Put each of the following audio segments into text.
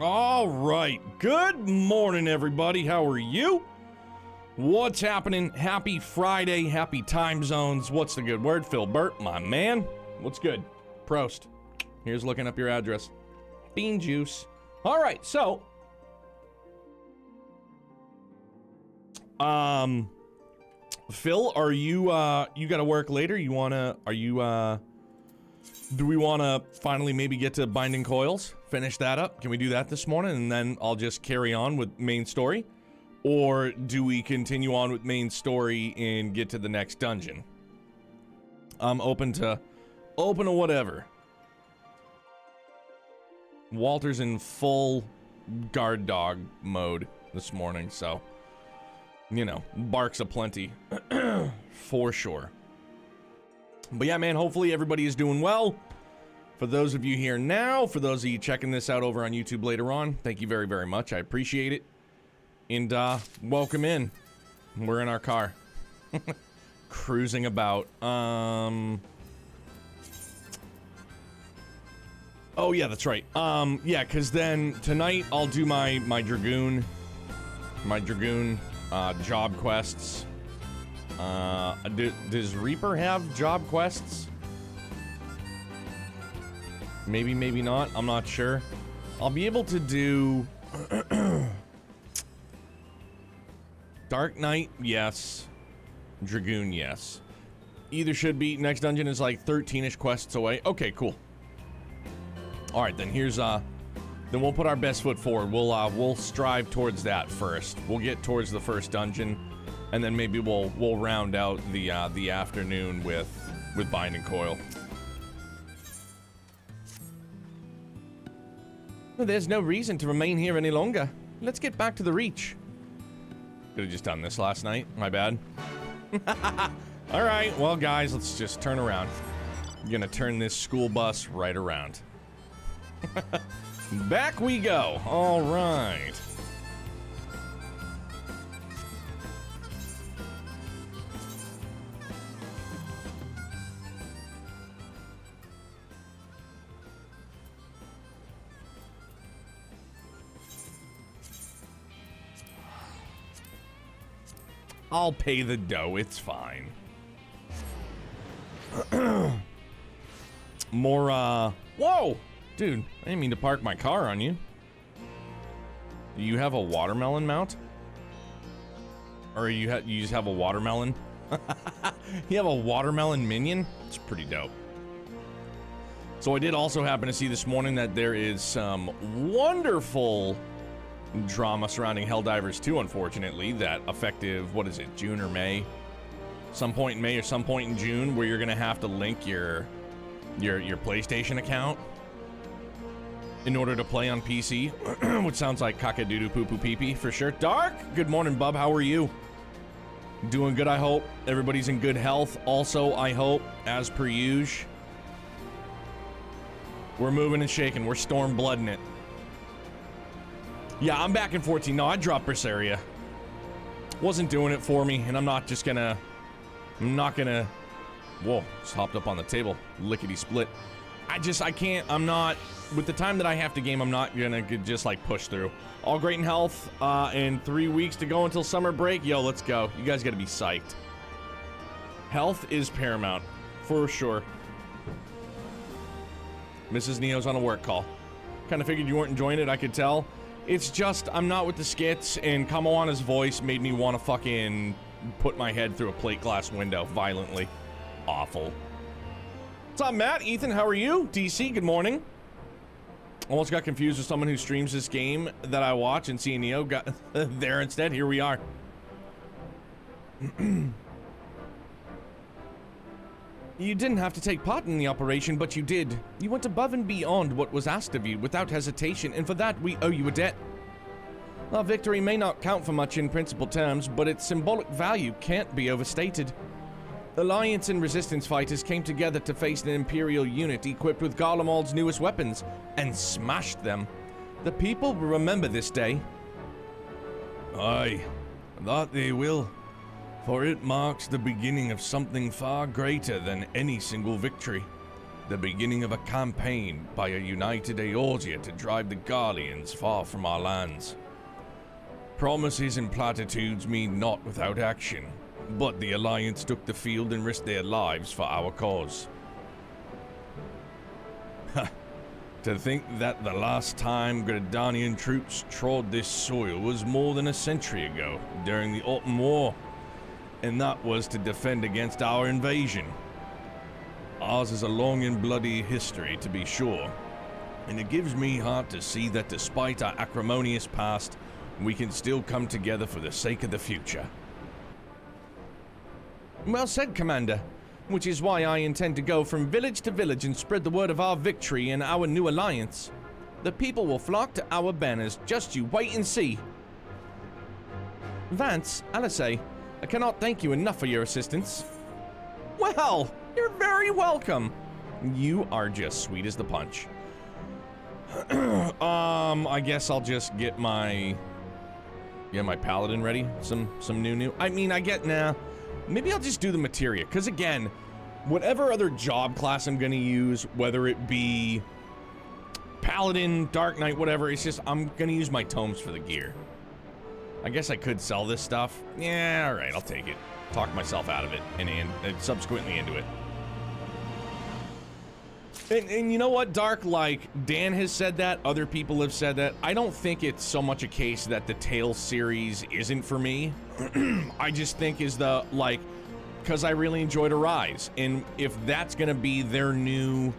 All right. Good morning, everybody. How are you? What's happening? Happy Friday. Happy time zones. What's the good word? Philbert, my man. What's good? Prost. Here's looking up your address. Bean juice. All right. So, Phil, are you, you gotta work later? Do we wanna finally maybe get to Binding Coils? Finish that up? Can we do that this morning and then I'll just carry on with main story? Or do we continue on with main story and get to the next dungeon? I'm open to whatever. Walter's in full guard dog mode this morning, so, you know, barks aplenty for sure. But yeah, man, hopefully everybody is doing well. For those of you here now, for those of you checking this out over on YouTube later on, thank you very, very much. I appreciate it. And, welcome in. We're in our car. Cruising about. Oh, yeah, that's right. Yeah, because then tonight I'll do my Dragoon job quests. Does Reaper have job quests? Maybe, maybe not. I'm not sure. I'll be able to do Dark Knight, yes. Dragoon, yes. Either should be. Next dungeon is like 13-ish quests away. Okay, cool. All right, then here's then we'll put our best foot forward. We'll strive towards that first. We'll get towards the first dungeon, and then maybe we'll round out the afternoon with Binding Coil. Well, there's no reason to remain here any longer. Let's get back to the Reach. Could have just done this last night. My bad. All right, well, guys, let's just turn around. I'm gonna turn this school bus right around. Back we go. All right. I'll pay the dough, it's fine. More, whoa! Dude, I didn't mean to park my car on you. Do you have a watermelon mount? Or you just have a watermelon? You have a watermelon minion? It's pretty dope. So I did also happen to see this morning that there is some wonderful drama surrounding Helldivers 2, unfortunately, that effective, what is it, June or May? Some point in May or some point in June, where you're gonna have to link your PlayStation account in order to play on PC, which sounds like caca-doo-doo poo-poo pee-pee for sure. Dark, good morning, bub, how are you? Doing good, I hope. Everybody's in good health. Also, I hope, as per usual, we're moving and shaking. We're Stormblooding it. Yeah, I'm back in 14. No, I dropped Berseria. Wasn't doing it for me, and I'm not gonna... Whoa, just hopped up on the table. Lickety-split. I can't, I'm not... With the time that I have to game, I'm not gonna just, like, push through. All great in health, and 3 weeks to go until summer break. Yo, let's go. You guys gotta be psyched. Health is paramount. For sure. Mrs. Neo's on a work call. Kinda figured you weren't enjoying it, I could tell. It's just, I'm not with the skits, and Kamoana's voice made me want to fucking put my head through a plate glass window violently. Awful. What's up, Matt? Ethan, how are you? DC, good morning. Almost got confused with someone who streams this game that I watch, and seeing Neo got there instead. Here we are. You didn't have to take part in the operation, but you did. You went above and beyond what was asked of you without hesitation, and for that we owe you a debt. Our victory may not count for much in principal terms, but its symbolic value can't be overstated. Alliance and Resistance fighters came together to face an Imperial unit equipped with Garlemald's newest weapons, and smashed them. The people will remember this day. Aye, that they will. For it marks the beginning of something far greater than any single victory. The beginning of a campaign by a united Eorzea to drive the Guardians far from our lands. Promises and platitudes mean naught without action, but the Alliance took the field and risked their lives for our cause. To think that the last time Gridanian troops trod this soil was more than a century ago, during the Autumn War, and that was to defend against our invasion. Ours is a long and bloody history, to be sure, and it gives me heart to see that despite our acrimonious past, we can still come together for the sake of the future. Well said, Commander. Which is why I intend to go from village to village and spread the word of our victory and our new alliance. The people will flock to our banners, just you wait and see. Vance, Alice, I cannot thank you enough for your assistance. Well, you're very welcome. You are just sweet as the punch. I guess I'll just get my paladin ready. Some new. I mean, maybe I'll just do the materia, because again, whatever other job class I'm gonna use, whether it be Paladin, Dark Knight, whatever, it's just, I'm gonna use my tomes for the gear. I guess I could sell this stuff. Yeah, alright, I'll take it. Talk myself out of it, and subsequently into it. And you know what, Dark, like, Dan has said that, other people have said that. I don't think it's so much a case that the Tales series isn't for me. I just think is the, like, because I really enjoyed Arise, and if that's gonna be their new,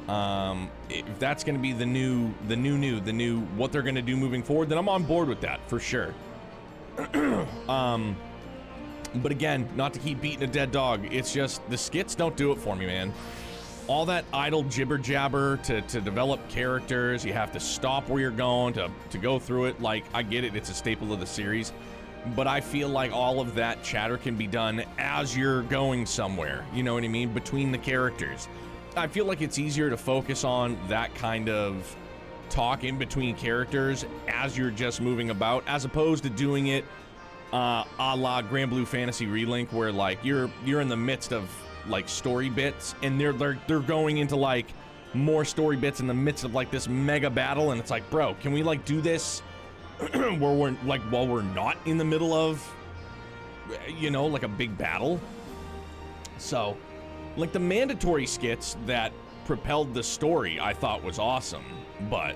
if that's gonna be the new, what they're gonna do moving forward, then I'm on board with that, for sure. But again, not to keep beating a dead dog, it's just, the skits don't do it for me, man. All that idle jibber jabber to develop characters, you have to stop where you're going to go through it. Like, I get it, it's a staple of the series, but I feel like all of that chatter can be done as you're going somewhere, you know what I mean, between the characters. I feel like it's easier to focus on that kind of talk in between characters as you're just moving about, as opposed to doing it a la Grand Blue Fantasy Relink, where like you're in the midst of like story bits, and they're going into like more story bits in the midst of like this mega battle, and it's like, bro, can we like do this where we're like, while we're not in the middle of, you know, like a big battle? So like the mandatory skits that propelled the story I thought was awesome, but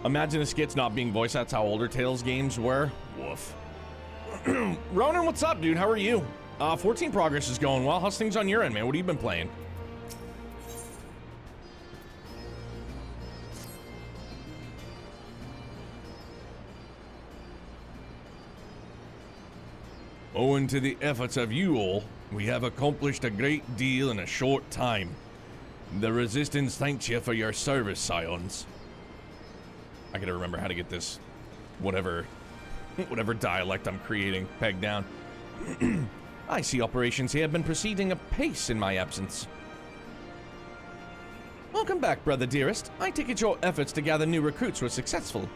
imagine the skits not being voiced. That's how older Tales games were. Woof. Ronan, what's up, dude? How are you? 14 progress is going well. How's things on your end, man? What have you been playing? Owing to the efforts of you all, we have accomplished a great deal in a short time. The Resistance thanks you for your service, Scions. I gotta remember how to get this, whatever dialect I'm creating, pegged down. I see operations here have been proceeding apace in my absence. Welcome back, brother dearest. I take it your efforts to gather new recruits were successful.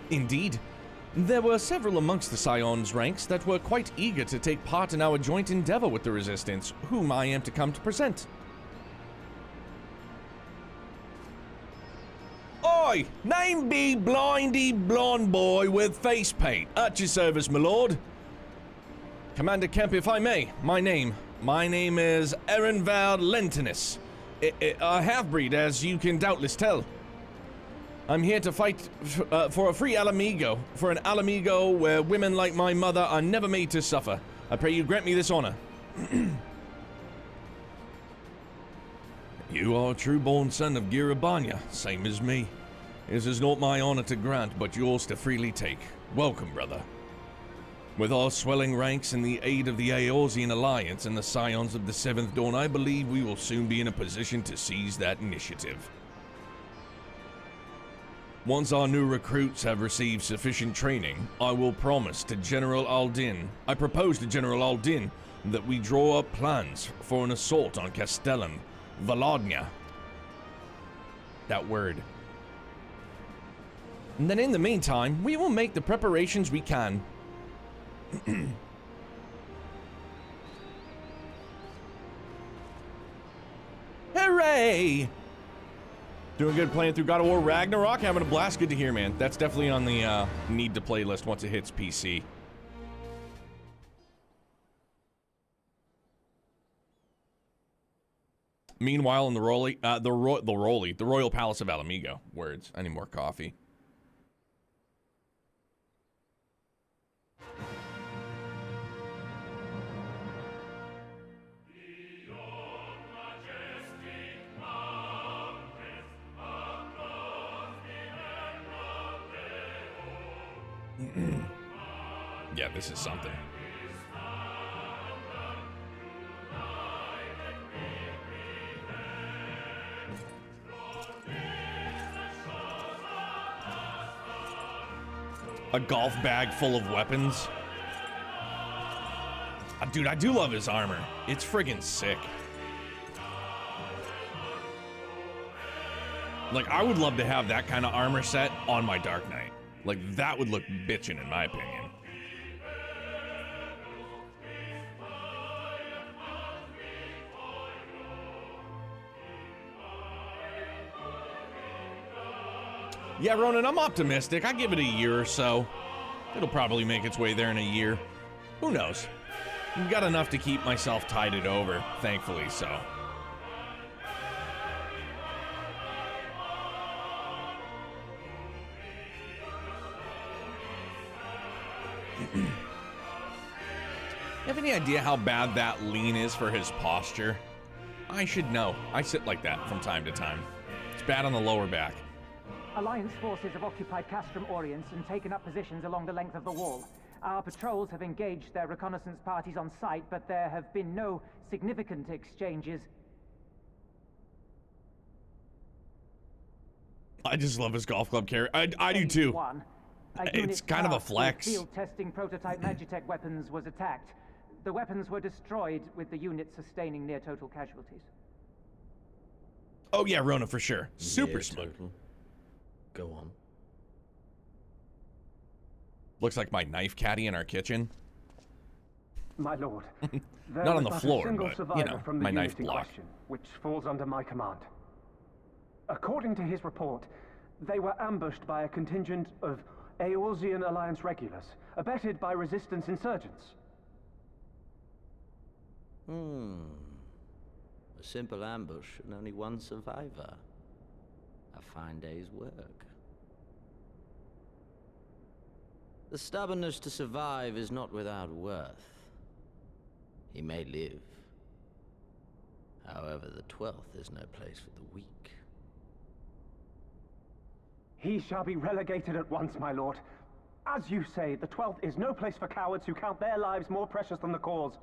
Indeed. There were several amongst the Scions' ranks that were quite eager to take part in our joint endeavor with the Resistance, whom I am to come to present. Oi! Name be blindy blonde boy with face paint. At your service, my lord. Commander Kemp, if I may, my name is Erenvald Lentinus, a half-breed, as you can doubtless tell. I'm here to fight for a free Alamigo, for an Alamigo where women like my mother are never made to suffer. I pray you grant me this honor. You are a true-born son of Girabanya, same as me. This is not my honor to grant, but yours to freely take. Welcome, brother. With our swelling ranks and the aid of the Eorzean Alliance and the Scions of the Seventh Dawn, I believe we will soon be in a position to seize that initiative. Once our new recruits have received sufficient training, I propose to General Aldin that we draw up plans for an assault on Castellum, Volodya. That word. And then in the meantime, we will make the preparations we can. Hey! Doing good playing through God of War Ragnarok. Having a blast. Good to hear, man. That's definitely on the need to play list once it hits PC. Meanwhile, in the Royal Palace of Alamigo. Words. I need more coffee. Yeah, this is something. A golf bag full of weapons. Dude, I do love his armor. It's friggin' sick. Like, I would love to have that kind of armor set on my Dark Knight. Like, that would look bitchin' in my opinion. Yeah, Ronan, I'm optimistic. I give it a year or so. It'll probably make its way there in a year. Who knows? I've got enough to keep myself tided over, thankfully, so. You have any idea how bad that lean is for his posture? I should know. I sit like that from time to time. It's bad on the lower back. Alliance forces have occupied Castrum Orients and taken up positions along the length of the wall. Our patrols have engaged their reconnaissance parties on site, but there have been no significant exchanges. I just love his golf club carry. I do too. It's kind of a flex. Field testing prototype Magitech weapons was attacked. The weapons were destroyed, with the unit sustaining near total casualties. Oh yeah, Rona for sure. Super smug. Go on. Looks like my knife caddy in our kitchen. My lord, not on the floor, but, you know, my knife block. Which falls under my command. According to his report, they were ambushed by a contingent of Eorzean Alliance regulars, abetted by resistance insurgents. A simple ambush and only one survivor. A fine day's work. The stubbornness to survive is not without worth. He may live. However, the 12th is no place for the weak. He shall be relegated at once, my lord. As you say, the 12th is no place for cowards who count their lives more precious than the cause.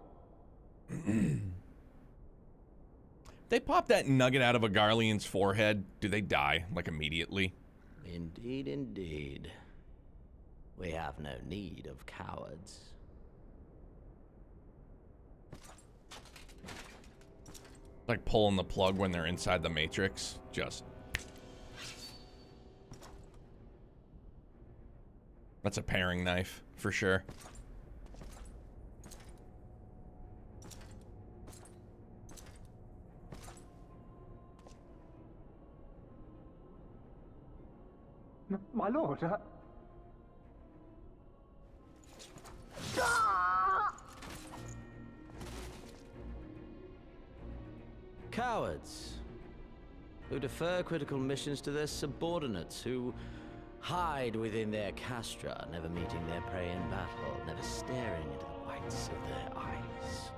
They pop that nugget out of a Garlean's forehead. Do they die, like, immediately? Indeed, indeed. We have no need of cowards. Like pulling the plug when they're inside the Matrix. Just. That's a paring knife, for sure. My lord, Cowards who defer critical missions to their subordinates, who hide within their castra, never meeting their prey in battle, never staring into the whites of their eyes.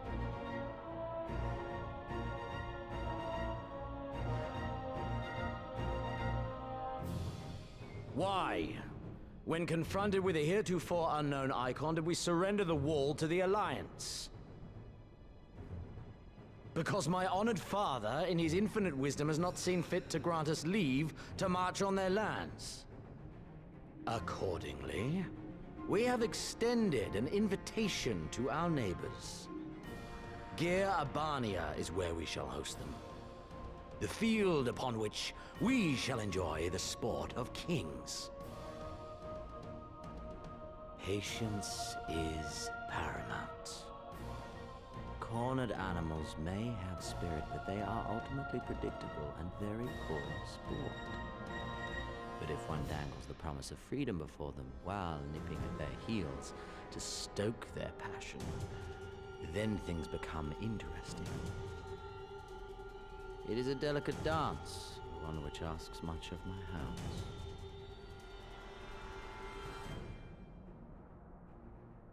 Why, when confronted with a heretofore unknown icon, did we surrender the wall to the Alliance? Because my honored father, in his infinite wisdom, has not seen fit to grant us leave to march on their lands. Accordingly, we have extended an invitation to our neighbors. Gir Abania is where we shall host them. The field upon which we shall enjoy the sport of kings. Patience is paramount. cornered animals may have spirit, but they are ultimately predictable and very poor sport. But if one dangles the promise of freedom before them while nipping at their heels to stoke their passion, then things become interesting. It is a delicate dance, one which asks much of my hounds.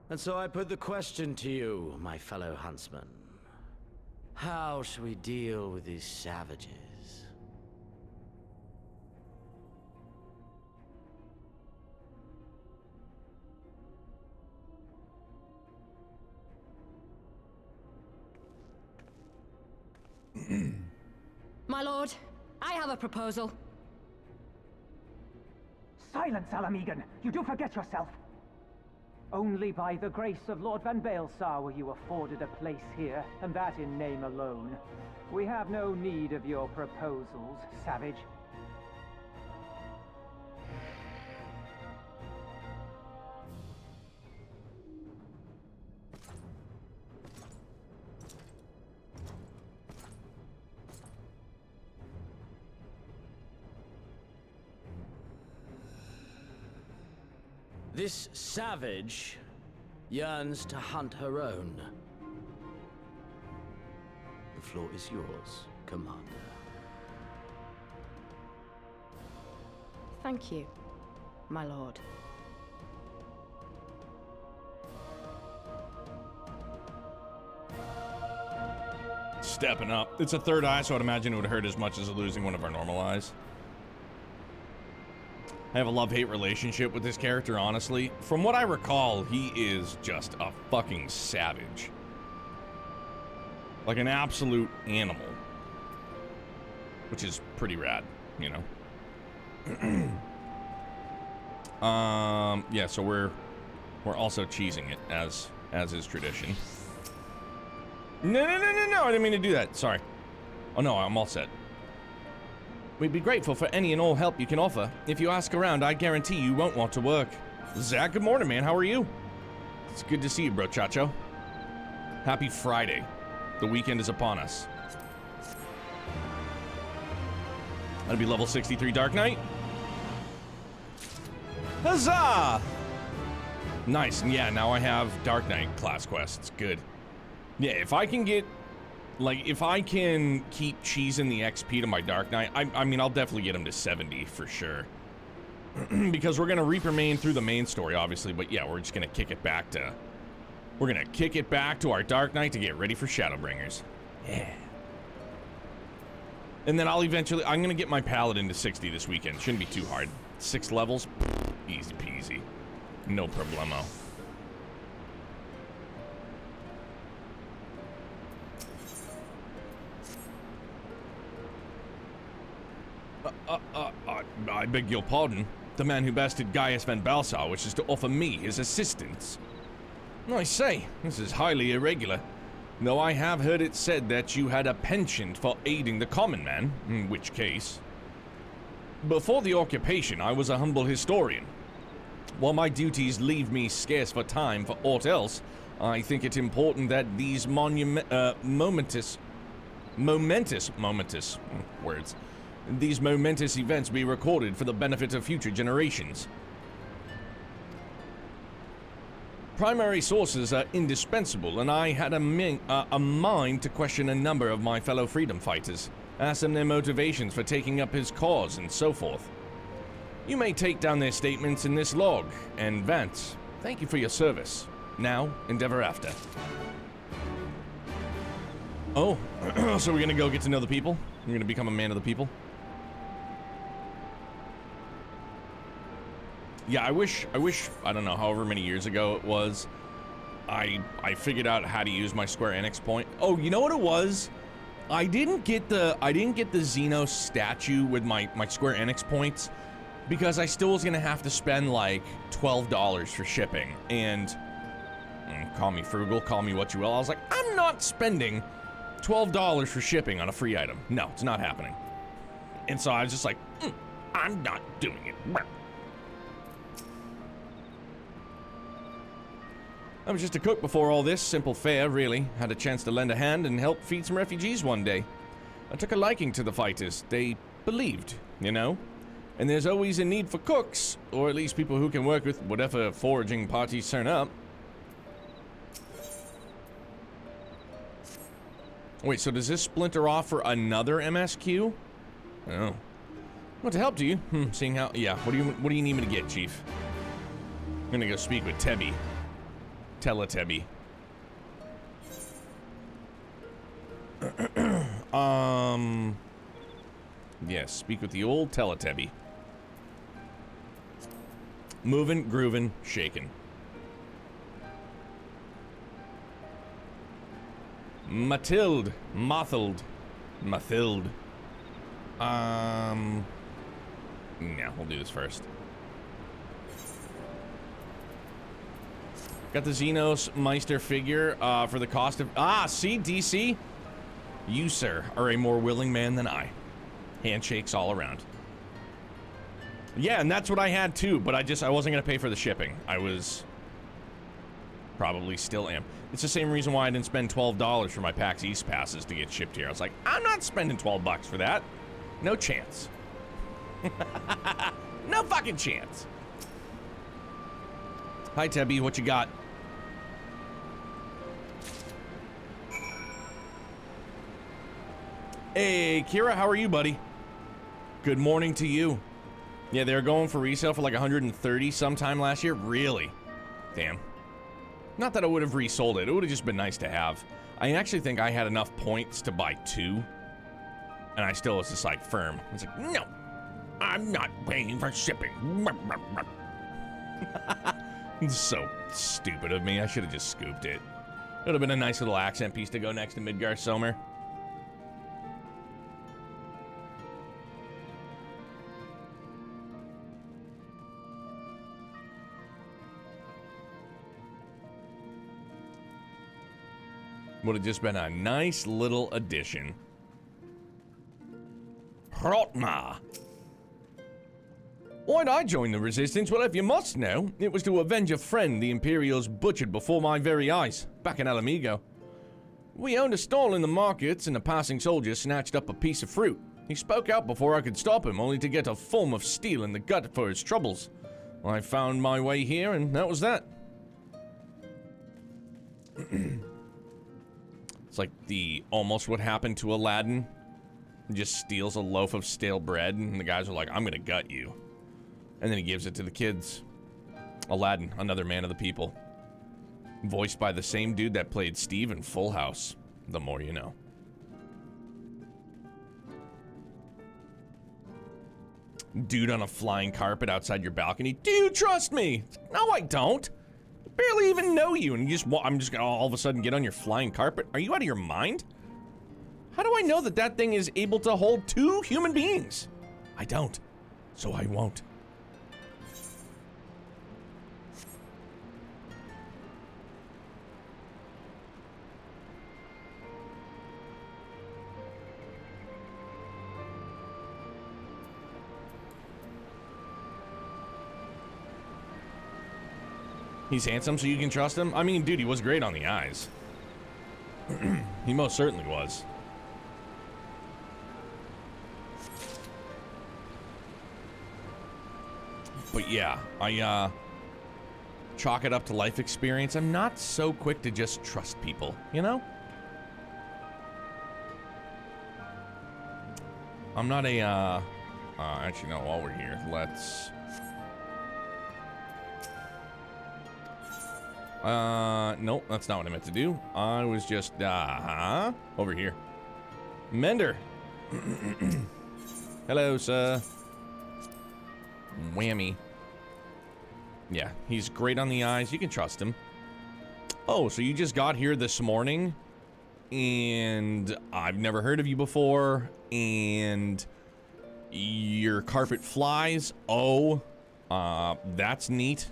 And so I put the question to you, my fellow huntsman. How shall we deal with these savages? My lord, I have a proposal. Silence, Alamegan! You do forget yourself! Only by the grace of Lord Van Baelsar were you afforded a place here, and that in name alone. We have no need of your proposals, savage. This savage yearns to hunt her own. The floor is yours, Commander. Thank you, my lord. Stepping up. It's a third eye, so I'd imagine it would hurt as much as losing one of our normal eyes. I have a love-hate relationship with this character, honestly. From what I recall, he is just a fucking savage. Like an absolute animal. Which is pretty rad, you know? Yeah, so we're also cheesing it, as is tradition. No, I didn't mean to do that. Sorry. Oh no, I'm all set. We'd be grateful for any and all help you can offer. If you ask around, I guarantee you won't want to work. Zach, good morning, man. How are you? It's good to see you, bro, Chacho. Happy Friday. The weekend is upon us. That'll be level 63 Dark Knight. Huzzah! Nice, and yeah, now I have Dark Knight class quests. Good. Yeah, if I can get... Like, if I can keep cheesing the XP to my Dark Knight, I mean, I'll definitely get him to 70 for sure. Because we're going to Reaper main through the main story, obviously, but yeah, we're just going to kick it back to... We're going to kick it back to our Dark Knight to get ready for Shadowbringers. Yeah. And then I'll eventually... I'm going to get my Paladin to 60 this weekend. Shouldn't be too hard. 6 levels? Easy peasy. No problemo. I beg your pardon. The man who bested Gaius Van Baelsar wishes to offer me his assistance. I say, this is highly irregular. Though I have heard it said that you had a penchant for aiding the common man, in which case... Before the occupation, I was a humble historian. While my duties leave me scarce for time for aught else, I think it important that these momentous These momentous events be recorded for the benefit of future generations. Primary sources are indispensable, and I had a mind to question a number of my fellow freedom fighters, ask them their motivations for taking up his cause, and so forth. You may take down their statements in this log, and Vance, thank you for your service. Now, endeavor after. Oh, so we're gonna go get to know the people? We're gonna become a man of the people? Yeah, I wish, I don't know, however many years ago it was, I figured out how to use my Square Enix point. Oh, you know what it was? I didn't get the Xenos statue with my Square Enix points because I still was gonna have to spend like $12 for shipping, and call me frugal, call me what you will. I was like, I'm not spending $12 for shipping on a free item. No, it's not happening. And so I was just like, I'm not doing it. I was just a cook before all this. Simple fare, really. Had a chance to lend a hand and help feed some refugees one day. I took a liking to the fighters. They believed, you know? And there's always a need for cooks, or at least people who can work with whatever foraging parties turn up. Wait, so does this splinter off for another MSQ? Oh. What to help do you? Seeing how... Yeah, what do you need me to get, Chief? I'm gonna go speak with Tebby. Teletubby. Yes, speak with the old Teletubby. Moving, grooving, shaking. Mathilde. Mathilde. Yeah, we'll do this first. Got the Xenos Meister figure for the cost of... Ah, see, DC? You, sir, are a more willing man than I. Handshakes all around. Yeah, and that's what I had too, but I wasn't going to pay for the shipping. I was... Probably still am. It's the same reason why I didn't spend $12 for my PAX East passes to get shipped here. I was like, I'm not spending 12 bucks for that. No chance. No fucking chance. Hi, Tebby. What you got? Hey, Kira. How are you, buddy? Good morning to you. Yeah, they were going for resale for like 130 sometime last year. Really? Damn. Not that I would have resold it. It would have just been nice to have. I actually think I had enough points to buy 2. And I still was just like firm. I was like, no, I'm not paying for shipping. It's so stupid of me. I should have just scooped it. It would have been a nice little accent piece to go next to Midgar Somer. Would have just been a nice little addition. Hrotma. Why'd I join the Resistance? Well, if you must know, it was to avenge a friend the Imperials butchered before my very eyes, back in Alamigo. We owned a stall in the markets, and a passing soldier snatched up a piece of fruit. He spoke out before I could stop him, only to get a form of steel in the gut for his troubles. I found my way here, and that was that. It's like almost what happened to Aladdin. He just steals a loaf of stale bread, and the guys are like, I'm gonna gut you. And then he gives it to the kids. Aladdin, another man of the people. Voiced by the same dude that played Steve in Full House. The more you know. Dude on a flying carpet outside your balcony. Do you trust me? No, I don't. I barely even know you, and I'm just gonna all of a sudden get on your flying carpet? Are you out of your mind? How do I know that that thing is able to hold 2 human beings? I don't, so I won't. He's handsome, so you can trust him? I mean, dude, he was great on the eyes. He most certainly was. But yeah, I chalk it up to life experience. I'm not so quick to just trust people, you know? I'm not a, actually, no, while we're here, let's... Nope, that's not what I meant to do. I was just, over here. Mender. Hello, sir. Whammy. Yeah, he's great on the eyes. You can trust him. Oh, so you just got here this morning, and I've never heard of you before, and your carpet flies. Oh, that's neat.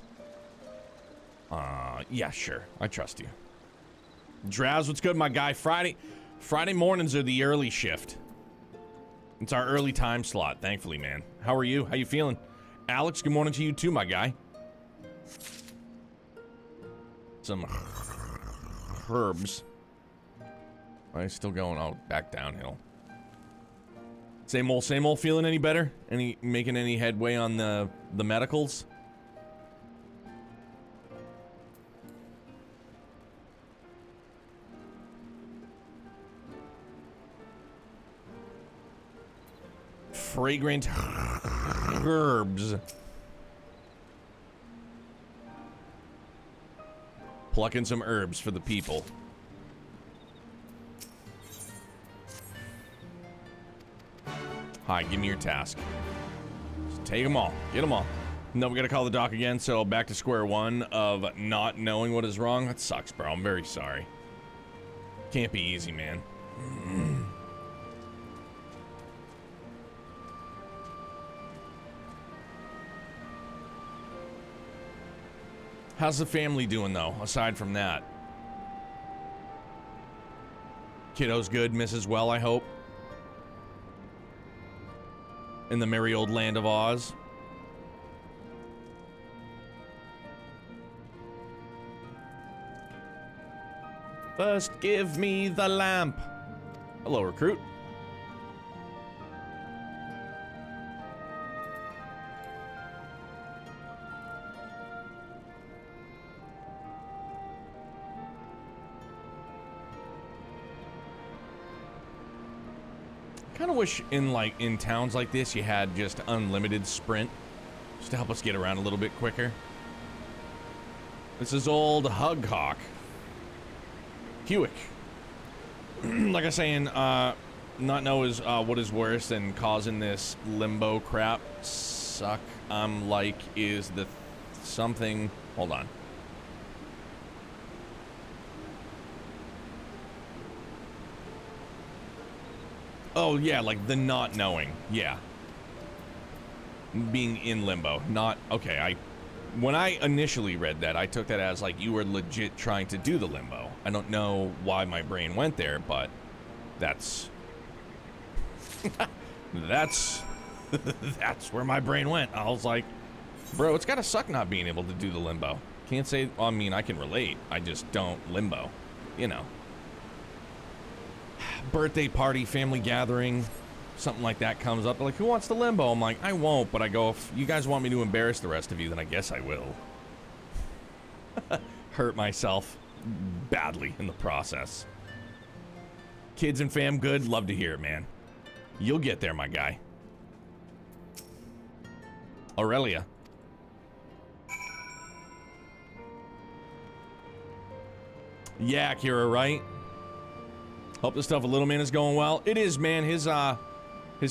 Yeah, sure. I trust you. Draz, what's good, my guy? Friday mornings are the early shift. It's our early time slot, thankfully, man. How are you? How you feeling? Alex, good morning to you too, my guy. some herbs. I'm still going back downhill. Same old, same old. Feeling any better? Making any headway on the medicals? Fragrant herbs. Plucking some herbs for the people. Hi, give me your task. Just take them all. Get them all. No, we gotta call the doc again, so back to square one of not knowing what is wrong. That sucks, bro. I'm very sorry. Can't be easy, man. How's the family doing, though, aside from that? Kiddo's good, Mrs. Well, I hope. In the merry old land of Oz. First, give me the lamp. Hello, recruit. Kind of wish in towns like this you had just unlimited sprint, just to help us get around a little bit quicker. This is old Hughawk. Hewick. Like I was saying, not know is what is worse than causing this limbo crap. Suck. Is the something. Hold on. Oh, yeah, like the not knowing. Yeah. Being in limbo. Not... Okay, when I initially read that, I took that as, like, you were legit trying to do the limbo. I don't know why my brain went there, but that's... that's where my brain went. I was like, bro, it's gotta suck not being able to do the limbo. Can't say... I mean, I can relate. I just don't limbo. You know. Birthday party, family gathering, something like that comes up. They're like, who wants to limbo? I'm like, I won't, but I go, if you guys want me to embarrass the rest of you, then I guess I will. Hurt myself badly in the process. Kids and fam good? Love to hear it, man. You'll get there, my guy. Aurelia. Yeah, Kira, right? Hope the stuff a little man is going well. It is, man. His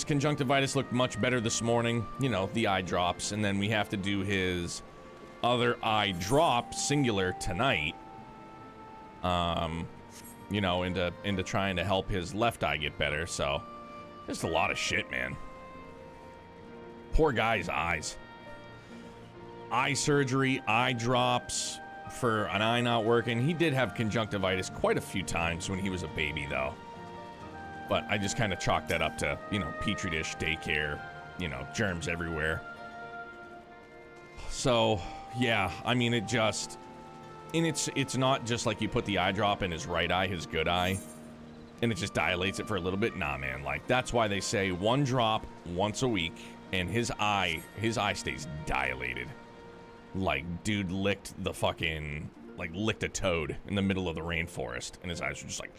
conjunctivitis looked much better this morning. You know, the eye drops, and then we have to do his other eye drop, singular, tonight. You know, into trying to help his left eye get better. So, just a lot of shit, man. Poor guy's eyes. Eye surgery, eye drops. For an eye not working. He did have conjunctivitis quite a few times when he was a baby, though. But I just kind of chalked that up to, you know, petri dish, daycare, you know, germs everywhere. So, yeah, I mean, it just... And it's not just like you put the eye drop in his right eye, his good eye, and it just dilates it for a little bit. Nah, man, like, that's why they say one drop once a week, and his eye stays dilated. Like, dude licked the fucking... Like, licked a toad in the middle of the rainforest. And his eyes were just like...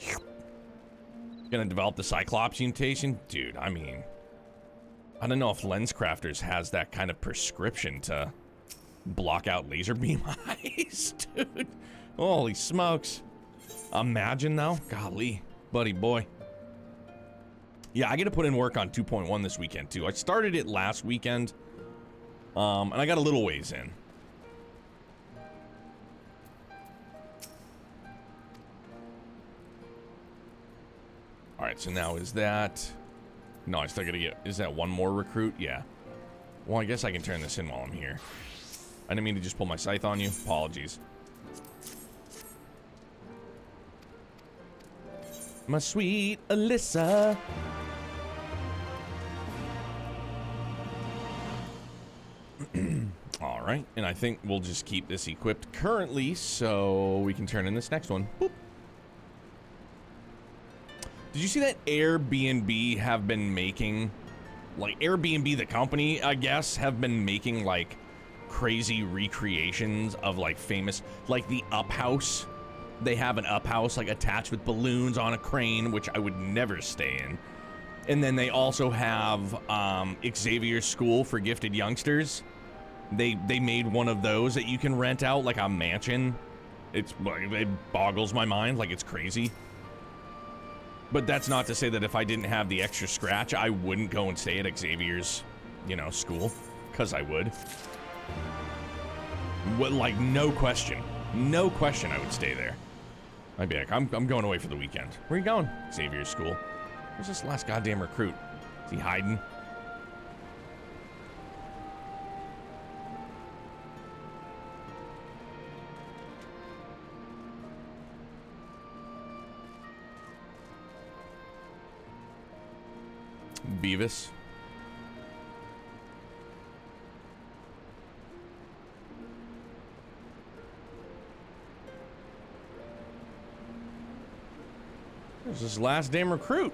Gonna develop the Cyclops mutation? Dude, I mean... I don't know if LensCrafters has that kind of prescription to... block out laser beam eyes, dude. Holy smokes. Imagine, though. Golly. Buddy boy. Yeah, I get to put in work on 2.1 this weekend, too. I started it last weekend. And I got a little ways in. Alright, so now is that... No, I still gotta get... Is that one more recruit? Yeah. Well, I guess I can turn this in while I'm here. I didn't mean to just pull my scythe on you. Apologies. My sweet Alyssa. All right, and I think we'll just keep this equipped currently so we can turn in this next one. Boop. Did you see that Airbnb have been making, like Airbnb, the company, I guess, have been making like crazy recreations of like famous, like the Up House. They have an Up House like attached with balloons on a crane, which I would never stay in. And then they also have Xavier's School for Gifted Youngsters. They made one of those that you can rent out like a mansion. It boggles my mind, like it's crazy. But that's not to say that if I didn't have the extra scratch, I wouldn't go and stay at Xavier's, you know, school, because I would. Like, no question. No question I would stay there. I'd be like, I'm going away for the weekend. Where are you going? Xavier's school. Where's this last goddamn recruit? Is he hiding? Beavis. There's this last damn recruit.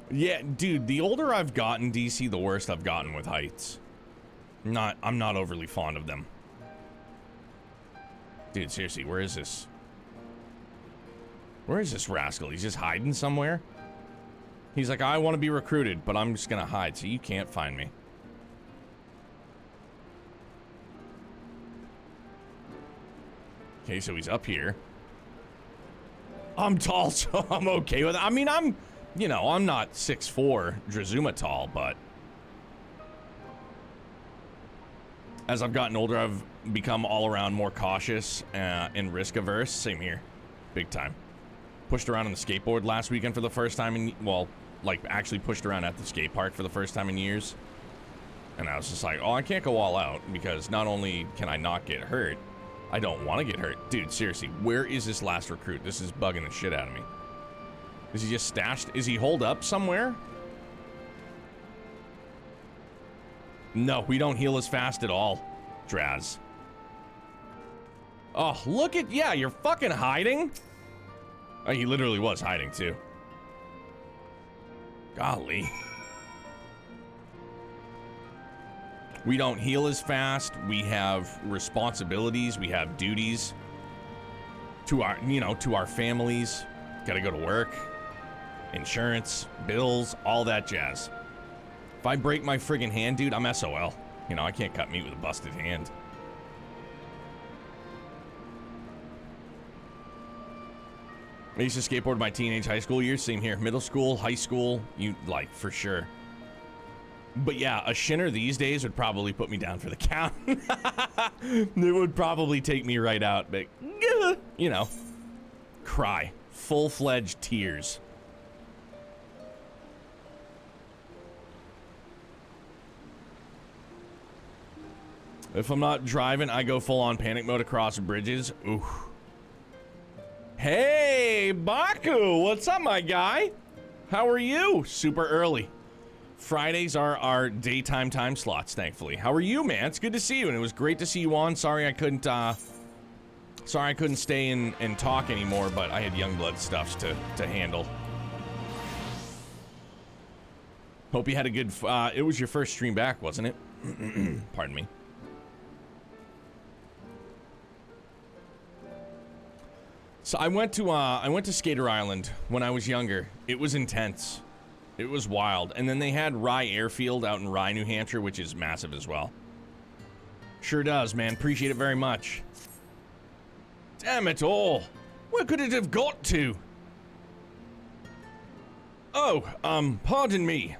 Yeah, dude, the older I've gotten, DC, the worse I've gotten with heights. I'm not overly fond of them. Dude, seriously, where is this? Where is this rascal? He's just hiding somewhere? He's like, I want to be recruited, but I'm just gonna hide, so you can't find me. Okay, so he's up here. I'm tall, so I'm okay with it. I mean, you know, I'm not 6'4" Drazuma tall, but as I've gotten older, I've become all around more cautious and risk averse. Same here, big time. Pushed around on the skateboard last weekend for the first time in, well, like actually pushed around at the skate park for the first time in years. And I was just like, oh, I can't go all out because not only can I not get hurt, I don't want to get hurt. Dude, seriously, where is this last recruit? This is bugging the shit out of me. Is he just stashed? Is he holed up somewhere? No, we don't heal as fast at all, Draz. Oh, look at, yeah, you're fucking hiding. Oh, he literally was hiding too. Golly. We don't heal as fast. We have responsibilities. We have duties to our, you know, to our families. Gotta go to work. Insurance, bills, all that jazz. If I break my friggin' hand, dude, I'm SOL. You know, I can't cut meat with a busted hand. I used to skateboard my teenage high school years. Same here. Middle school, high school, you like for sure. But yeah, a shinner these days would probably put me down for the count. It would probably take me right out, but you know, cry. Full-fledged tears. If I'm not driving, I go full-on panic mode across bridges. Ooh. Hey, Baku, what's up, my guy? How are you? Super early. Fridays are our daytime time slots, thankfully. How are you, man? It's good to see you, and it was great to see you on. Sorry I couldn't stay and talk anymore, but I had Youngblood stuff to handle. Hope you had a good, it was your first stream back, wasn't it? Pardon me. So I went to Skater Island when I was younger. It was intense. It was wild. And then they had Rye Airfield out in Rye, New Hampshire, which is massive as well. Sure does, man. Appreciate it very much. Damn it all. Where could it have got to? Oh, pardon me.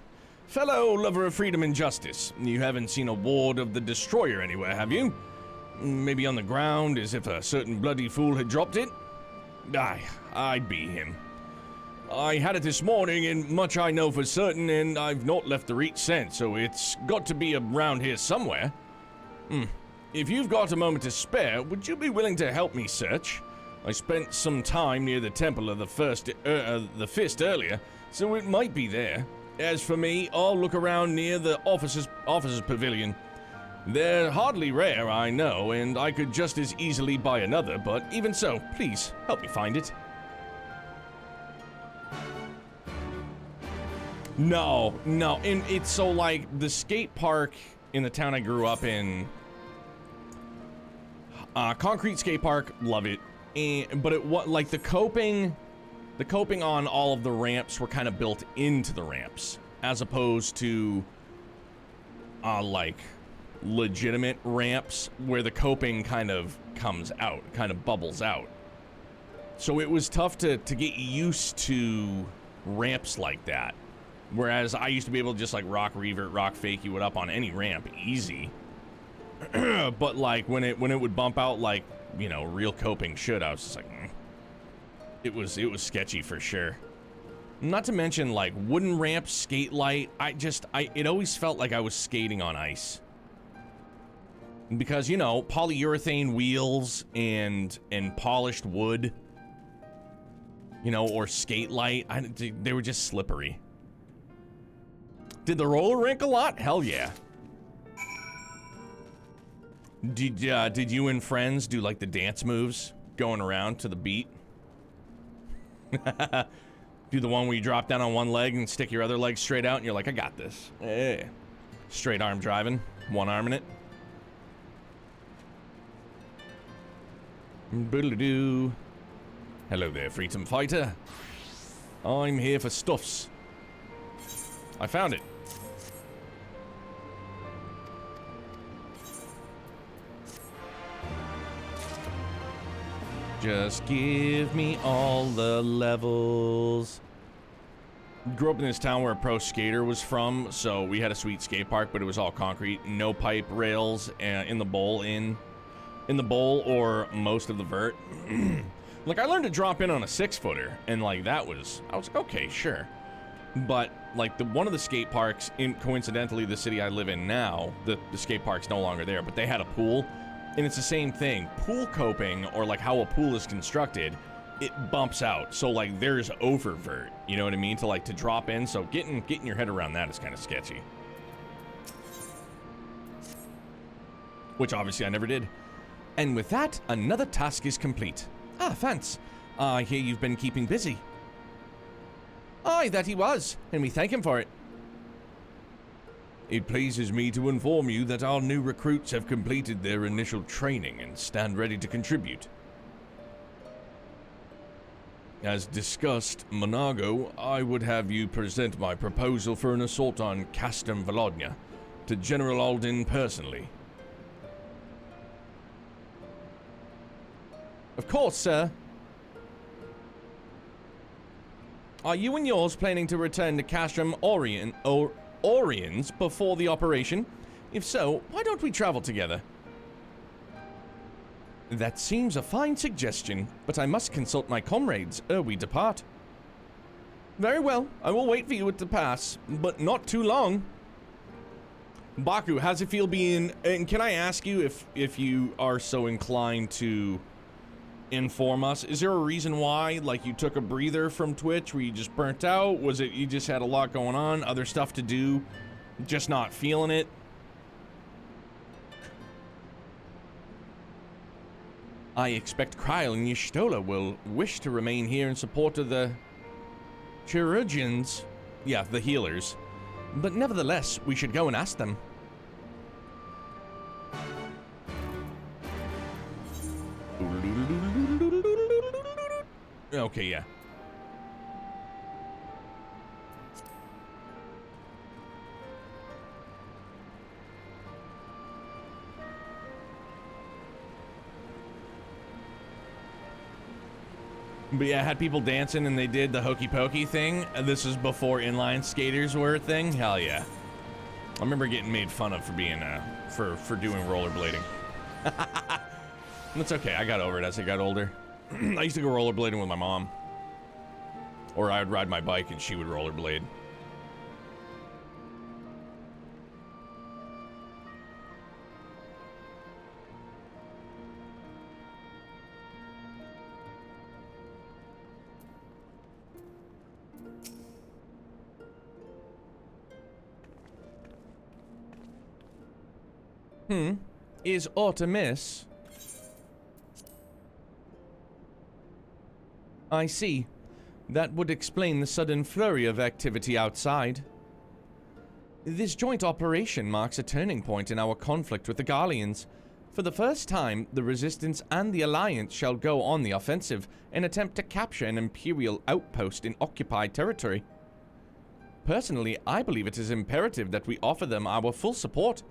Fellow lover of freedom and justice. You haven't seen a ward of the Destroyer anywhere, have you? Maybe on the ground, as if a certain bloody fool had dropped it? Aye, I'd be him. I had it this morning, and much I know for certain, and I've not left the reach since, so it's got to be around here somewhere. If you've got a moment to spare, would you be willing to help me search? I spent some time near the Temple of the Fist earlier, so it might be there. As for me, I'll look around near the officers' pavilion. They're hardly rare, I know, and I could just as easily buy another, but even so, please, help me find it. No, and it's so like the skate park in the town I grew up in, concrete skate park, love it, but it was like the coping on all of the ramps were kind of built into the ramps, as opposed to, like, legitimate ramps where the coping kind of comes out, kind of bubbles out. So it was tough to get used to ramps like that. Whereas I used to be able to just like rock revert, rock fake you it up on any ramp, easy. But like when it would bump out like, you know, real coping should, I was just like, It was sketchy for sure. Not to mention like wooden ramps, skate light. It always felt like I was skating on ice. Because, you know, polyurethane wheels and polished wood, you know, or skate light, they were just slippery. Did the roller rink a lot? Hell yeah. Did you and friends do like the dance moves going around to the beat? Do the one where you drop down on one leg and stick your other leg straight out and you're like, I got this. Hey. Straight arm driving, one arm in it. Boodle-doo. Hello there, freedom fighter. I'm here for stuffs. I found it. Just give me all the levels. Grew up in this town where a pro skater was from, so we had a sweet skate park, but it was all concrete, no pipe rails in the bowl or most of the vert. Like I learned to drop in on a 6-footer, and like I was like, okay, sure. But like one of the skate parks in coincidentally the city I live in now, the skate park's no longer there, but they had a pool. And it's the same thing. Pool coping, or like how a pool is constructed, it bumps out. So like there's oververt, you know what I mean? To drop in. So getting your head around that is kind of sketchy. Which obviously I never did. And with that, another task is complete. Ah, thanks. I hear you've been keeping busy. Aye, that he was, and we thank him for it. It pleases me to inform you that our new recruits have completed their initial training and stand ready to contribute. As discussed, Monago, I would have you present my proposal for an assault on Castum Volodya to General Alden personally. Of course, sir. Are you and yours planning to return to Castrum Orions before the operation? If so, why don't we travel together? That seems a fine suggestion, but I must consult my comrades ere we depart. Very well, I will wait for you at the pass, but not too long. Baku, how's it feel being... And can I ask you if you are so inclined to inform us? Is there a reason why, like, you took a breather from Twitch? Were you just burnt out? Was it you just had a lot going on? Other stuff to do? Just not feeling it? I expect Kryl and Y'shtola will wish to remain here in support of the chirurgeons. Yeah, the healers. But nevertheless, we should go and ask them. Okay, yeah. But yeah, I had people dancing and they did the hokey pokey thing. This was before inline skaters were a thing. Hell yeah. I remember getting made fun of for being for doing rollerblading. That's okay, I got over it as I got older. I used to go rollerblading with my mom. Or I would ride my bike and she would rollerblade. Is aught amiss? I see. That would explain the sudden flurry of activity outside. This joint operation marks a turning point in our conflict with the Garleans. For the first time, the Resistance and the Alliance shall go on the offensive and attempt to capture an Imperial outpost in occupied territory. Personally, I believe it is imperative that we offer them our full support.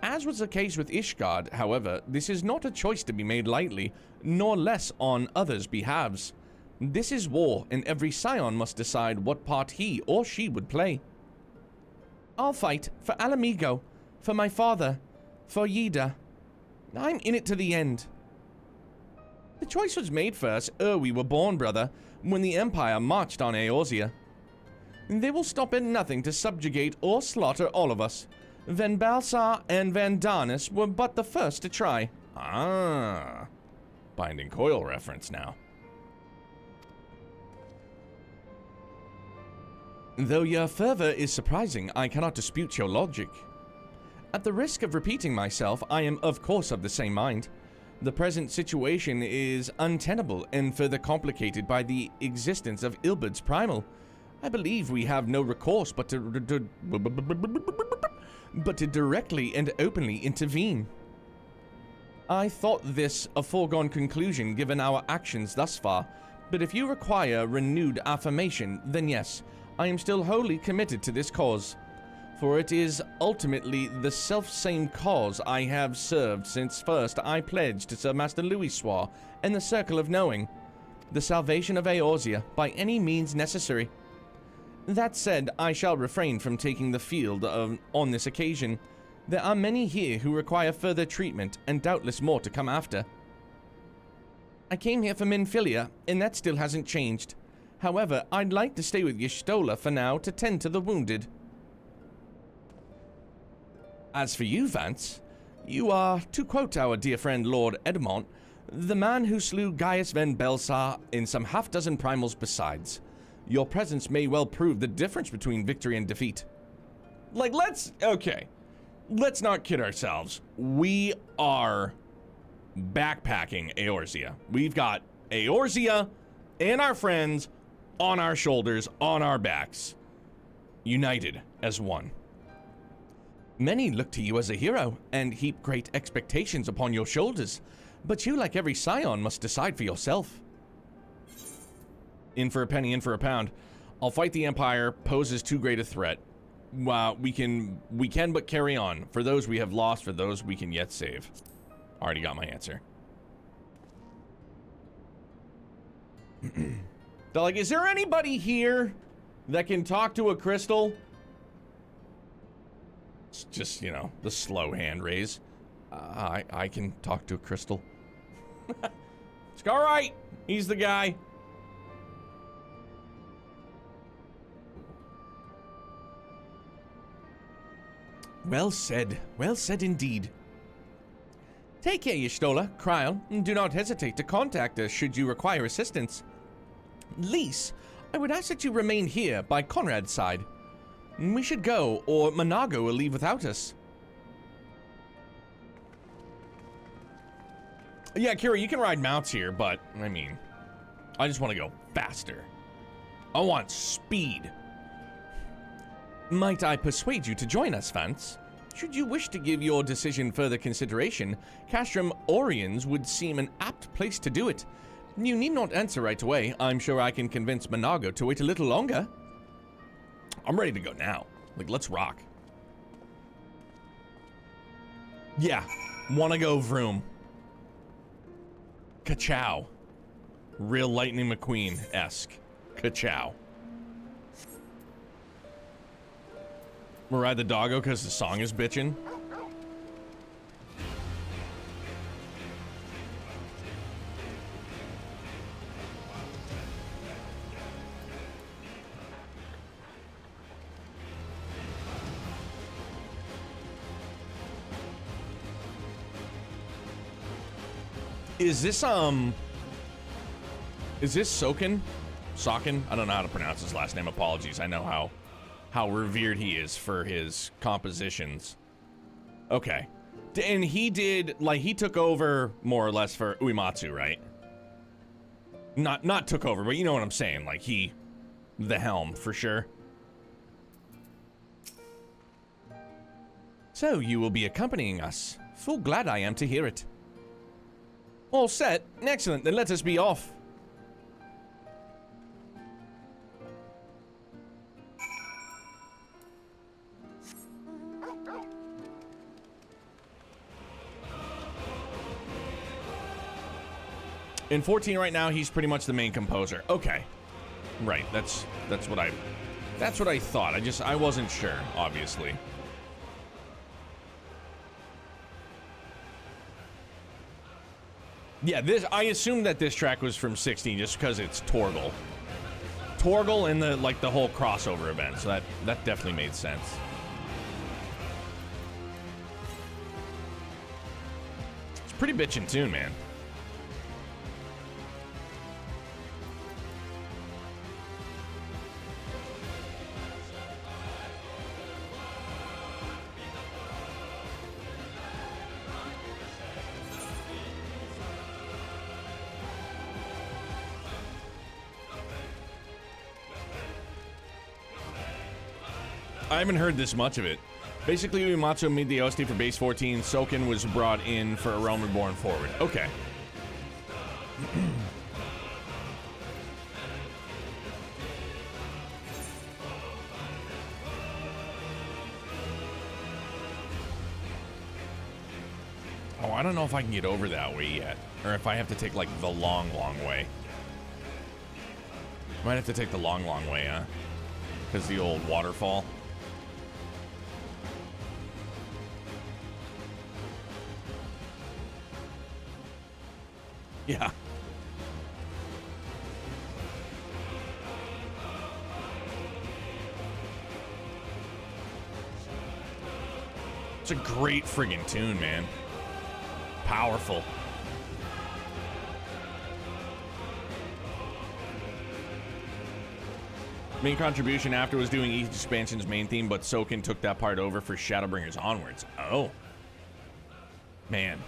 As was the case with Ishgard, however, this is not a choice to be made lightly, nor less on others' behalves. This is war, and every scion must decide what part he or she would play. I'll fight for Alamigo, for my father, for Yida. I'm in it to the end. The choice was made for us ere we were born, brother, when the Empire marched on Eorzea. They will stop at nothing to subjugate or slaughter all of us. Van Balsar and Van Darnus were but the first to try. Ah, Binding Coil reference now. Though your fervor is surprising, I cannot dispute your logic. At the risk of repeating myself, I am of course of the same mind. The present situation is untenable and further complicated by the existence of Ilberd's Primal. I believe we have no recourse but to directly and openly intervene. I thought this a foregone conclusion given our actions thus far, but if you require renewed affirmation, then yes, I am still wholly committed to this cause, for it is ultimately the self-same cause I have served since first I pledged to Sir Master Louisoix and the Circle of Knowing, the salvation of Eorzea by any means necessary. That said, I shall refrain from taking the field on this occasion. There are many here who require further treatment, and doubtless more to come after. I came here for Minfilia, and that still hasn't changed. However, I'd like to stay with Y'shtola for now to tend to the wounded. As for you, Vance, you are, to quote our dear friend Lord Edmont, the man who slew Gaius Van Belsar and some half-dozen primals besides. Your presence may well prove the difference between victory and defeat. Let's not kid ourselves. We are backpacking Eorzea. We've got Eorzea and our friends on our shoulders, on our backs, united as one. Many look to you as a hero and heap great expectations upon your shoulders, but you, like every scion, must decide for yourself. In for a penny, in for a pound. I'll fight the Empire, poses too great a threat. We can but carry on. For those we have lost, for those we can yet save. Already got my answer. They're like, is there anybody here that can talk to a crystal? It's just, you know, the slow hand raise. I can talk to a crystal. It's all right. He's the guy. Well said indeed. Take care, Y'shtola, Kryl, and do not hesitate to contact us should you require assistance. Lys, I would ask that you remain here by Conrad's side. We should go, or Monago will leave without us. Yeah, Kira, you can ride mounts here, but, I mean, I just want to go faster. I want speed. Might I persuade you to join us, Vance? Should you wish to give your decision further consideration, Castrum Oriens would seem an apt place to do it. You need not answer right away. I'm sure I can convince Monago to wait a little longer. I'm ready to go now. Like, let's rock. Yeah, wanna go vroom. Ka-chow. Real Lightning McQueen-esque. Ka-chow. We'll ride the doggo because the song is bitchin'. Is this Soken? Soken? I don't know how to pronounce his last name. Apologies. I know how revered he is for his compositions. Okay. And he did, like, he took over more or less for Uematsu, right? Not took over, but you know what I'm saying. Like, the helm, for sure. So, you will be accompanying us. Full glad I am to hear it. All set? Excellent, then let us be off. In 14 right now, he's pretty much the main composer. Okay. Right, that's what I thought. I wasn't sure, obviously. Yeah, I assumed that this track was from 16 just because it's Torgal. Torgal and the whole crossover event, so that definitely made sense. It's a pretty bitchin' tune, man. I haven't heard this much of it. Basically, Uematsu made the OST for base 14. Soken was brought in for A Realm Reborn Forward. Okay. Oh, I don't know if I can get over that way yet. Or if I have to take, like, the long, long way. Might have to take the long, long way, huh? Because the old waterfall. Yeah. It's a great friggin' tune, man. Powerful. Main contribution after was doing each expansion's main theme, but Soken took that part over for Shadowbringers Onwards. Oh. Man.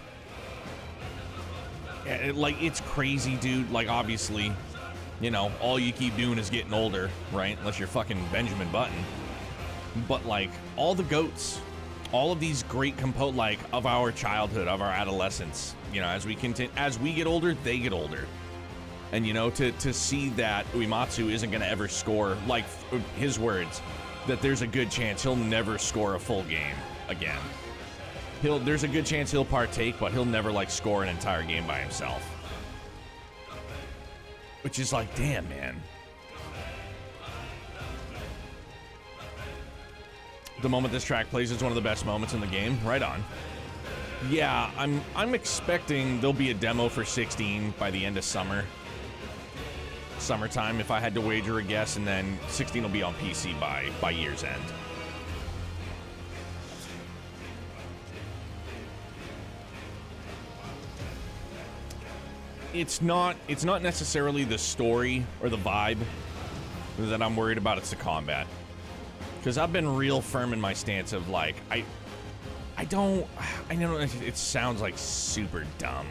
Yeah, it's crazy, dude. Like, obviously, you know, all you keep doing is getting older, right? Unless you're fucking Benjamin Button. But, like, all the goats, all of these great like, of our childhood, of our adolescence, you know, as we get older, they get older. And, you know, to see that Uematsu isn't going to ever score, like, his words, that there's a good chance he'll never score a full game again. There's a good chance he'll partake, but he'll never, like, score an entire game by himself. Which is like, damn, man. The moment this track plays is one of the best moments in the game. Right on. Yeah, I'm expecting there'll be a demo for 16 by the end of summertime, if I had to wager a guess, and then 16 will be on PC by year's end. It's not necessarily the story or the vibe that I'm worried about, it's the combat. Because I've been real firm in my stance of, like, I know it sounds like super dumb,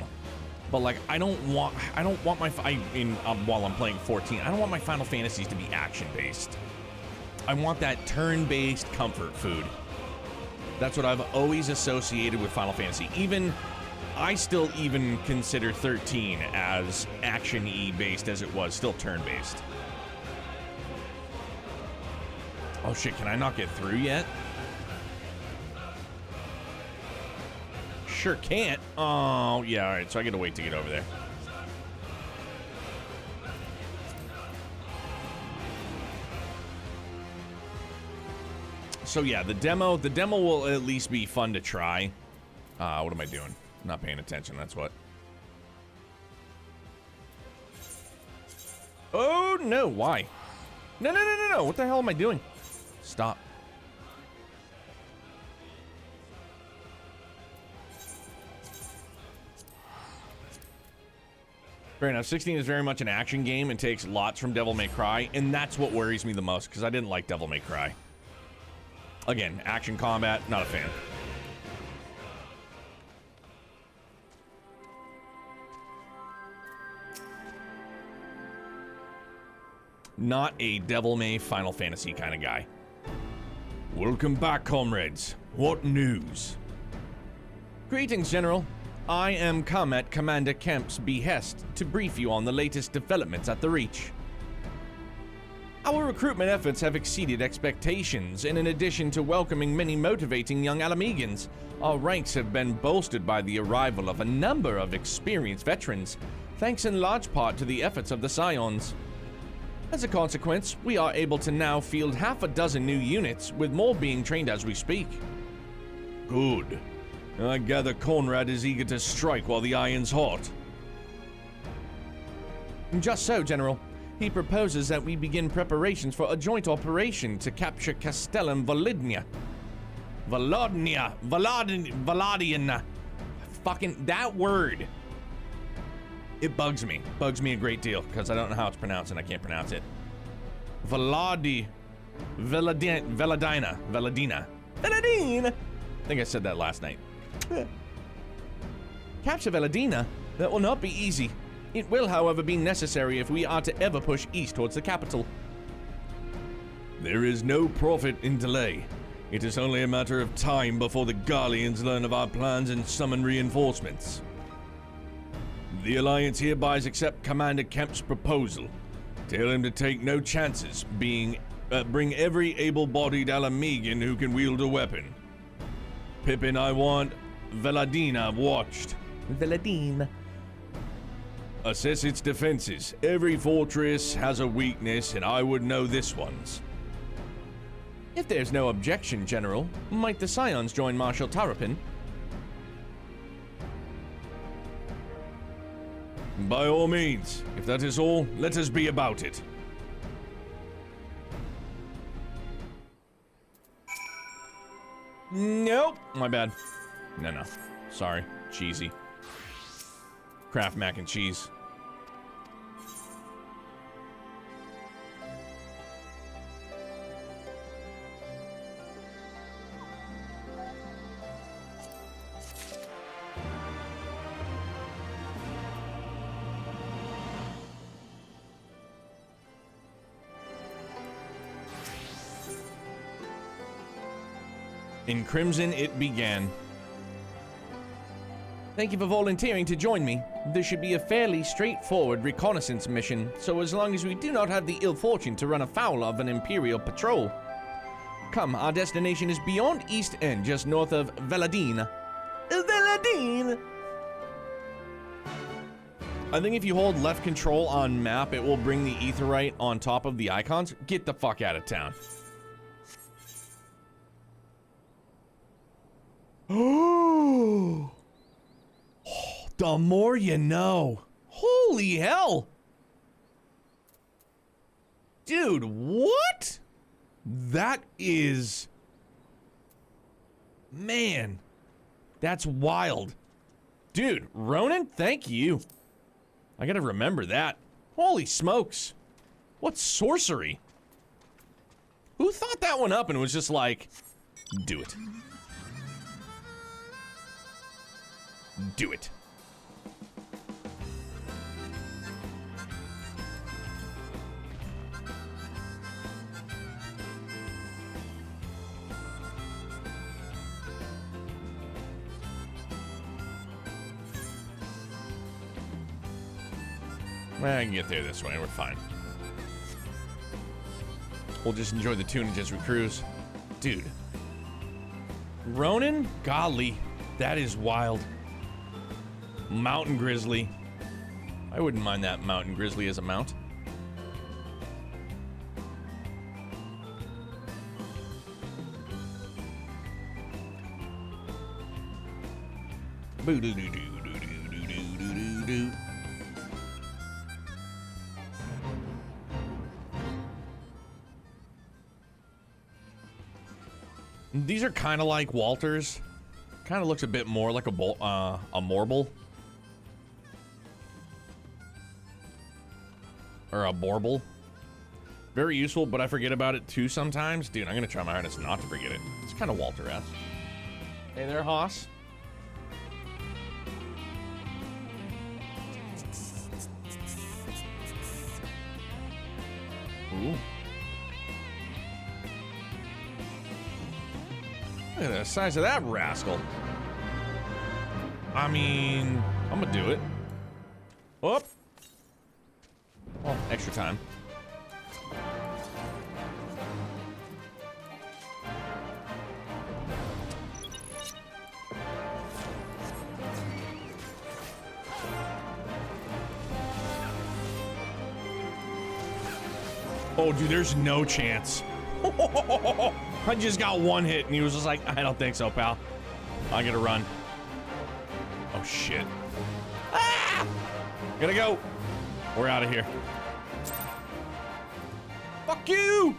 but, like, I don't want my while I'm playing 14, I don't want my Final Fantasies to be action based. I want that turn-based comfort food. That's what I've always associated with Final Fantasy. I still even consider 13 as action-y based as it was, still turn-based. Oh shit, can I not get through yet? Sure can't. Oh, yeah, alright, so I gotta wait to get over there. So yeah, the demo will at least be fun to try. What am I doing? Not paying attention, that's what. Oh, no, why? No, what the hell am I doing? Stop. Fair enough, 16 is very much an action game and takes lots from Devil May Cry, and that's what worries me the most, because I didn't like Devil May Cry. Again, action combat, not a fan. Not a Devil May Final Fantasy kind of guy. Welcome back, comrades. What news? Greetings, General. I am come at Commander Kemp's behest to brief you on the latest developments at the Reach. Our recruitment efforts have exceeded expectations, and in addition to welcoming many motivating young Alamegans, our ranks have been bolstered by the arrival of a number of experienced veterans, thanks in large part to the efforts of the Scions. As a consequence, we are able to now field half a dozen new units, with more being trained as we speak. Good. I gather Conrad is eager to strike while the iron's hot. Just so, General. He proposes that we begin preparations for a joint operation to capture Castellum Valadian. Fucking that word. It bugs me a great deal because I don't know how it's pronounced and I can't pronounce it. Veladina. I think I said that last night. Capture Veladina? That will not be easy. It will, however, be necessary if we are to ever push east towards the capital. There is no profit in delay. It is only a matter of time before the Garleans learn of our plans and summon reinforcements. The Alliance hereby accepts Commander Kemp's proposal. Tell him to take no chances, bring every able-bodied Alamegan who can wield a weapon. Pippin, I want Veladina watched. Veladine. Assess its defenses. Every fortress has a weakness, and I would know this one's. If there's no objection, General, might the Scions join Marshal Tarapin? By all means. If that is all, let us be about it. Nope. My bad. No. Sorry. Cheesy. Kraft mac and cheese. In Crimson, it began. Thank you for volunteering to join me. This should be a fairly straightforward reconnaissance mission, so as long as we do not have the ill fortune to run afoul of an Imperial patrol. Come, our destination is beyond East End, just north of Veladine. Veladine! I think if you hold left control on map, it will bring the Aetheryte on top of the icons. Get the fuck out of town. Oh, the more you know. Holy hell. Dude, what? That is... Man, that's wild. Dude, Ronan, thank you. I gotta remember that. Holy smokes. What sorcery? Who thought that one up and was just like, do it. Do it. Well, I can get there this way. We're fine. We'll just enjoy the tunage as we cruise. Dude. Ronan? Golly. That is wild. Mountain Grizzly. I wouldn't mind that Mountain Grizzly as a mount. Boo-doo-doo-doo-doo-doo-doo-doo-doo-doo. These are kind of like Walters. Kind of looks a bit more like a Morble. Or a Borble. Very useful, but I forget about it too sometimes. Dude, I'm gonna try my hardest not to forget it. It's kind of Walter-esque. Hey there, Hoss. Look at the size of that rascal. I mean, I'm gonna do it. Oh. Oh, extra time. Oh, dude, there's no chance. I just got one hit, and he was just like, I don't think so, pal. I gotta run. Oh, shit. Ah! Gotta go. We're out of here. Fuck you!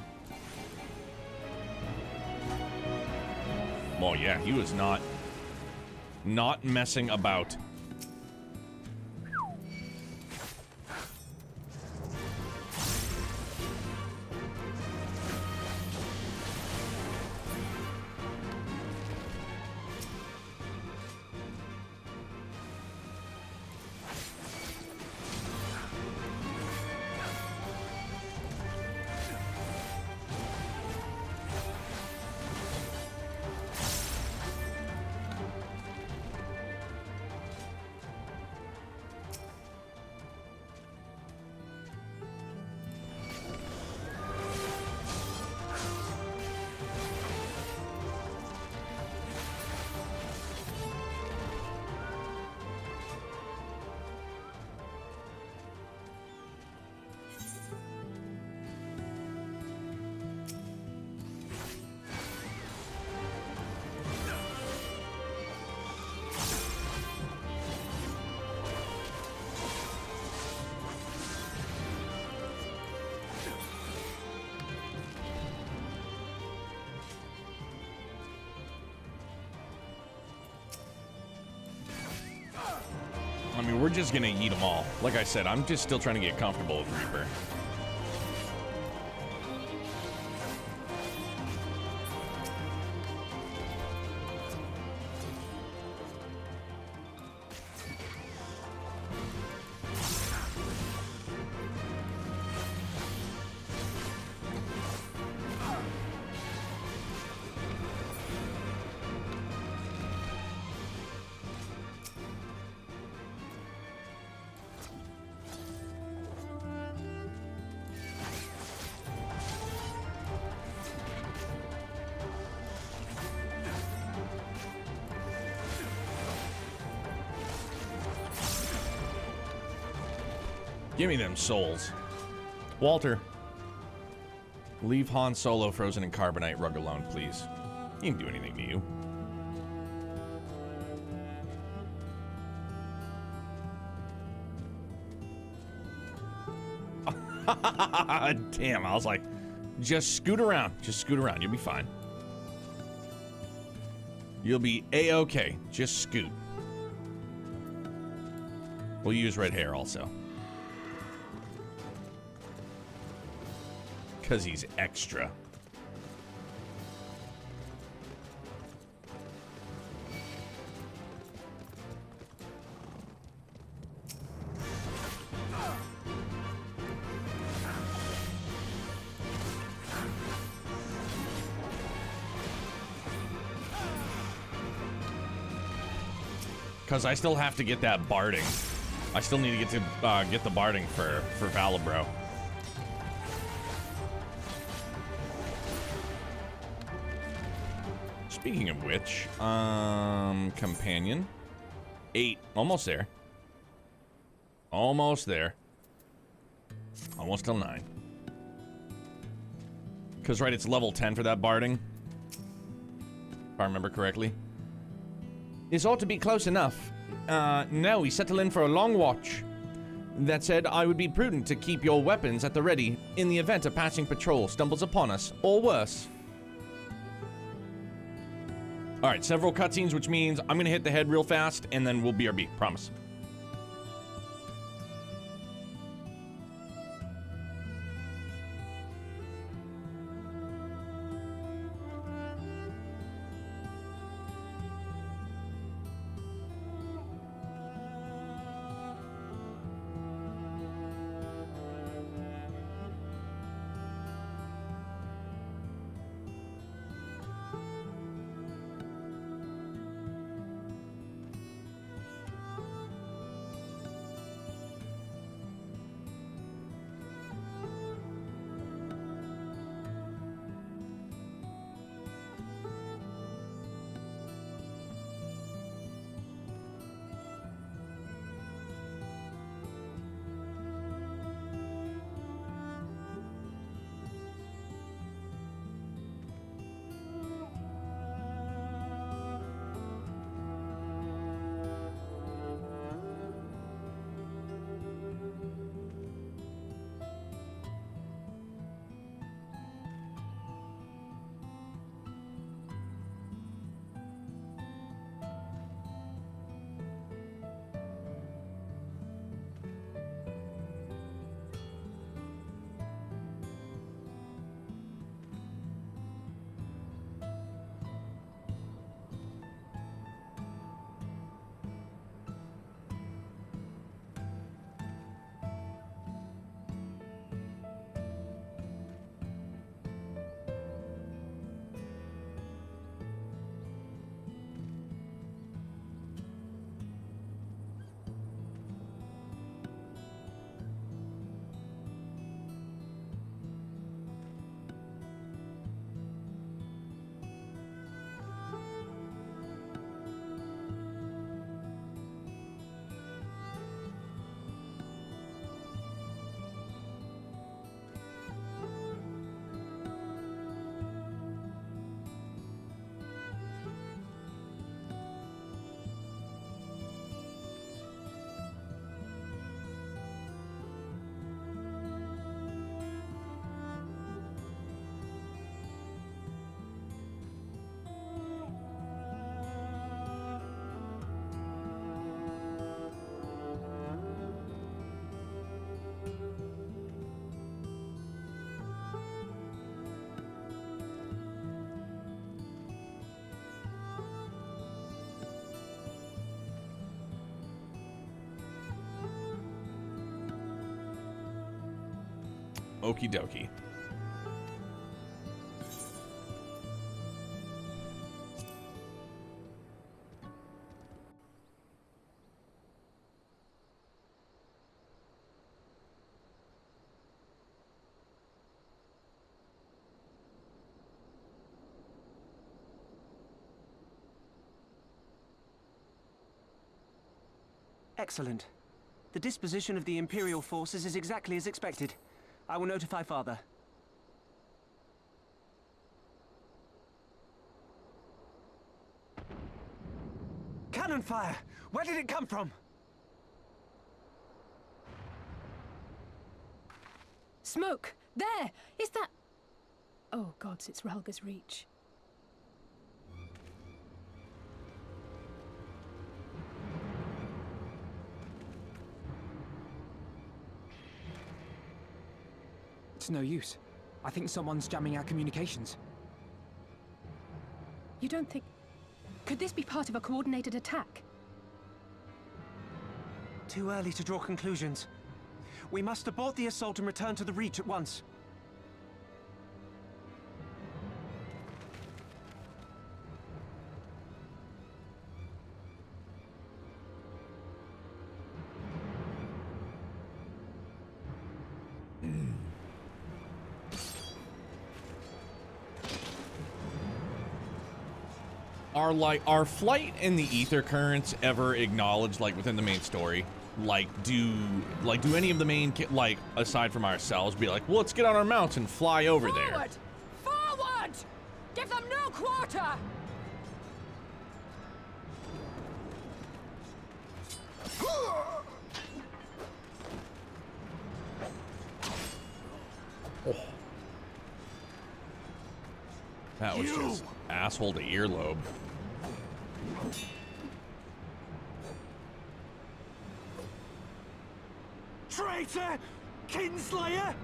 Oh, yeah, he was not messing about. I mean, we're just gonna eat them all. Like I said, I'm just still trying to get comfortable with Reaper. Give me them souls. Walter. Leave Han Solo frozen in carbonite rug alone, please. He didn't do anything to you. Damn, I was like, just scoot around. Just scoot around. You'll be fine. You'll be A-okay. Just scoot. We'll use red hair also. Because he's extra. Because I still have to get that barding. I still need to get the barding for Valibro. Speaking of which, companion. 8. Almost there. Almost there. Almost till 9. Because, right, it's level 10 for that barding. If I remember correctly. This ought to be close enough. Now we settle in for a long watch. That said, I would be prudent to keep your weapons at the ready in the event a passing patrol stumbles upon us, or worse. Alright, several cutscenes, which means I'm gonna hit the head real fast, and then we'll BRB. Promise. Okie dokie. Excellent. The disposition of the Imperial forces is exactly as expected. I will notify Father. Cannon fire! Where did it come from? Smoke! There! Is that... Oh, gods, it's Relga's Reach. It's no use. I think someone's jamming our communications. You don't think... Could this be part of a coordinated attack? Too early to draw conclusions. We must abort the assault and return to the Reach at once. Are flight and the ether currents ever acknowledged, like, within the main story? Like, do any of the main, like, aside from ourselves, be like, well, let's get on our mounts and fly over there? Forward! Forward! Give them no quarter! Oh. That was just asshole to earlobe. Traitor! Kinslayer!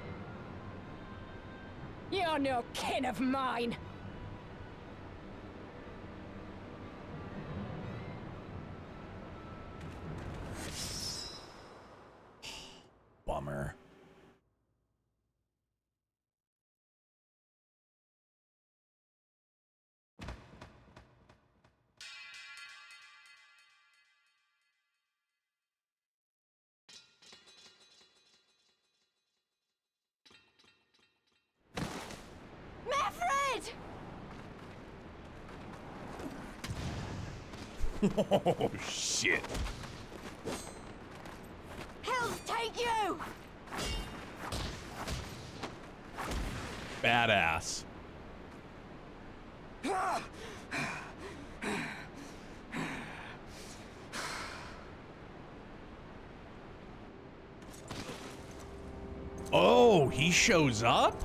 You're no kin of mine! Bummer. Oh, shit. Hells take you! Badass. Oh, he shows up?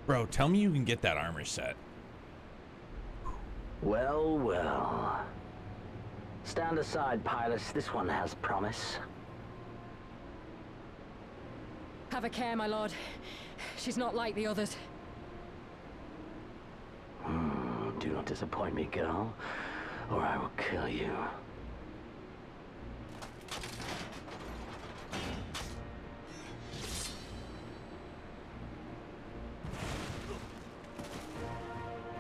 Bro, tell me you can get that armor set. Well, well. Stand aside, pilots. This one has promise. Have a care, my lord. She's not like the others. Do not disappoint me, girl, or I will kill you.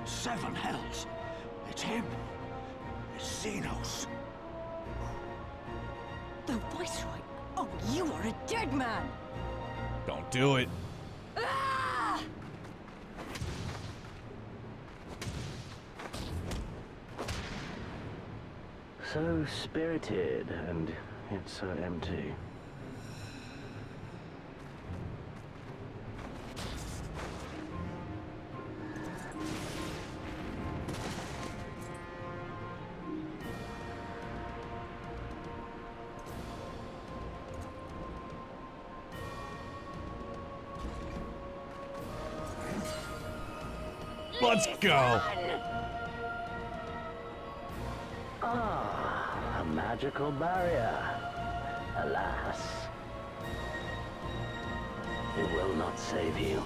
Seven hells. It's him. It's Xenos. The Viceroy! Oh, you are a dead man! Don't do it. Ah! So spirited, and yet so empty. Let's go. Ah, a magical barrier. Alas, it will not save you.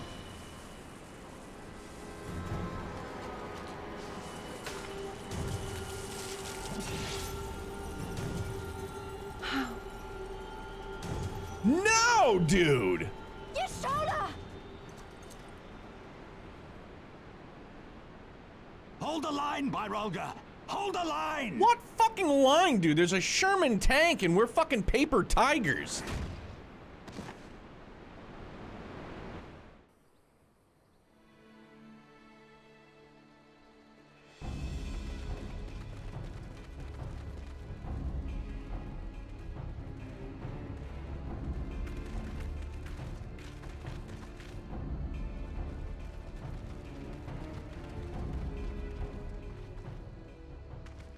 Whoa, dude! Your shoulder! Hold the line, Byrolga! Hold the line! What fucking line, dude? There's a Sherman tank and we're fucking paper tigers.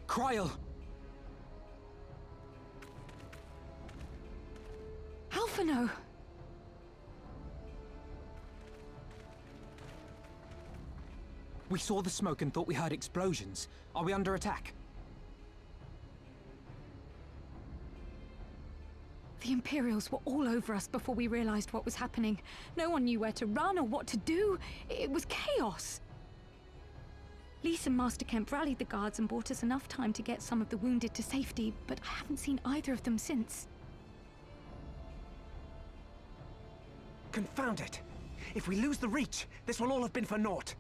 Cryle! Alphino! We saw the smoke and thought we heard explosions. Are we under attack? The Imperials were all over us before we realized what was happening. No one knew where to run or what to do. It was chaos. Lise and Master Kemp rallied the guards and bought us enough time to get some of the wounded to safety, but I haven't seen either of them since. Confound it! If we lose the Reach, this will all have been for naught.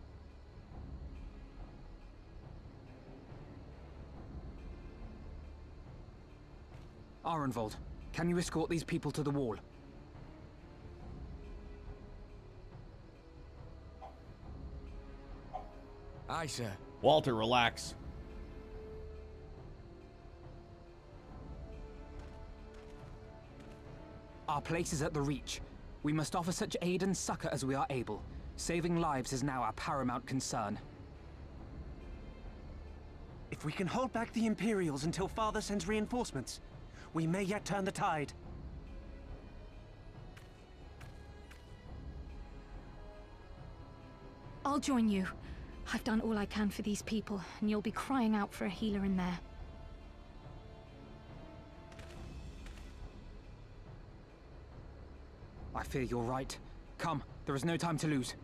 Arenvold, can you escort these people to the wall? Aye, sir. Walter, relax. Our place is at the Reach. We must offer such aid and succor as we are able. Saving lives is now our paramount concern. If we can hold back the Imperials until Father sends reinforcements, we may yet turn the tide. I'll join you. I've done all I can for these people, and you'll be crying out for a healer in there. I fear you're right. Come, there is no time to lose.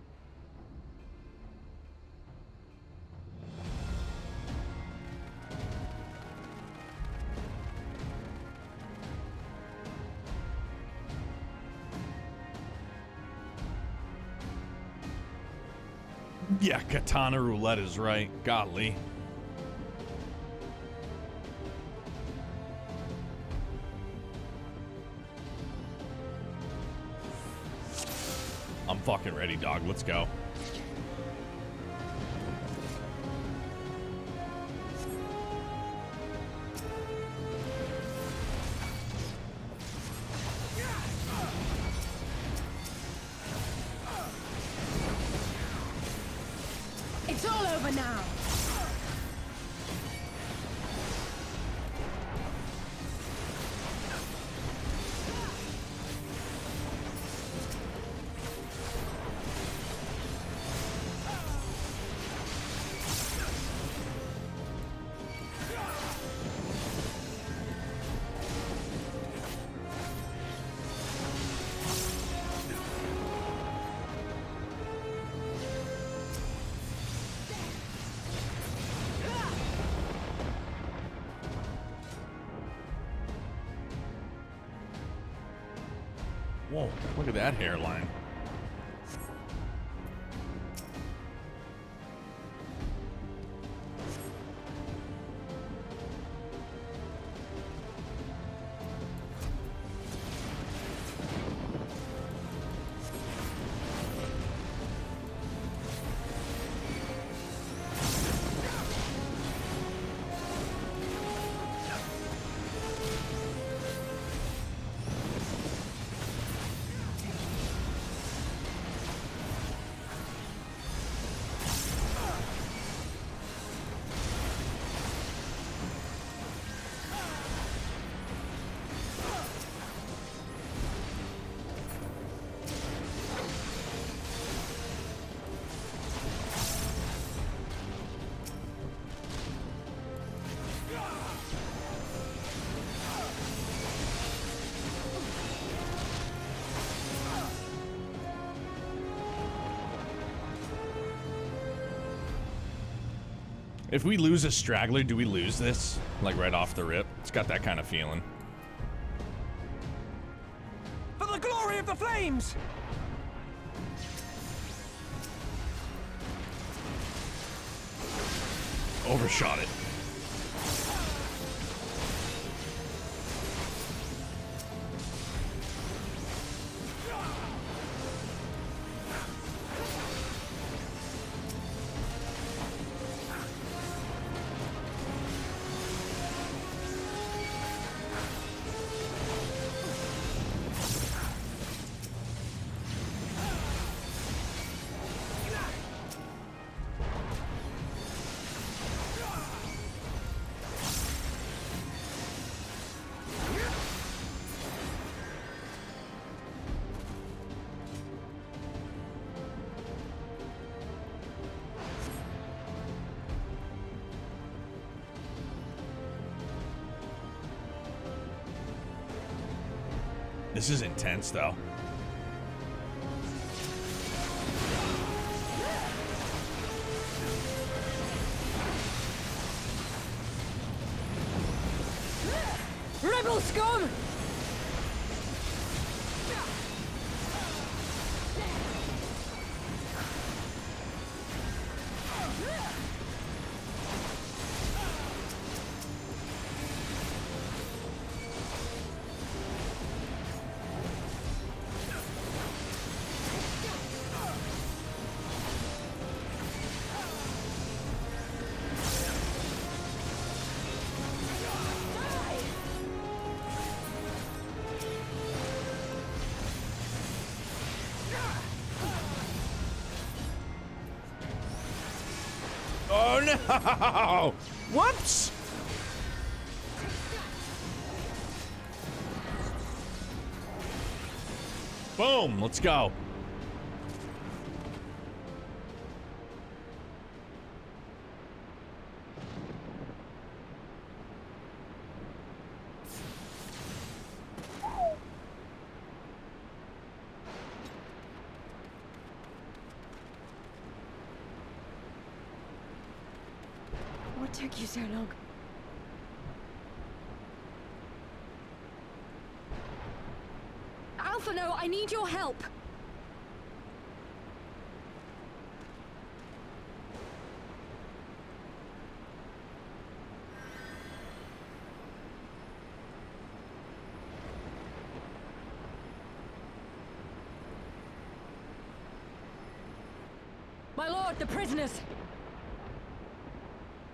Yeah, katana roulette is right. Golly. I'm fucking ready, dog. Let's go. It's all over now! Whoa, look at that hairline. If we lose a straggler, do we lose this? Like right off the rip? It's got that kind of feeling. For the the glory of the flames! Overshot it. This is intense, though. Rebel scum! Oh no! Whoops! Boom! Let's go. What took you so long? Alpha, no, I need your help. My lord, the prisoners!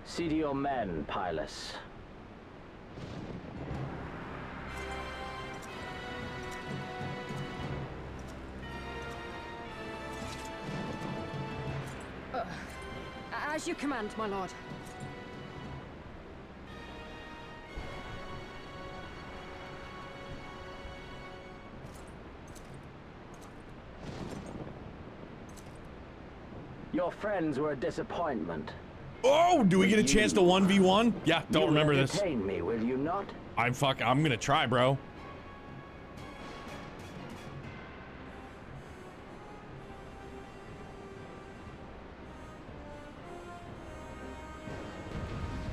See to your men, Pylus. As you command, my lord. Your friends were a disappointment. Oh, do we get a chance to 1v1? Yeah, don't remember this. Entertain me, will you not? I'm gonna try, bro.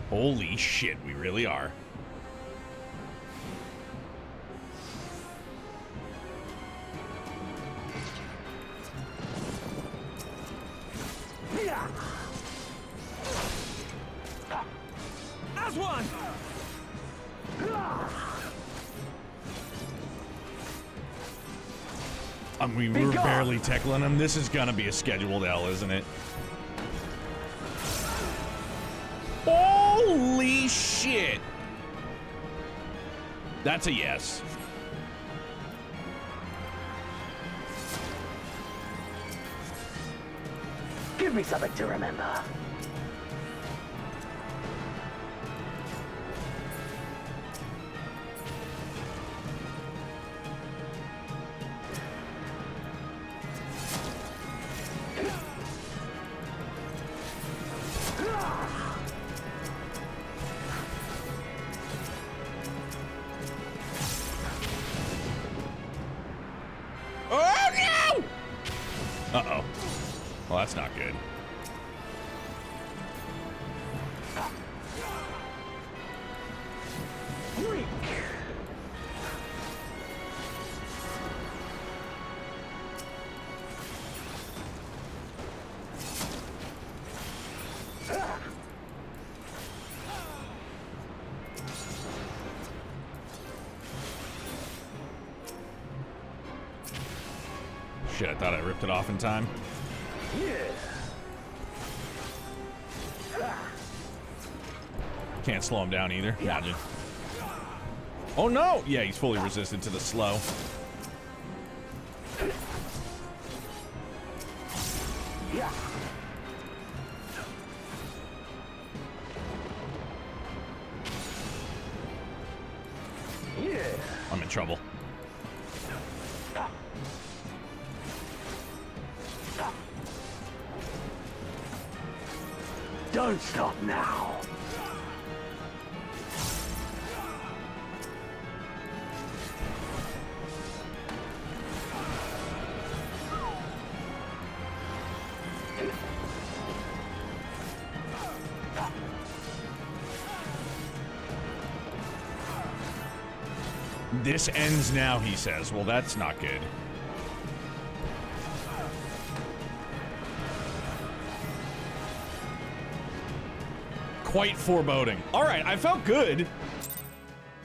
Holy shit, we really are. As one! We were barely tickling him. This is gonna be a scheduled L, isn't it? Holy shit! That's a yes. Give me something to remember. Uh-oh. Well, that's not good. Shit, I thought I ripped it off in time. Can't slow him down either. Imagine. Oh no! Yeah, he's fully resistant to the slow. I'm in trouble. Don't stop now. This ends now, he says. Well, that's not good. Quite foreboding. All right, I felt good.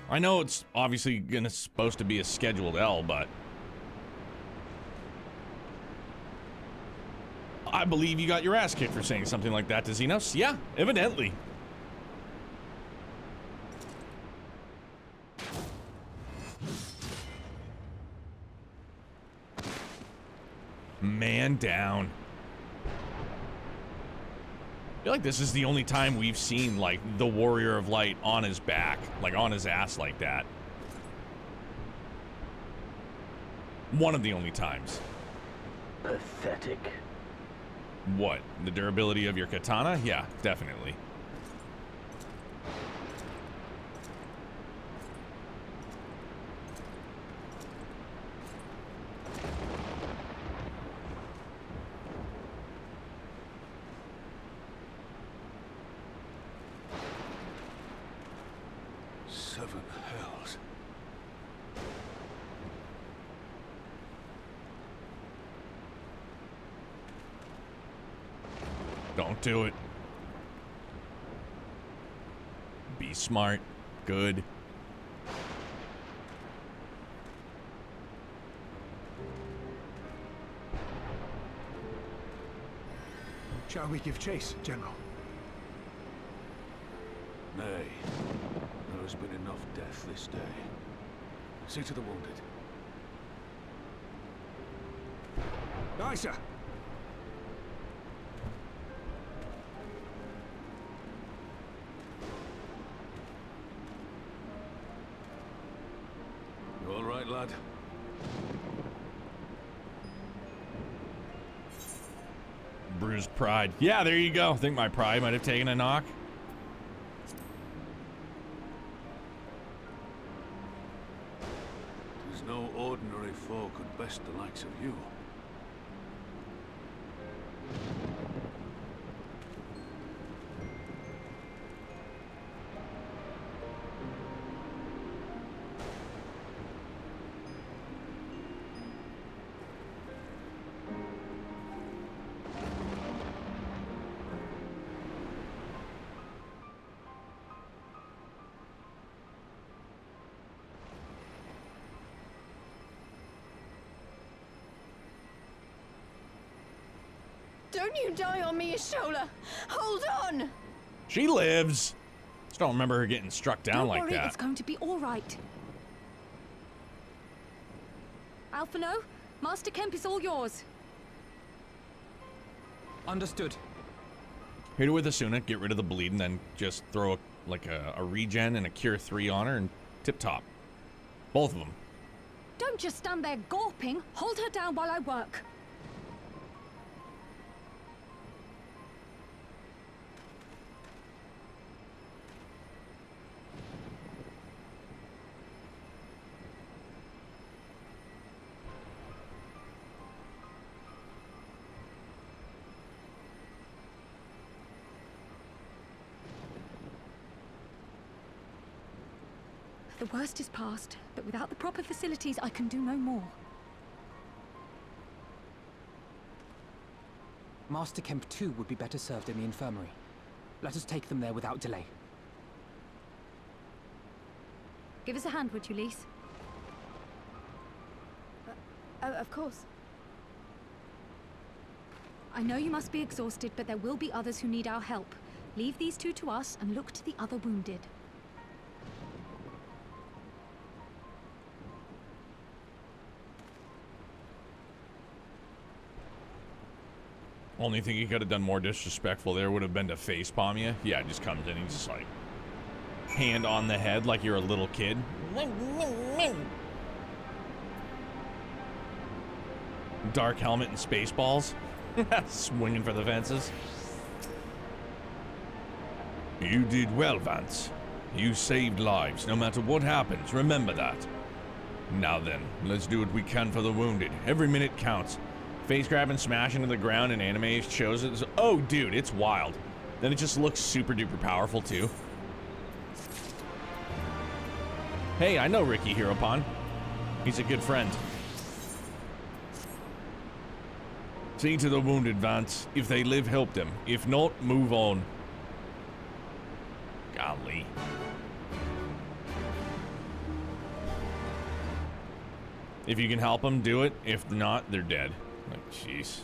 I know it's obviously supposed to be a scheduled L, but I believe you got your ass kicked for saying something like that to Xenos. Yeah, evidently. Man down. I feel like this is the only time we've seen, like, the Warrior of Light on his back, like, on his ass like that. One of the only times. Pathetic. What? The durability of your katana? Yeah, definitely. Seven hells. Don't do it. Be smart. Good. Shall we give chase, General? Nay. There has been enough death this day. See to the wounded. Aye, sir. You all right, lad? Bruised pride. Yeah, there you go. I think my pride might have taken a knock. There's no ordinary foe could best the likes of you. Don't you die on me, Ashola! Hold on! She lives. Just don't remember her getting struck down Don't like worry, that. it's going to be all right. Alphino, Master Kemp is all yours. Understood. Hit her with Asuna, get rid of the bleed, and then just throw a regen and a cure 3 on her and tip top. Both of them. Don't just stand there gawping. Hold her down while I work. The worst is past, but without the proper facilities, I can do no more. Master Kemp too would be better served in the infirmary. Let us take them there without delay. Give us a hand, would you, Lise? Of course. I know you must be exhausted, but there will be others who need our help. Leave these two to us and look to the other wounded. Only thing he could have done more disrespectful there would have been to facepalm you. Yeah, just comes in, he's just like, hand on the head like you're a little kid. Dark helmet and spaceballs. Swinging for the fences. You did well, Vance. You saved lives, no matter what happens. Remember that. Now then, let's do what we can for the wounded. Every minute counts. Face grab and smash into the ground in anime shows it. Oh, dude, it's wild. Then it just looks super duper powerful, too. Hey, I know Ricky Hiropon. He's a good friend. See to the wounded, Vance. If they live, help them. If not, move on. Golly. If you can help them, do it. If not, they're dead. Like, jeez.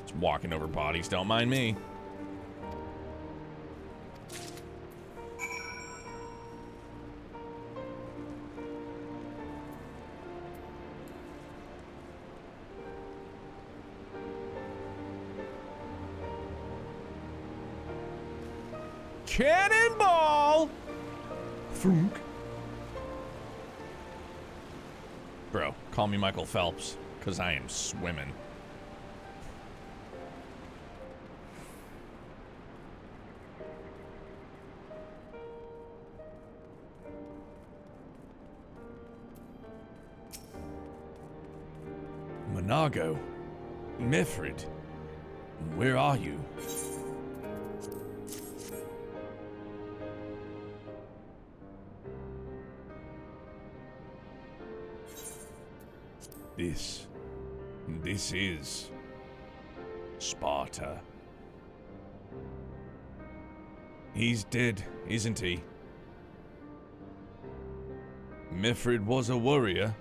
Just walking over bodies, don't mind me. Cannonball! Funk. Bro, call me Michael Phelps, because I am swimming. Monago. Mifrid. Where are you? This is Sparta. He's dead, isn't he? Mifrid was a warrior,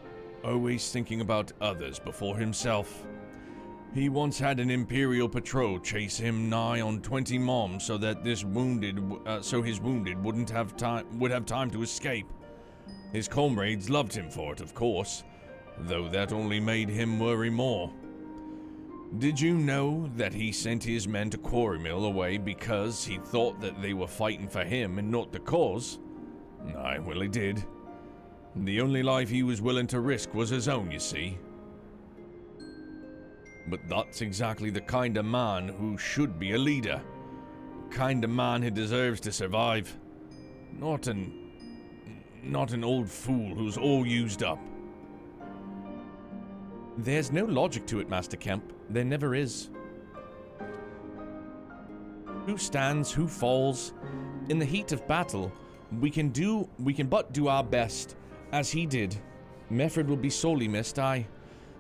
always thinking about others before himself. He once had an Imperial patrol chase him nigh on 20 moms so that his wounded would have time to escape. His comrades loved him for it, of course, though that only made him worry more. Did you know that he sent his men to Quarry Mill away because he thought that they were fighting for him and not the cause? Aye, well, he did. The only life he was willing to risk was his own, you see. But that's exactly the kind of man who should be a leader. The kind of man who deserves to survive. Not an old fool who's all used up. There's no logic to it, Master Kemp. There never is. Who stands, who falls? In the heat of battle, we can but do our best, as he did. Meffred will be sorely missed, aye.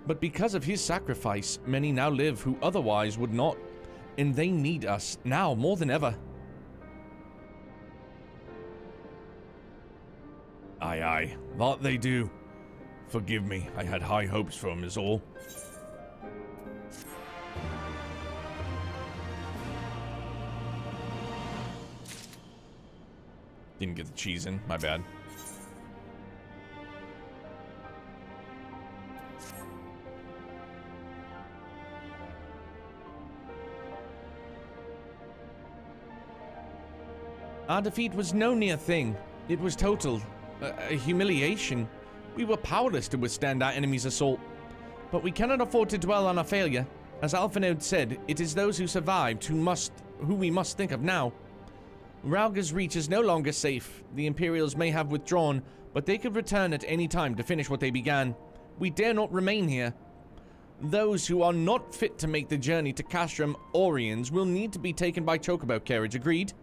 But because of his sacrifice, many now live who otherwise would not, and they need us now more than ever. Aye, aye, that they do. Forgive me, I had high hopes for him is all. Didn't get the cheese in, my bad. Our defeat was no near thing. It was total. A humiliation. We were powerless to withstand our enemy's assault. But we cannot afford to dwell on our failure. As Alphanode said, it is those who survived who we must think of now. Rauga's reach is no longer safe. The Imperials may have withdrawn, but they could return at any time to finish what they began. We dare not remain here. Those who are not fit to make the journey to Castrum Oriens will need to be taken by chocobo carriage, agreed?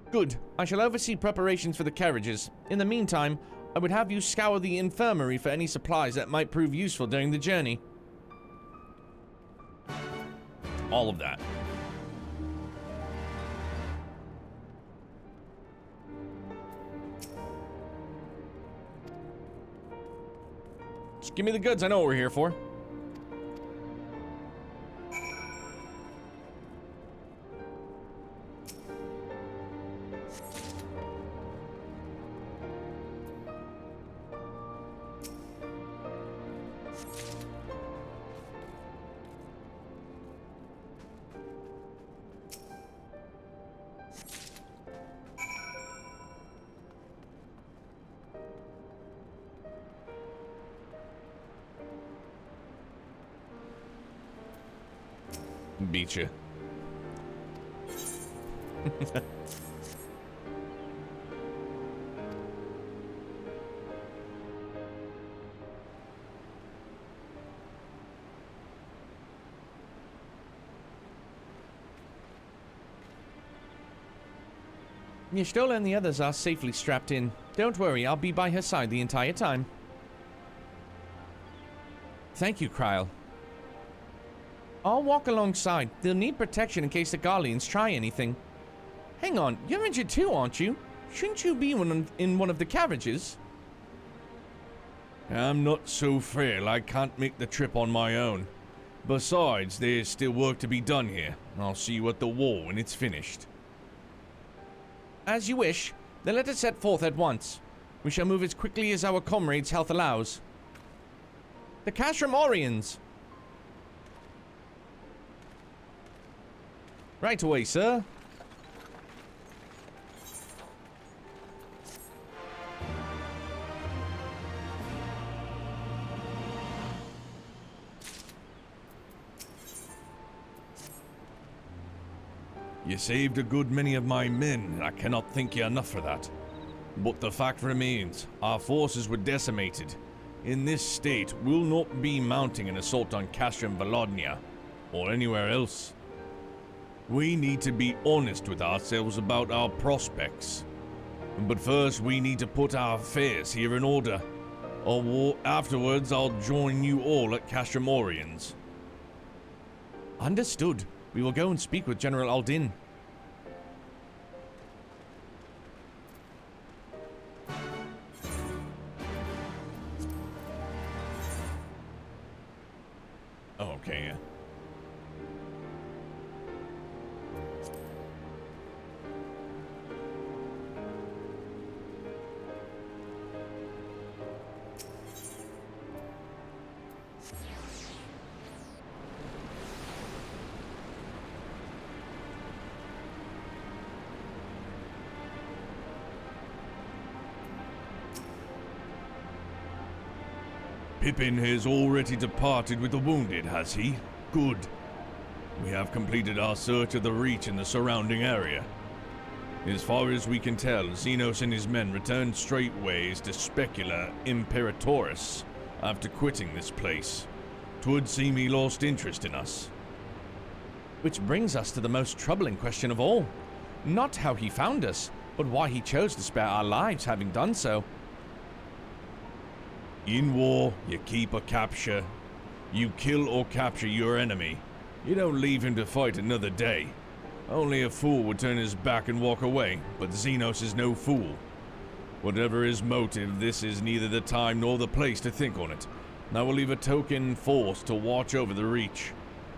Good. I shall oversee preparations for the carriages. In the meantime, I would have you scour the infirmary for any supplies that might prove useful during the journey. All of that. Give me the goods. I know what we're here for. Beat you. Y'shtola and the others are safely strapped in. Don't worry, I'll be by her side the entire time. Thank you, Kryle. I'll walk alongside. They'll need protection in case the Garleans try anything. Hang on, you're injured too, aren't you? Shouldn't you be in one of the carriages? I'm not so frail I can't make the trip on my own. Besides, there's still work to be done here. I'll see you at the wall when it's finished. As you wish. Then let us set forth at once. We shall move as quickly as our comrades' health allows. The Castramorians! Right away, sir. You saved a good many of my men, and I cannot thank you enough for that. But the fact remains, our forces were decimated. In this state, we'll not be mounting an assault on Castrum Volodnia, or anywhere else. We need to be honest with ourselves about our prospects. But first, we need to put our affairs here in order. Afterwards, I'll join you all at Castramorians. Understood. We will go and speak with General Aldin. Oh, okay, yeah. Pippin has already departed with the wounded, has he? Good. We have completed our search of the Reach and the surrounding area. As far as we can tell, Xenos and his men returned straightways to Specula Imperatoris after quitting this place. 'Twould seem he lost interest in us. Which brings us to the most troubling question of all. Not how he found us, but why he chose to spare our lives having done so. In war, you keep or capture. You kill or capture your enemy. You don't leave him to fight another day. Only a fool would turn his back and walk away, but Xenos is no fool. Whatever his motive, this is neither the time nor the place to think on it. I will leave a token force to watch over the Reach.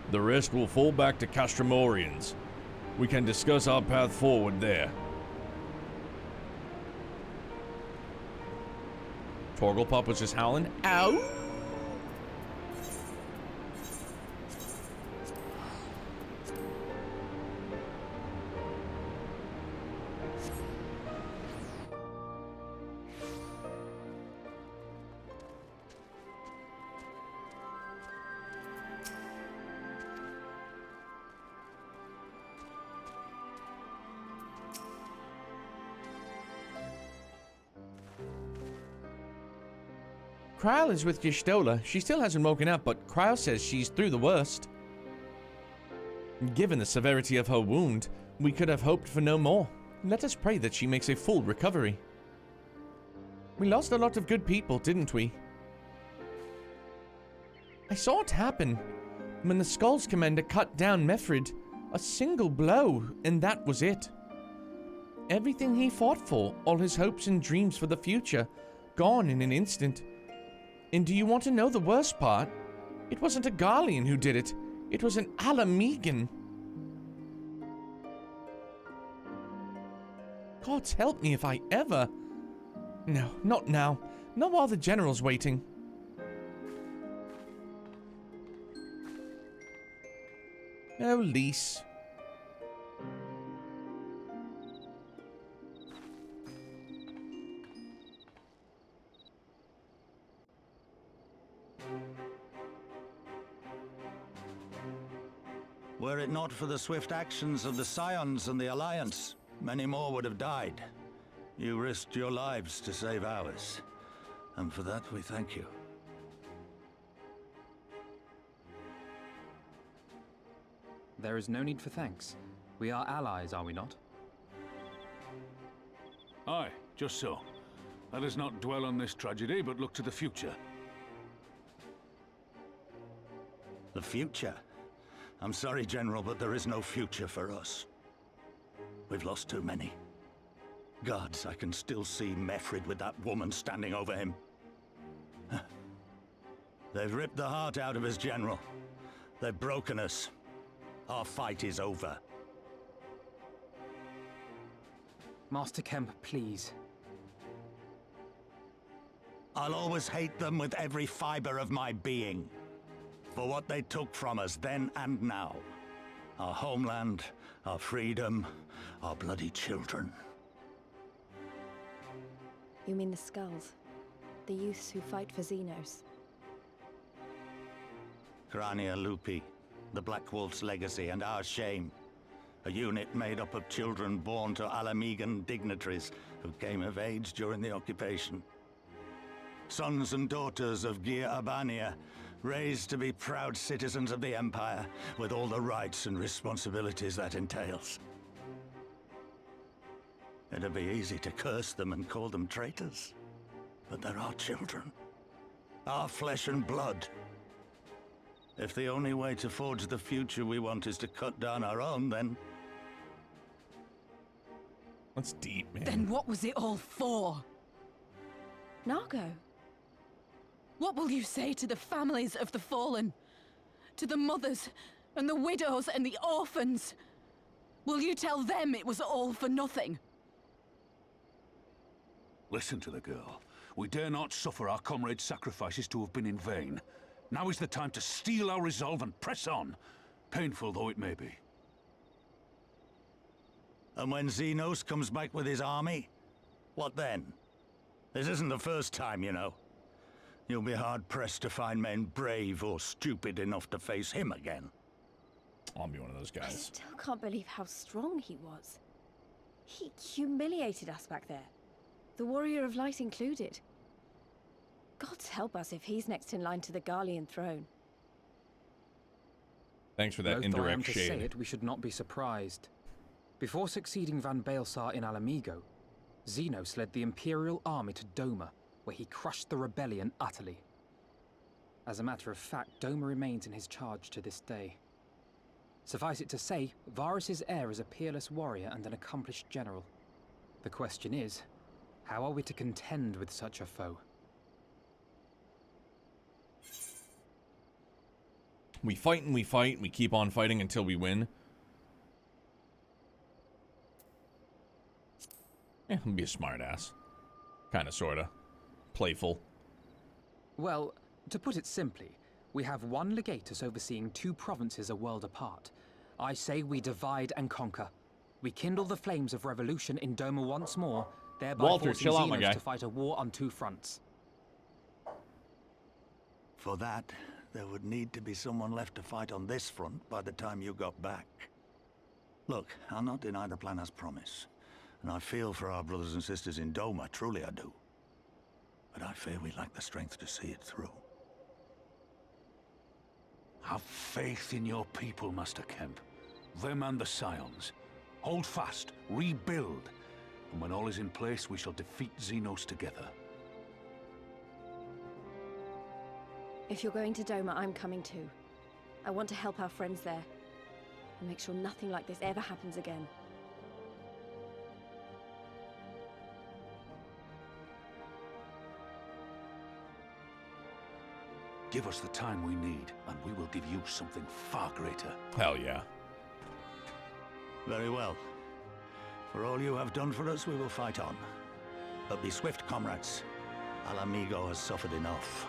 The rest will fall back to Castramorians. We can discuss our path forward there. Torglepop was just howling. Ow! Kryle is with Y'shtola. She still hasn't woken up, but Kryle says she's through the worst. Given the severity of her wound, we could have hoped for no more. Let us pray that she makes a full recovery. We lost a lot of good people, didn't we? I saw it happen when the Skulls Commander cut down Mefrid. A single blow, and that was it. Everything he fought for, all his hopes and dreams for the future, gone in an instant. And do you want to know the worst part? It wasn't a Garlean who did it. It was an Alamegan. Gods help me if I ever... No, not now. Not while the General's waiting. Oh, Lise. Were it not for the swift actions of the Scions and the Alliance, many more would have died. You risked your lives to save ours, and for that we thank you. There is no need for thanks. We are allies, are we not? Aye, just so. Let us not dwell on this tragedy, but look to the future. The future? I'm sorry, General, but there is no future for us. We've lost too many. Gods, I can still see Mefrid with that woman standing over him. They've ripped the heart out of us, General. They've broken us. Our fight is over. Master Kemp, please. I'll always hate them with every fiber of my being. For what they took from us then and now. Our homeland, our freedom, our bloody children. You mean the Skulls? The youths who fight for Xenos? Grania Lupi, the Black Wolf's legacy and our shame. A unit made up of children born to Alamegan dignitaries who came of age during the occupation. Sons and daughters of Gir Abania, raised to be proud citizens of the Empire, with all the rights and responsibilities that entails. It'd be easy to curse them and call them traitors, but they're our children. Our flesh and blood. If the only way to forge the future we want is to cut down our own, then... That's deep, man. Then what was it all for? Nargo? What will you say to the families of the fallen? To the mothers, and the widows, and the orphans? Will you tell them it was all for nothing? Listen to the girl. We dare not suffer our comrades' sacrifices to have been in vain. Now is the time to steel our resolve and press on, painful though it may be. And when Xenos comes back with his army, what then? This isn't the first time, you know. You'll be hard-pressed to find men brave or stupid enough to face him again. I'll be one of those I guys. still can't believe how strong he was. He humiliated us back there. The Warrior of Light included. Gods help us if he's next in line to the Garlean throne. Thanks for that Loath I am indirect to say shade. it, we should not be surprised. Before succeeding Van Baelsar in Alamigo, Xenos led the Imperial army to Doma, where he crushed the rebellion utterly. As a matter of fact, Doma remains in his charge to this day. Suffice it to say, Varus's heir is a peerless warrior and an accomplished general. The question is, how are we to contend with such a foe? We fight and we fight, and we keep on fighting until we win. Yeah, I'm be a smartass. Kinda, sorta. Playful. Well, to put it simply, we have one legatus overseeing two provinces a world apart. I say we divide and conquer. We kindle the flames of revolution in Doma once more, thereby Walter, forcing chill out, my Xenos guy. to fight a war on two fronts. For that, there would need to be someone left to fight on this front by the time you got back. Look, I'll not deny the plan as promised. And I feel for our brothers and sisters in Doma, truly I do. But I fear we lack the strength to see it through. Have faith in your people, Master Kemp. Them and the Scions. Hold fast, rebuild. And when all is in place, we shall defeat Xenos together. If you're going to Doma, I'm coming too. I want to help our friends there. And make sure nothing like this ever happens again. Give us the time we need, and we will give you something far greater. Hell yeah. Very well. For all you have done for us, we will fight on. But be swift, comrades. Alamigo has suffered enough.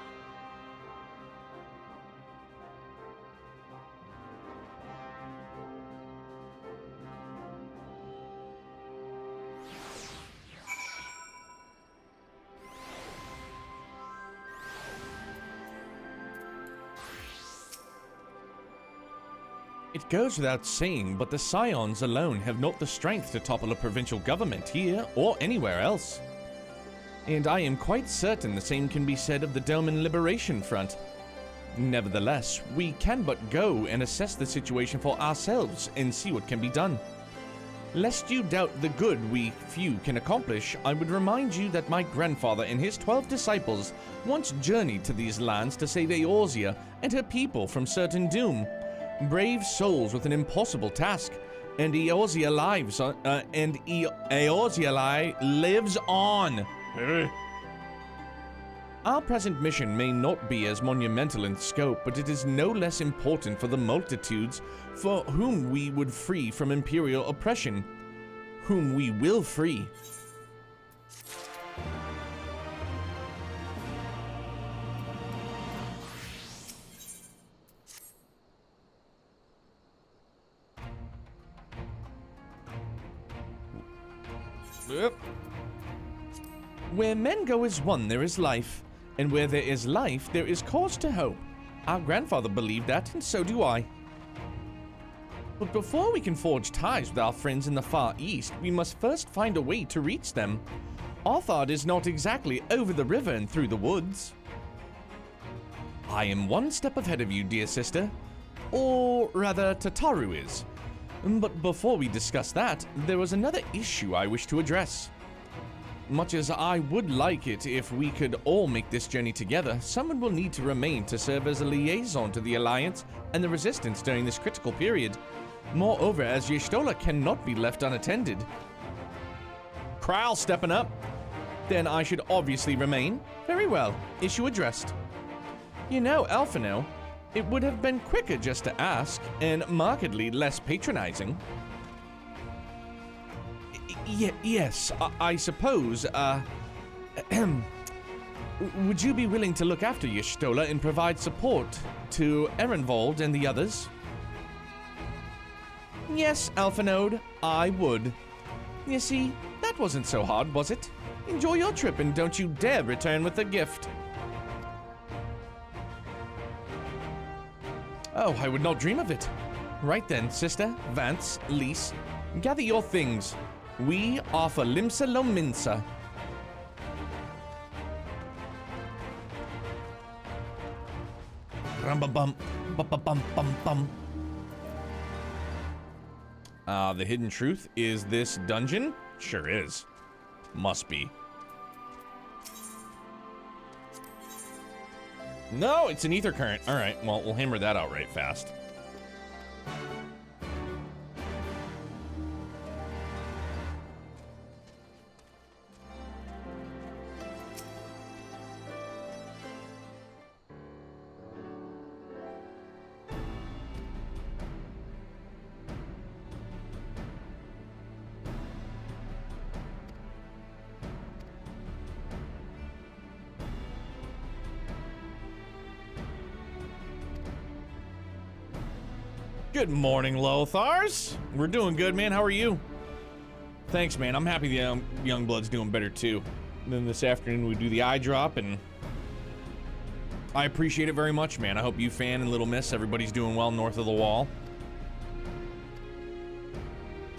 It goes without saying, but the Scions alone have not the strength to topple a provincial government here or anywhere else. And I am quite certain the same can be said of the Doman Liberation Front. Nevertheless, we can but go and assess the situation for ourselves and see what can be done. Lest you doubt the good we few can accomplish, I would remind you that my grandfather and his 12 disciples once journeyed to these lands to save Eorzea and her people from certain doom. Brave souls with an impossible task, and Eorzea lives on. Our present mission may not be as monumental in scope, but it is no less important for the multitudes for whom we would free from imperial oppression, whom we will free. Yep. Where men go as one, there is life, and where there is life, there is cause to hope. Our grandfather believed that, and so do I. But before we can forge ties with our friends in the Far East, we must first find a way to reach them. Arthard is not exactly over the river and through the woods. I am one step ahead of you, dear sister. Or rather, Tataru is. But before we discuss that, there was another issue I wish to address. Much as I would like it if we could all make this journey together, someone will need to remain to serve as a liaison to the Alliance and the Resistance during this critical period. Moreover, as Y'shtola cannot be left unattended. Kral stepping up. Then I should obviously remain. Very well, issue addressed. You know, Alphino, it would have been quicker just to ask, and markedly less patronizing. Yes, I suppose, would you be willing to look after Y'shtola and provide support to Ehrenwald and the others? Yes, Alphanode, I would. You see, that wasn't so hard, was it? Enjoy your trip and don't you dare return with a gift. Oh, I would not dream of it. Right then, sister, Vance, Lise, gather your things. We are for Limsa Lominsa. Rum-ba-bum, ba-ba-bum-bum-bum. The hidden truth is this dungeon? Sure is. Must be. No, it's an ether current. All right, well, we'll hammer that out right fast. Good morning, Lothars. We're doing good, man. How are you? Thanks, man. I'm happy the young blood's doing better, too. And then this afternoon we do the eye drop, and I appreciate it very much, man. I hope you, Fan, and Little Miss, everybody's doing well north of the wall.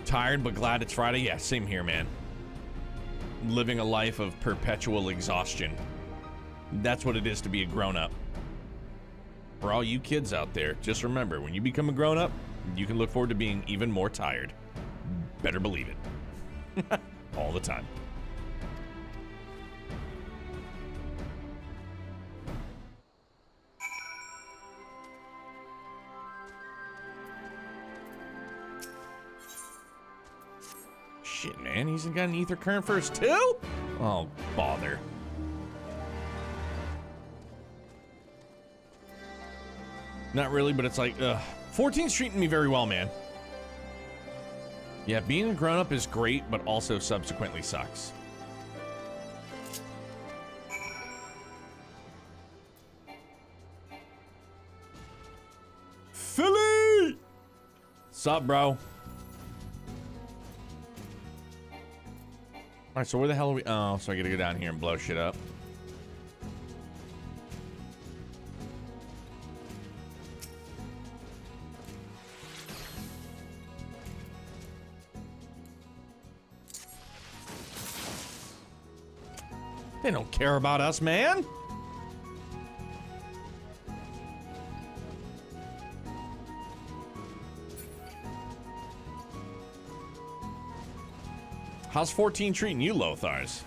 Tired, but glad it's Friday. Yeah, same here, man. Living a life of perpetual exhaustion. That's what it is to be a grown-up. For all you kids out there, just remember, when you become a grown-up, you can look forward to being even more tired. Better believe it. All the time. Shit, man, he's got an ether current first too? Oh, bother. Not really, but it's like, ugh. 14's treating me very well, man. Yeah, being a grown-up is great, but also subsequently sucks. Philly! Sup, bro? Alright, so where the hell are we? Oh, so I gotta go down here and blow shit up. They don't care about us, man. How's 14 treating you, Lothars?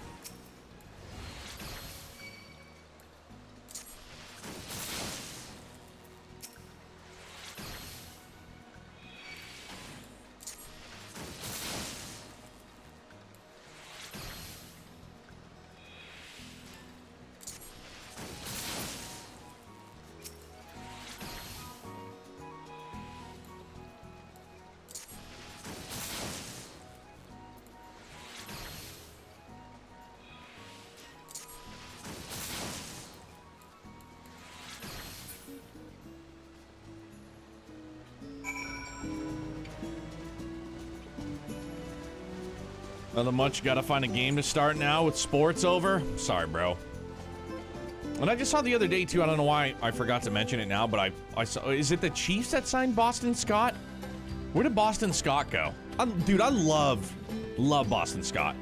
Nothing much. Gotta find a game to start now with sports over. Sorry, bro. And I just saw the other day, too. I don't know why I forgot to mention it now, but I saw... Is it the Chiefs that signed Boston Scott? Where did Boston Scott go? Dude, I love Boston Scott.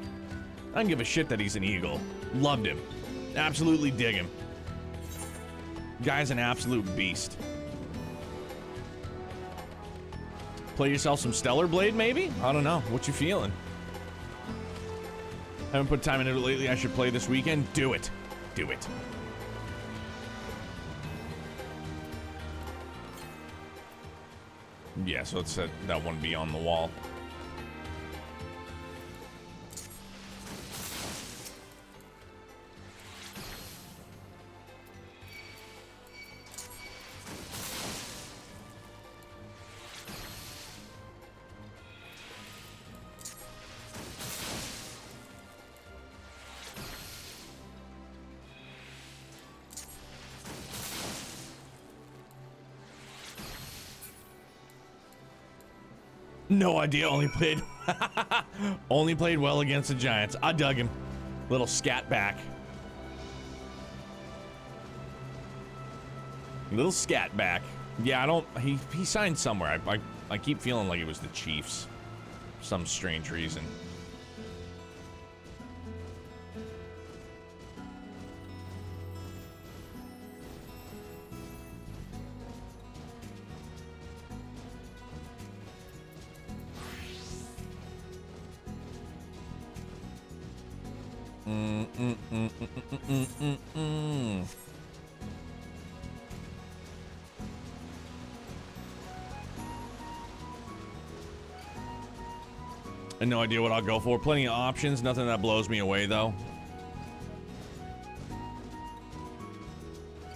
I don't give a shit that he's an Eagle. Loved him. Absolutely dig him. Guy's an absolute beast. Play yourself some Stellar Blade, maybe? I don't know. What you feeling? Haven't put time into it lately. I should play this weekend. Do it. Do it. Yeah, so it's that one be on the wall. No idea. Only played well against the Giants. I dug him. Little scat back. Little scat back. Yeah, I don't. He signed somewhere. I keep feeling like it was the Chiefs. For some strange reason. I have no idea what I'll go for. Plenty of options. Nothing that blows me away, though.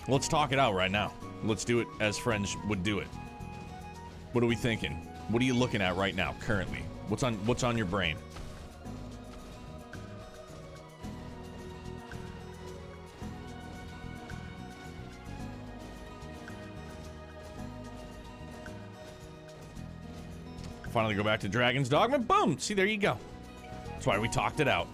Let's talk it out right now. Let's do it as friends would do it. What are we thinking? What are you looking at right now, currently? What's on your brain? Finally go back to Dragon's Dogma. Boom! See, there you go. That's why we talked it out.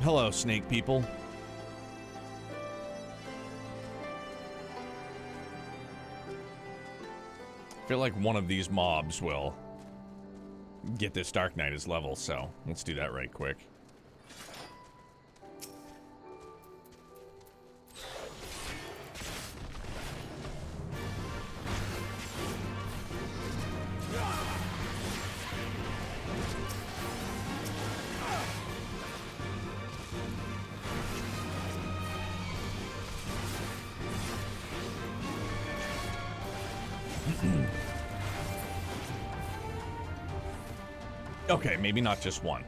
Hello, snake people. I feel like one of these mobs will get this Dark Knight as level, so let's do that right quick. Okay, maybe not just one.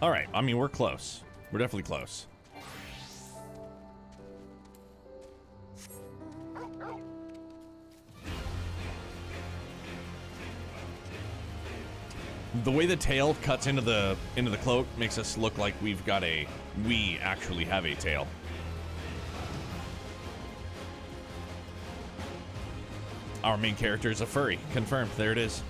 All right, I mean, we're close. We're definitely close. The way the tail cuts into the cloak makes us look like we actually have a tail. Our main character is a furry. Confirmed. There it is.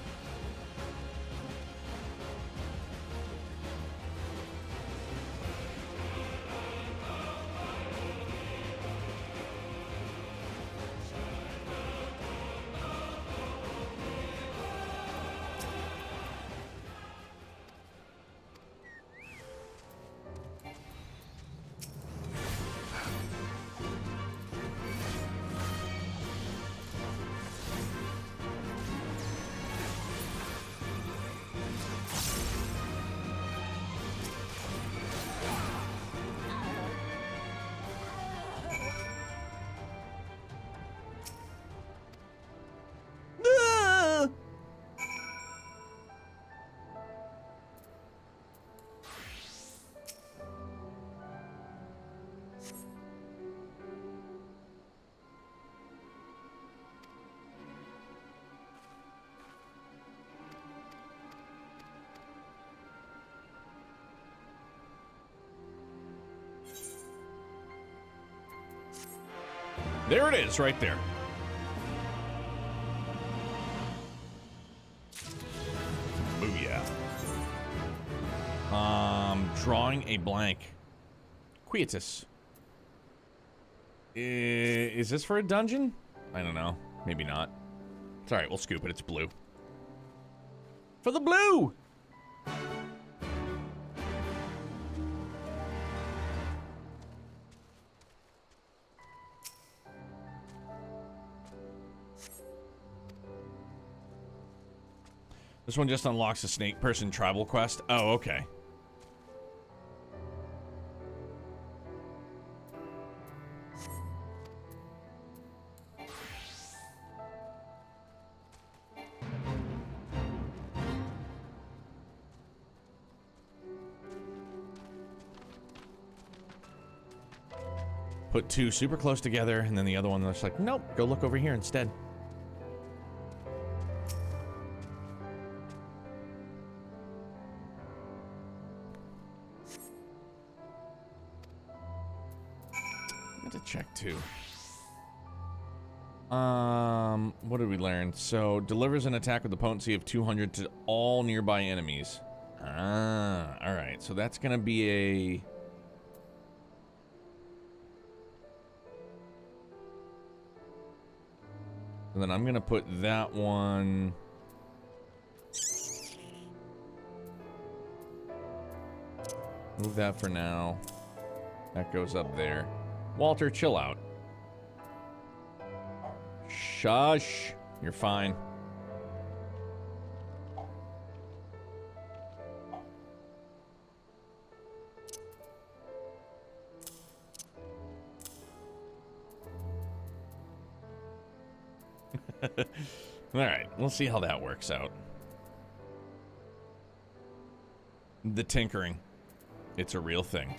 There it is, right there. Booyah. Drawing a blank. Quietus. Is this for a dungeon? I don't know. Maybe not. It's alright, we'll scoop it. It's blue. For the blue! This one just unlocks a snake person tribal quest. Oh, okay. Put two super close together, and then the other one looks like, nope, go look over here instead. Check two. What did we learn? So delivers an attack with a potency of 200 to all nearby enemies. Ah, all right. So that's gonna be a. And then I'm gonna put that one. Move that for now. That goes up there. Walter, chill out. Shush. You're fine. All right, we'll see how that works out. The tinkering. It's a real thing.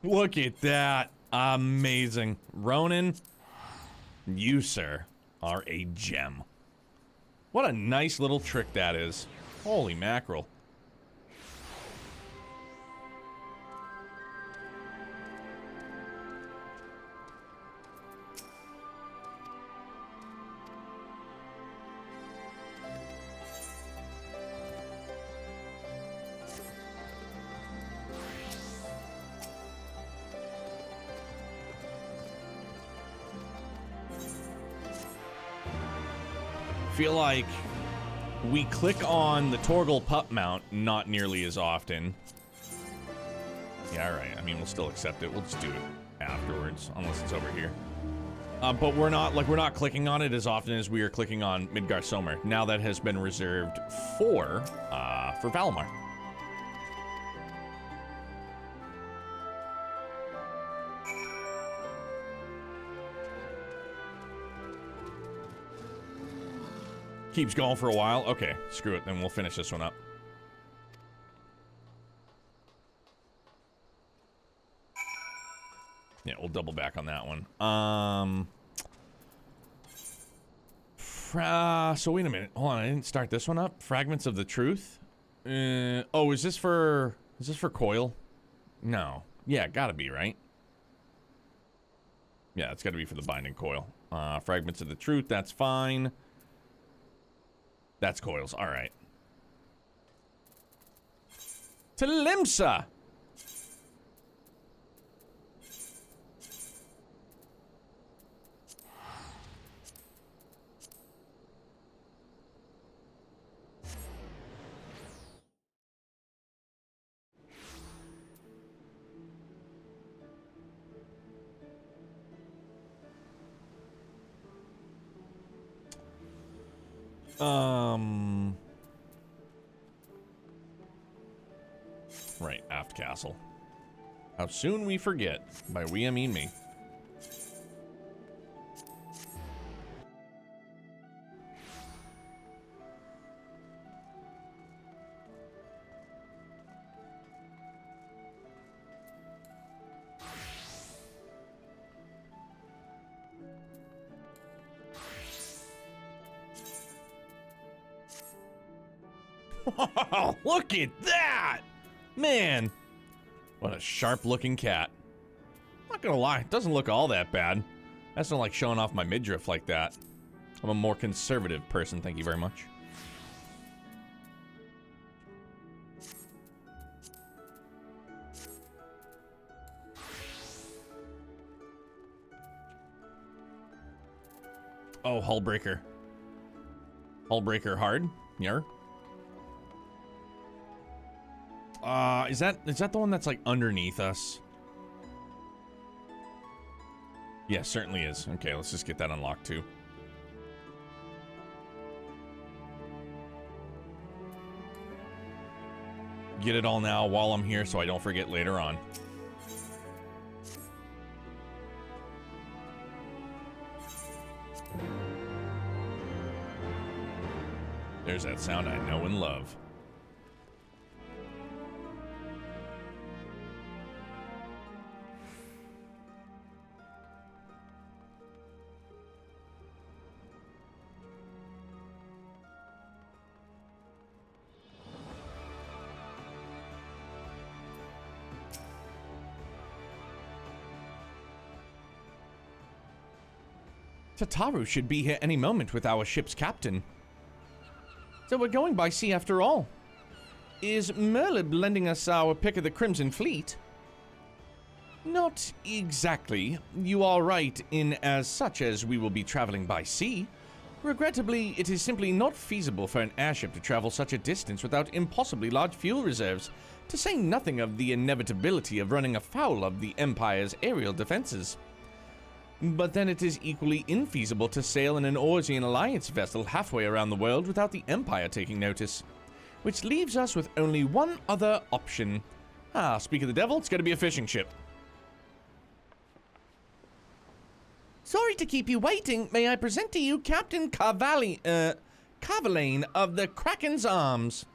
Look at that. Amazing. Ronan, you, sir, are a gem. What a nice little trick that is. Holy mackerel. feel like we click on the Torgal pup mount not nearly as often. Yeah, all right. I mean, we'll still accept it. We'll just do it afterwards, unless it's over here. But we're not clicking on it as often as we are clicking on Midgar Somer. Now that has been reserved for Valimar. Keeps going for a while. Okay, screw it. Then we'll finish this one up. Yeah, we'll double back on that one. So wait a minute. Hold on, I didn't start this one up. Fragments of the Truth. Oh, is this for Coil? No. Yeah, gotta be, right? Yeah, it's gotta be for the Binding Coil. Fragments of the Truth, that's fine. That's Coils, alright. To Limsa! Right, Aft Castle. How soon we forget. By we, I mean me. Oh, look at that! Man, what a sharp-looking cat. Not gonna lie, it doesn't look all that bad. I just don't like showing off my midriff like that. I'm a more conservative person, thank you very much. Oh, Hullbreaker. Hullbreaker hard? Yer. Is that the one that's like underneath us? Yeah, certainly is. Okay, let's just get that unlocked too. Get it all now while I'm here so I don't forget later on. There's that sound I know and love. Tataru should be here any moment with our ship's captain. So we're going by sea after all. Is Merlib lending us our pick of the Crimson Fleet? Not exactly. You are right in as such as we will be traveling by sea. Regrettably, it is simply not feasible for an airship to travel such a distance without impossibly large fuel reserves, to say nothing of the inevitability of running afoul of the Empire's aerial defenses. But then it is equally infeasible to sail in an Orsian Alliance vessel halfway around the world without the Empire taking notice. Which leaves us with only one other option. Speak of the devil, it's gotta be a fishing ship. Sorry to keep you waiting. May I present to you Captain Carvalane of the Kraken's Arms.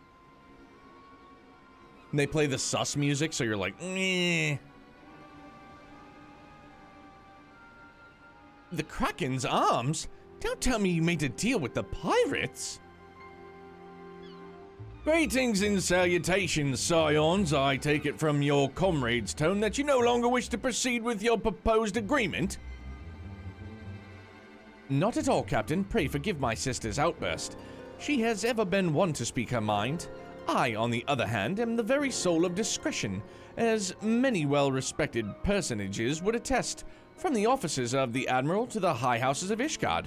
And they play the sus music, so you're like, meh. The Kraken's Arms? Don't tell me you made a deal with the pirates. Greetings and salutations, Scions. I take it from your comrade's tone that you no longer wish to proceed with your proposed agreement? Not at all, Captain. Pray forgive my sister's outburst. She has ever been one to speak her mind. I, on the other hand, am the very soul of discretion, as many well-respected personages would attest, from the offices of the Admiral to the high houses of Ishgard.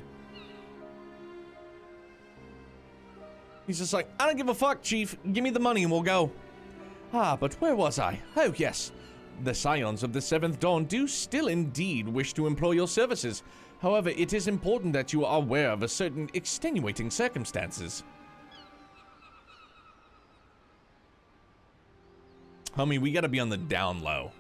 He's just like, I don't give a fuck, Chief. Give me the money and we'll go. Ah, but where was I? Oh, yes. The Scions of the Seventh Dawn do still indeed wish to employ your services. However, it is important that you are aware of a certain extenuating circumstances. Homie, we gotta be on the down low.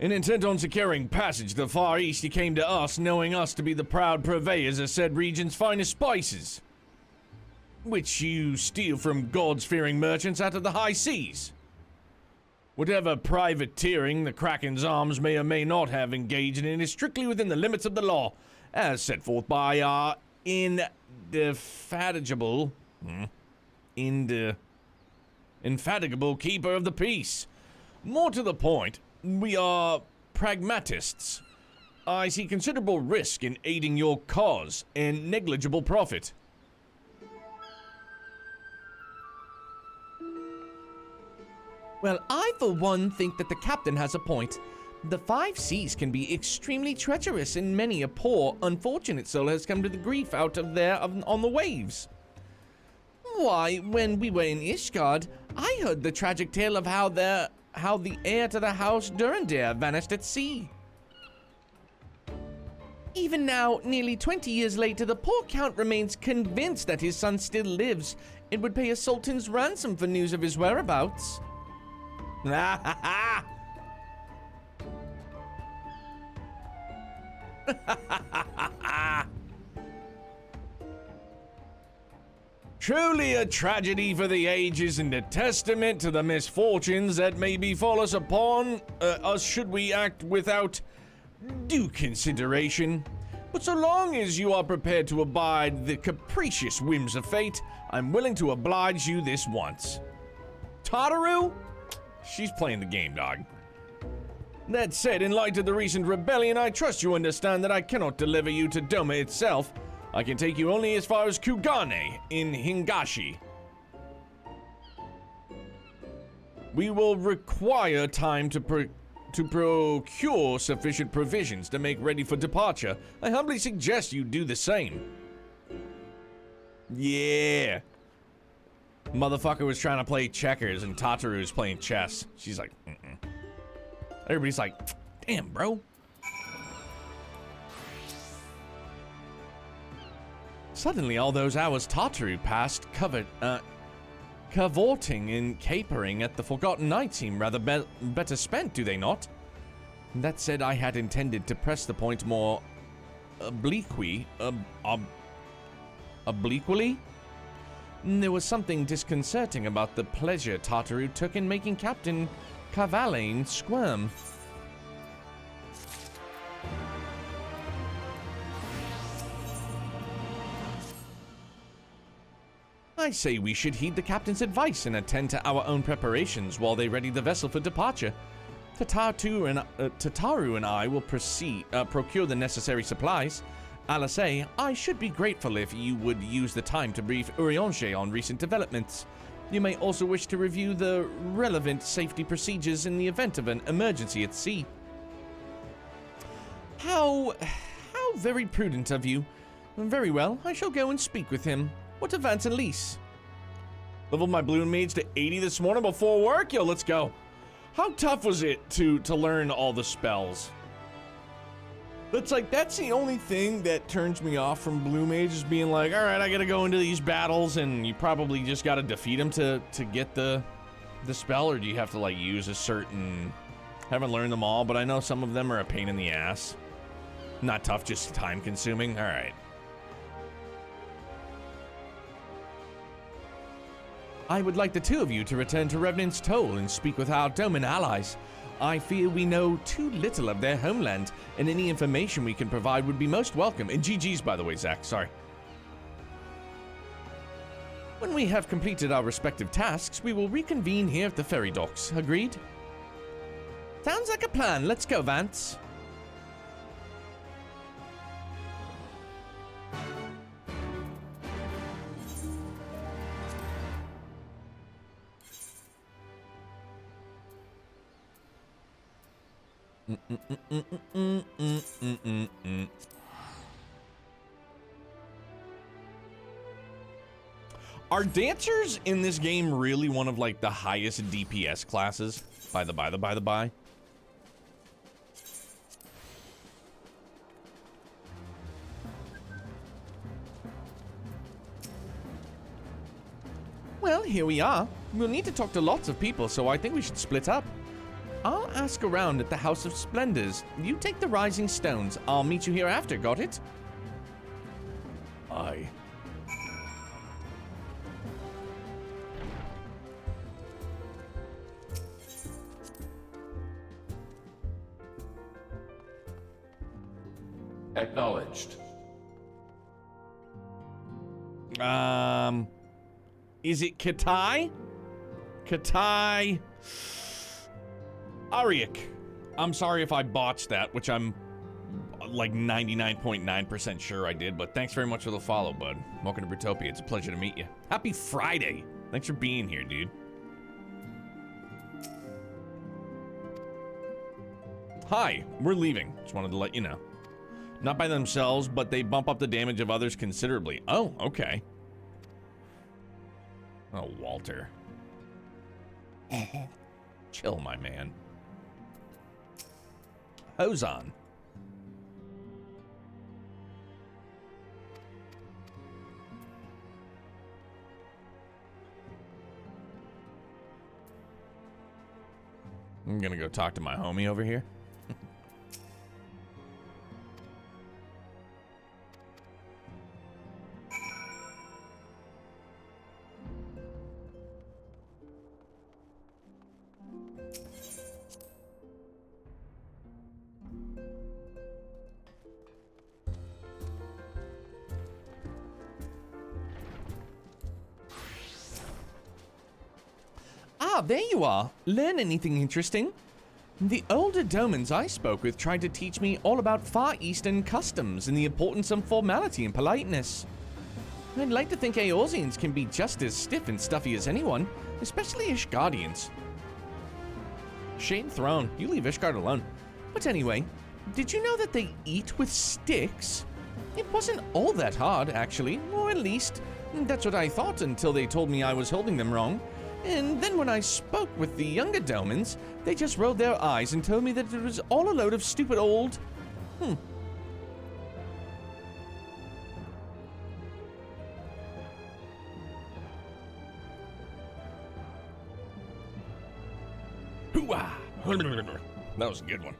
In intent on securing passage to the Far East, he came to us, knowing us to be the proud purveyors of said region's finest spices, which you steal from gods-fearing merchants out of the high seas. Whatever privateering the Kraken's arms may or may not have engaged in is strictly within the limits of the law, as set forth by our indefatigable keeper of the peace. More to the point, we are pragmatists. I see considerable risk in aiding your cause and negligible profit. Well, I, for one, think that the captain has a point. The five seas can be extremely treacherous, and many a poor, unfortunate soul has come to the grief out of there on the waves. Why, when we were in Ishgard, I heard the tragic tale of how the heir to the house Durandare vanished at sea. Even now, nearly 20 years later, the poor count remains convinced that his son still lives and would pay a sultan's ransom for news of his whereabouts. Truly a tragedy for the ages and a testament to the misfortunes that may befall us upon us should we act without due consideration. But so long as you are prepared to abide the capricious whims of fate, I'm willing to oblige you this once. Tataru? She's playing the game, dog. That said, in light of the recent rebellion, I trust you understand that I cannot deliver you to Doma itself. I can take you only as far as Kugane in Hingashi. We will require time to procure sufficient provisions to make ready for departure. I humbly suggest you do the same. Yeah. Motherfucker was trying to play checkers and Tataru was playing chess. She's like, Everybody's like, damn, bro. Suddenly, all those hours Tataru passed cavorting and capering at the Forgotten Night seem rather better spent, do they not? That said, I had intended to press the point more obliquely. There was something disconcerting about the pleasure Tataru took in making Captain Cavalain squirm. I say we should heed the captain's advice and attend to our own preparations while they ready the vessel for departure. Tataru and I will procure the necessary supplies. Alasei, I should be grateful if you would use the time to brief Urianger on recent developments. You may also wish to review the relevant safety procedures in the event of an emergency at sea. How very prudent of you. Very well, I shall go and speak with him. What of Vance and Lise? Leveled my Blue Mage to 80 this morning before work? Yo, let's go. How tough was it to learn all the spells? That's the only thing that turns me off from Blue Mage, is being like, all right, I gotta go into these battles, and you probably just gotta defeat them to get the spell, or do you have to like use a certain... Haven't learned them all, but I know some of them are a pain in the ass. Not tough, just time consuming. All right. I would like the two of you to return to Revenant's Toll and speak with our Doman allies. I fear we know too little of their homeland, and any information we can provide would be most welcome. And GG's, by the way, Zach, sorry. When we have completed our respective tasks, we will reconvene here at the ferry docks. Agreed? Sounds like a plan. Let's go, Vance. Are dancers in this game really one of like the highest DPS classes? By the by. Well, here we are. We'll need to talk to lots of people, so I think we should split up. I'll ask around at the House of Splendors. You take the Rising Stones. I'll meet you here after, got it? Aye. Acknowledged. Is it Katai? Katai Ariak. I'm sorry if I botched that, which I'm like 99.9% sure I did, but thanks very much for the follow, bud. Welcome to Brutopia. It's a pleasure to meet you. Happy Friday. Thanks for being here, dude. Hi, we're leaving. Just wanted to let you know. Not by themselves, but they bump up the damage of others considerably. Oh, okay. Oh, Walter. Chill, my man. Hose on. I'm gonna go talk to my homie over here. Ah, there you are. Learn anything interesting? The older domans I spoke with tried to teach me all about Far Eastern customs and the importance of formality and politeness. I'd like to think Eorzeans can be just as stiff and stuffy as anyone, especially Ishgardians. Shame thrown. You leave Ishgard alone. But anyway, did you know that they eat with sticks? It wasn't all that hard, actually, or at least, that's what I thought until they told me I was holding them wrong. And then when I spoke with the younger domans, they just rolled their eyes and told me that it was all a load of stupid old... Hoo-ah! That was a good one.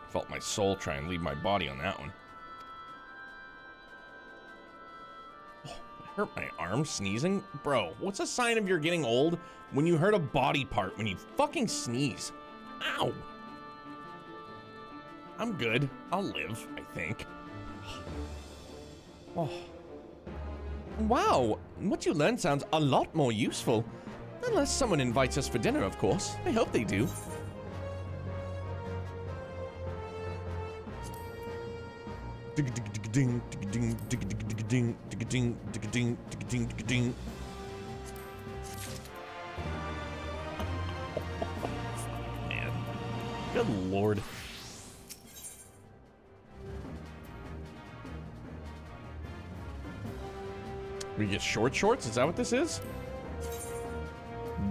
Felt my soul try and leave my body on that one. Hurt my arm sneezing? Bro, what's a sign of you're getting old? When you hurt a body part, when you fucking sneeze. Ow! I'm good. I'll live, I think. Oh. Wow, what you learned sounds a lot more useful. Unless someone invites us for dinner, of course. I hope they do. Man, good lord. We get short shorts? Is that what this is?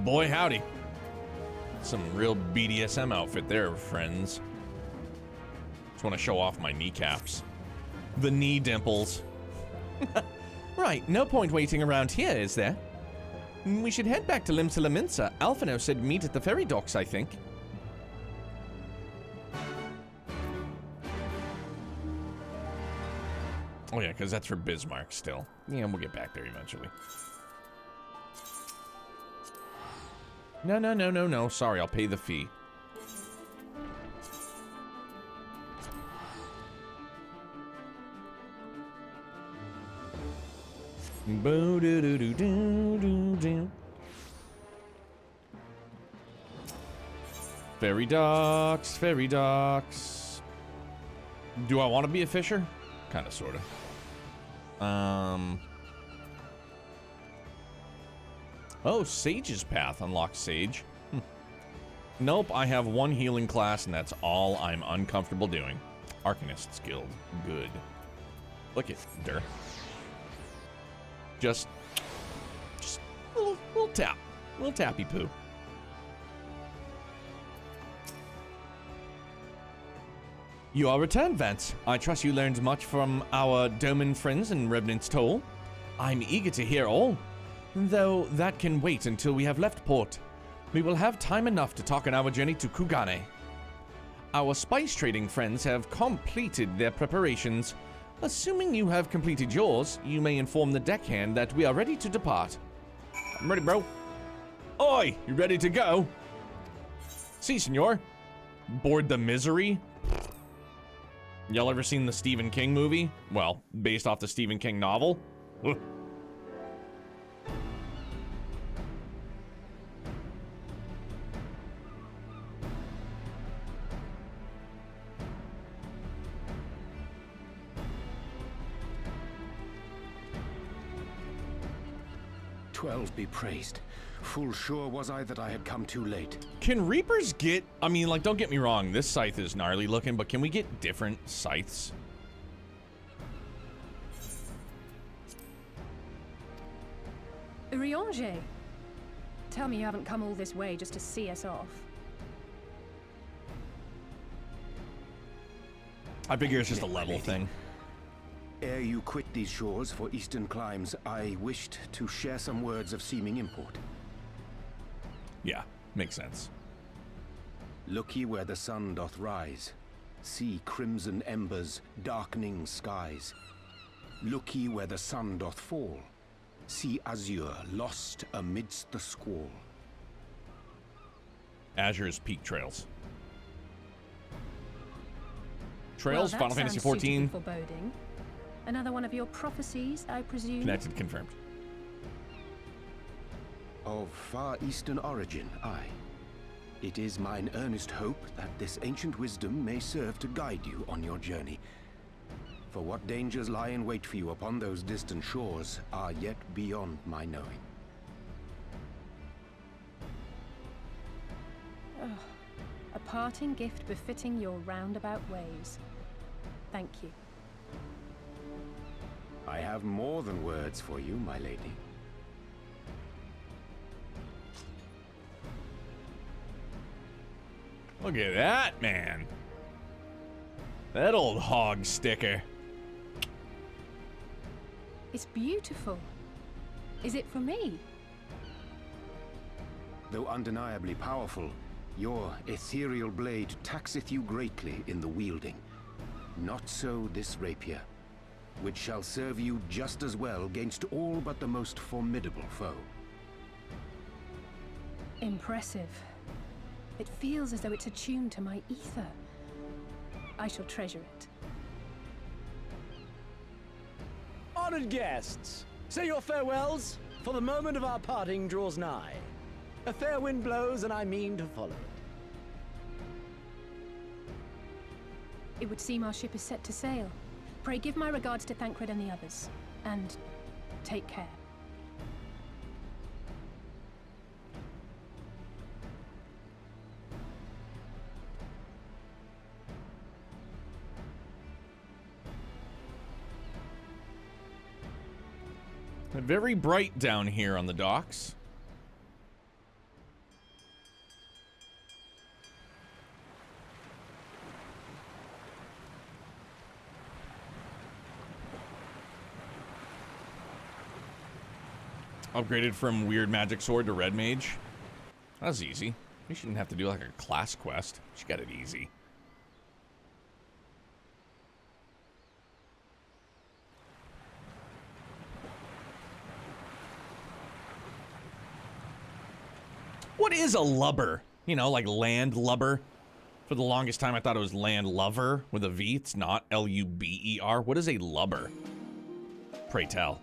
Boy howdy. Some real BDSM outfit there, friends. Just want to show off my kneecaps. The knee dimples. Right, no point waiting around here, is there? We should head back to Limsa Laminsa. Alphino said meet at the ferry docks, I think. Oh yeah, because that's for Bismarck still. Yeah, we'll get back there eventually. No. Sorry, I'll pay the fee. Ferry docks, ferry docks. Do I want to be a fisher? Kind of, sort of. Oh, Sage's Path unlocks Sage. Nope, I have one healing class, and that's all I'm uncomfortable doing. Arcanist's Guild. Good. Look at der. Just tap. A little tappy poo. You are returned, Vance. I trust you learned much from our Doman friends in Revenant's Toll. I'm eager to hear all, though that can wait until we have left port. We will have time enough to talk on our journey to Kugane. Our spice trading friends have completed their preparations. Assuming you have completed yours, you may inform the deckhand that we are ready to depart. I'm ready, bro. Oi, you ready to go? Si, senor. Board the misery? Y'all ever seen the Stephen King movie? Well, based off the Stephen King novel? 12 be praised. Full sure was I that I had come too late. Can Reapers get... I mean, like, don't get me wrong, this scythe is gnarly looking, but can we get different scythes? Urianger, tell me you haven't come all this way just to see us off. I figure it's just a level thing. Ere you quit these shores for eastern climes, I wished to share some words of seeming import. Yeah, makes sense. Look ye where the sun doth rise. See crimson embers, darkening skies. Look ye where the sun doth fall. See azure lost amidst the squall. Azure's Peak Trails. Trails, well, Final Fantasy XIV. Foreboding. Another one of your prophecies, I presume? Connected, confirmed. Of far eastern origin, aye. It is mine earnest hope that this ancient wisdom may serve to guide you on your journey. For what dangers lie in wait for you upon those distant shores are yet beyond my knowing. Oh, a parting gift befitting your roundabout ways. Thank you. I have more than words for you, my lady. Look at that, man. That old hog sticker. It's beautiful. Is it for me? Though undeniably powerful, your ethereal blade taxeth you greatly in the wielding. Not so this rapier, which shall serve you just as well against all but the most formidable foe. Impressive. It feels as though it's attuned to my ether. I shall treasure it. Honored guests, say your farewells, for the moment of our parting draws nigh. A fair wind blows, and I mean to follow it. It would seem our ship is set to sail. Pray give my regards to Thancred and the others, and take care. Very bright down here on the docks. Upgraded from Weird Magic Sword to Red Mage. That's easy. You shouldn't have to do like a class quest. She got it easy. What is a lubber? You know, like land lubber. For the longest time, I thought it was land lover with a V. It's not L-U-B-E-R. What is a lubber? Pray tell.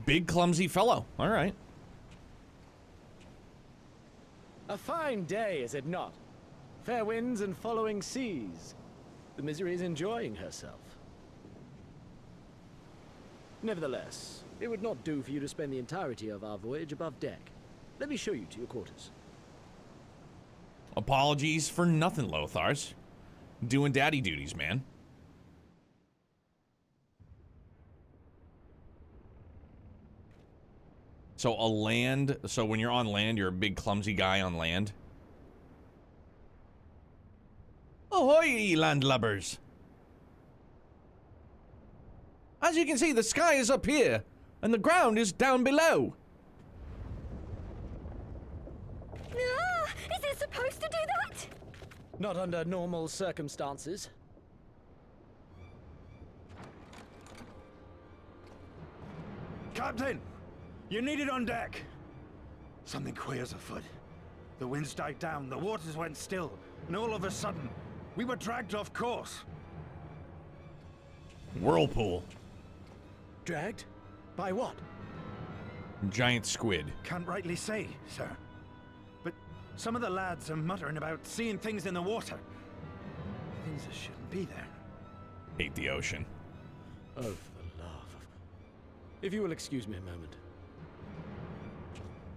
Big clumsy fellow. All right. A fine day, is it not? Fair winds and following seas. The Misery is enjoying herself. Nevertheless, it would not do for you to spend the entirety of our voyage above deck. Let me show you to your quarters. Apologies for nothing, Lothars. Doing daddy duties, man. So when you're on land, you're a big clumsy guy on land. Ahoy, landlubbers! As you can see, the sky is up here, and the ground is down below. Ah, is it supposed to do that? Not under normal circumstances. Captain! You're needed on deck! Something queer's afoot. The winds died down, the waters went still, and all of a sudden, we were dragged off course. Whirlpool. Dragged? By what? Giant squid. Can't rightly say, sir. But some of the lads are muttering about seeing things in the water. Things that shouldn't be there. Hate the ocean. Oh, for the love of... If you will excuse me a moment.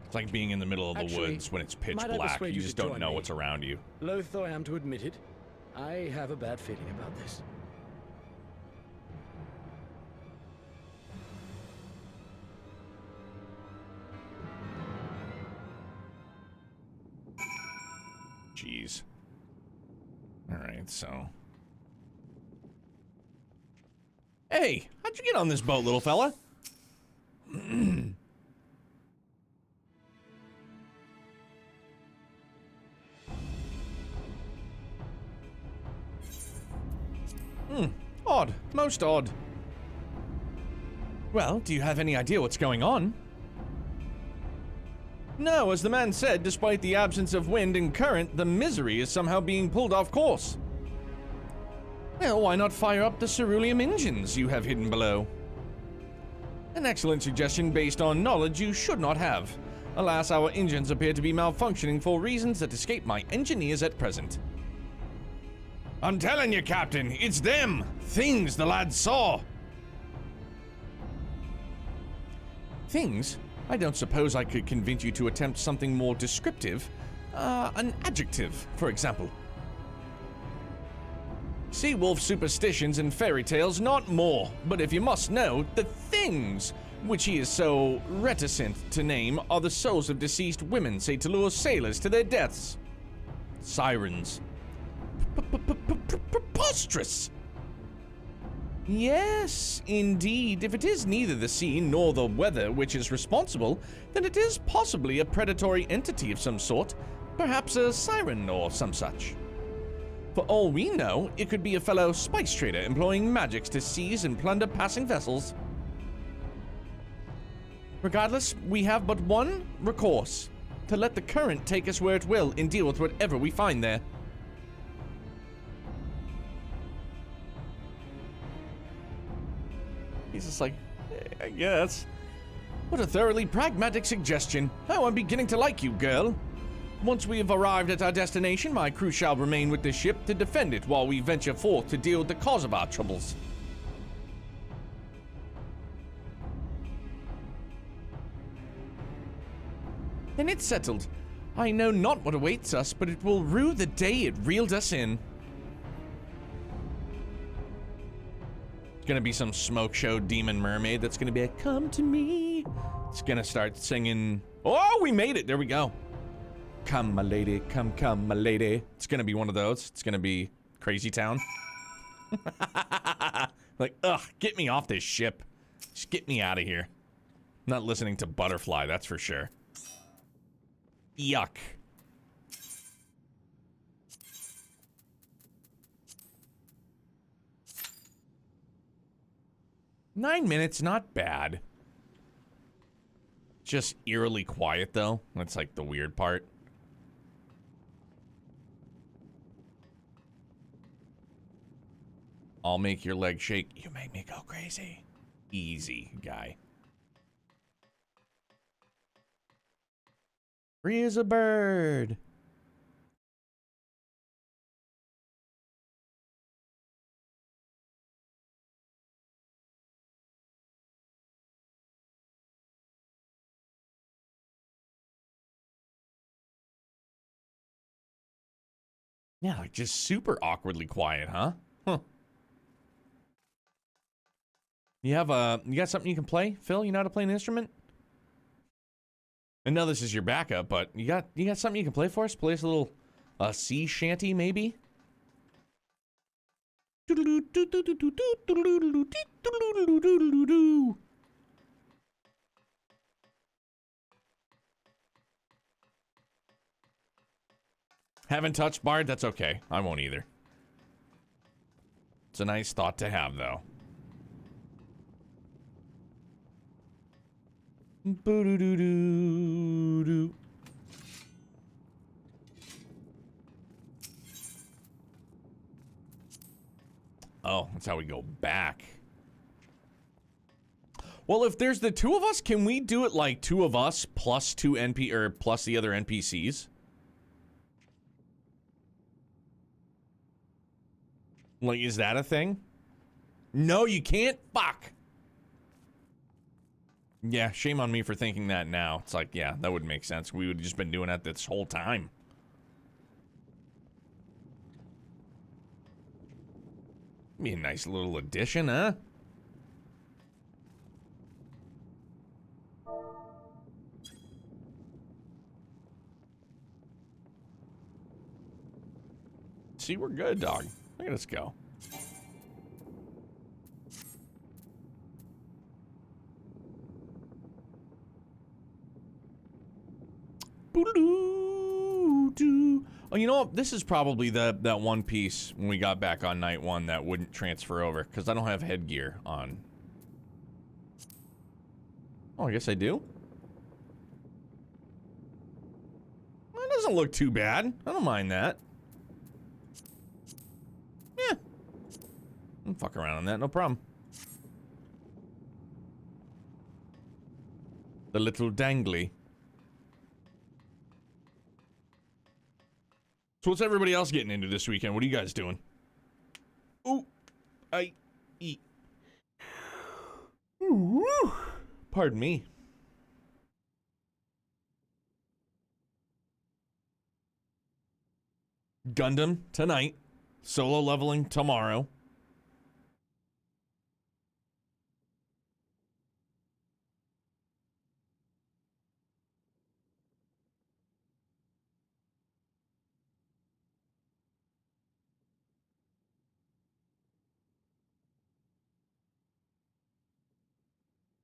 It's like being in the middle of the woods when it's pitch black. You just don't know what's around you. Loath though I am to admit it, I have a bad feeling about this. Jeez. Alright, so... Hey, how'd you get on this boat, little fella? Odd. Most odd. Well, do you have any idea what's going on? No, as the man said, despite the absence of wind and current, the Misery is somehow being pulled off course. Well, why not fire up the cerulean engines you have hidden below? An excellent suggestion based on knowledge you should not have. Alas, our engines appear to be malfunctioning for reasons that escape my engineers at present. I'm telling you, Captain, it's them! Things the lads saw! Things? I don't suppose I could convince you to attempt something more descriptive. An adjective, for example. Sea wolf superstitions and fairy tales, not more. But if you must know, the things which he is so reticent to name are the souls of deceased women said to lure sailors to their deaths. Sirens. Preposterous! Yes, indeed. If it is neither the sea nor the weather which is responsible, then it is possibly a predatory entity of some sort, perhaps a siren or some such. For all we know, it could be a fellow spice trader employing magics to seize and plunder passing vessels. Regardless, we have but one recourse: to let the current take us where it will and deal with whatever we find there. He's just like, I guess. What a thoroughly pragmatic suggestion. Oh, I'm beginning to like you, girl. Once we have arrived at our destination, my crew shall remain with the ship to defend it while we venture forth to deal with the cause of our troubles. Then it's settled. I know not what awaits us, but it will rue the day it reeled us in. Gonna be some smoke show demon mermaid that's gonna be like, come to me. It's gonna start singing. Oh, we made it. There we go. Come, my lady. Come, my lady. It's gonna be one of those. It's gonna be Crazy Town. Like, ugh, get me off this ship. Just get me out of here. I'm not listening to Butterfly, that's for sure. Yuck. Nine minutes, not bad. Just eerily quiet, though. That's like the weird part. I'll make your leg shake. You make me go crazy. Easy, guy. Free as a bird. Yeah, like just super awkwardly quiet, huh? Huh. You got something you can play, Phil? You know how to play an instrument? I know this is your backup, but you got something you can play for us? Play us a little sea shanty, maybe? Haven't touched Bard? That's okay. I won't either. It's a nice thought to have, though. Boo-doo-doo-doo-doo. Oh, that's how we go back. Well, if there's the two of us, can we do it like two of us plus two NP or plus the other NPCs? Like, is that a thing? No, you can't. Fuck. Yeah, shame on me for thinking that now. It's like, yeah, that would make sense. We would have just been doing that this whole time. Be a nice little addition, huh? See, we're good, dog. Look at us go. Oh, you know what? This is probably that one piece when we got back on night one that wouldn't transfer over because I don't have headgear on. Oh, I guess I do. Well, it doesn't look too bad. I don't mind that. Yeah. I'll fuck around on that, no problem. The little dangly. So what's everybody else getting into this weekend? What are you guys doing? Ooh, I eat. Ooh, pardon me. Gundam tonight. Solo leveling tomorrow.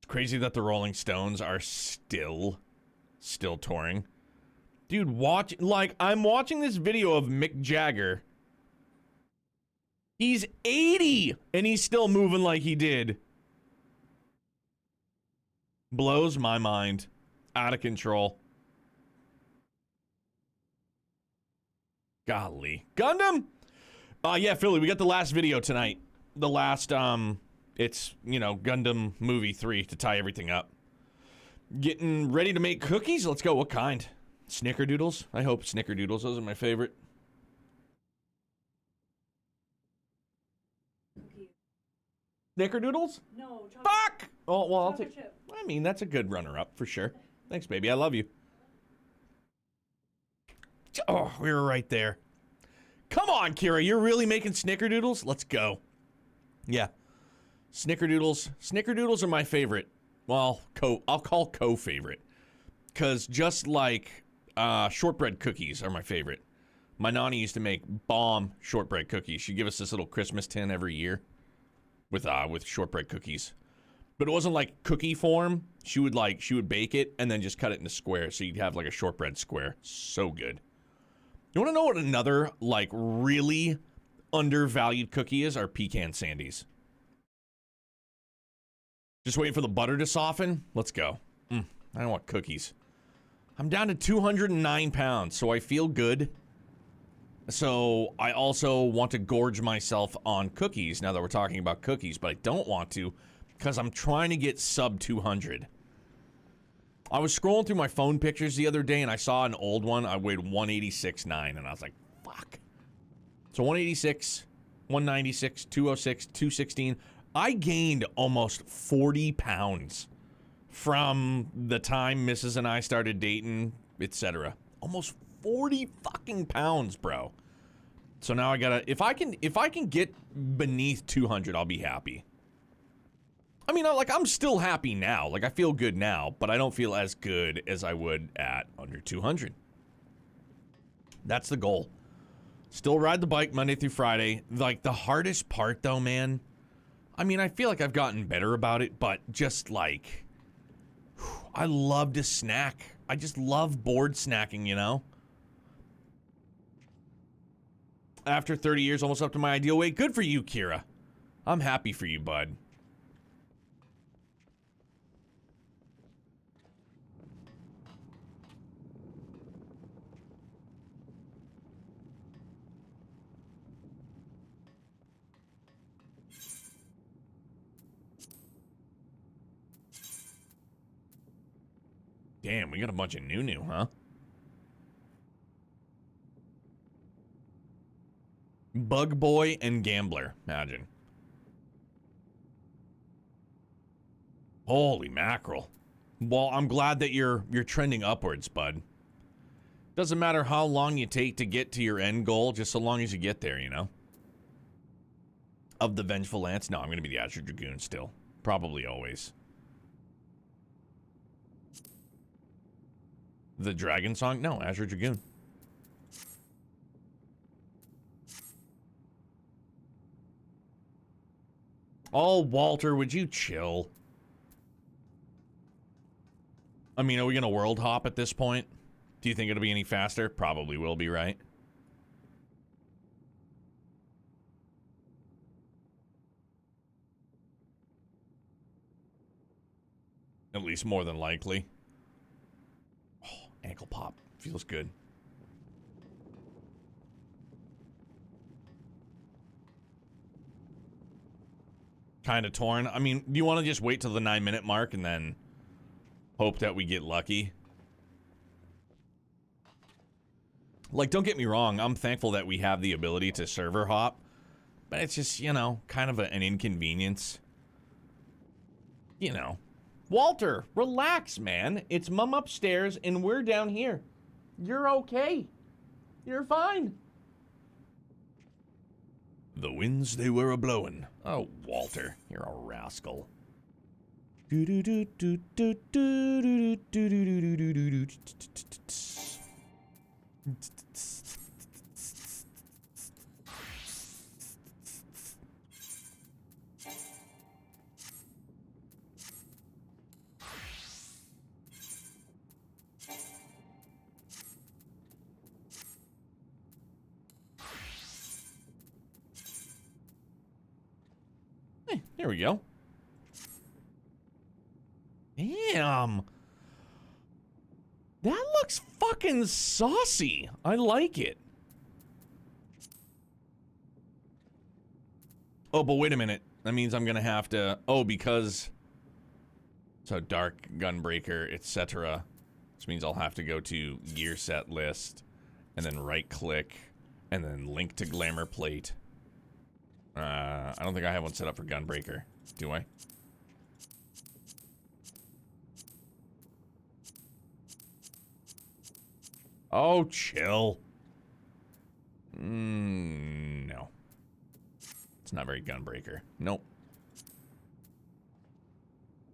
Crazy that the Rolling Stones are still touring. Dude, I'm watching this video of Mick Jagger. He's 80 and he's still moving like he did. Blows my mind. Out of control. Golly. Gundam? Yeah, Philly, we got the last video tonight. The last, it's, you know, Gundam Movie 3 to tie everything up. Getting ready to make cookies? Let's go. What kind? Snickerdoodles? I hope Snickerdoodles. Those are my favorite. Snickerdoodles? No. Fuck! Oh, well, I'll take... I mean, that's a good runner-up for sure. Thanks, baby. I love you. Oh, we were right there. Come on, Kira. You're really making Snickerdoodles? Let's go. Yeah. Snickerdoodles. Snickerdoodles are my favorite. Well, I'll call co-favorite. Because just like shortbread cookies are my favorite. My Nani used to make bomb shortbread cookies. She'd give us this little Christmas tin every year with shortbread cookies. But it wasn't like cookie form. She would bake it and then just cut it into squares. So you'd have like a shortbread square. So good. You want to know what another like really undervalued cookie is? Are pecan sandies. Just waiting for the butter to soften. Let's go. I don't want cookies. I'm down to 209 pounds, so I feel good. So I also want to gorge myself on cookies now that we're talking about cookies, but I don't want to because I'm trying to get sub 200. I was scrolling through my phone pictures the other day and I saw an old one. I weighed 186.9 and I was like, fuck. So 186, 196, 206, 216. I gained almost 40 pounds from the time Mrs. and I started dating, etc. Almost 40 fucking pounds, bro. So now I gotta, if I can get beneath 200, I'll be happy. I mean, like, I'm still happy now. Like, I feel good now, but I don't feel as good as I would at under 200. That's the goal. Still ride the bike Monday through Friday. Like, the hardest part, though, man, I mean, I feel like I've gotten better about it, but just, like, I love to snack. I just love board snacking, you know? After 30 years, almost up to my ideal weight. Good for you, Kira. I'm happy for you, bud. Damn, we got a bunch of new, huh? Bug Boy and Gambler, imagine. Holy mackerel. Well, I'm glad that you're trending upwards, bud. Doesn't matter how long you take to get to your end goal, just so long as you get there, you know? Of the Vengeful Lance? No, I'm going to be the Azure Dragoon still. Probably always. The Dragon Song? No, Azure Dragoon. Oh, Walter, would you chill? I mean, are we going to world hop at this point? Do you think it'll be any faster? Probably will be, right? At least more than likely. Oh, ankle pop. Feels good. Kind of torn. I mean, do you want to just wait till the 9-minute mark and then hope that we get lucky? Like, don't get me wrong. I'm thankful that we have the ability to server hop. But it's just, you know, kind of an inconvenience. You know. Walter, relax, man. It's Mum upstairs and we're down here. You're okay. You're fine. The winds they were a-blowin'. Oh, Walter, you're a rascal. There we go. Damn. That looks fucking saucy. I like it. Oh, but wait a minute. That means I'm gonna have to... Oh, because... So, Dark, Gunbreaker, etc. Which means I'll have to go to Gear Set List, and then right-click, and then link to Glamour Plate. I don't think I have one set up for Gunbreaker. Do I? Oh, chill. No. It's not very Gunbreaker. Nope.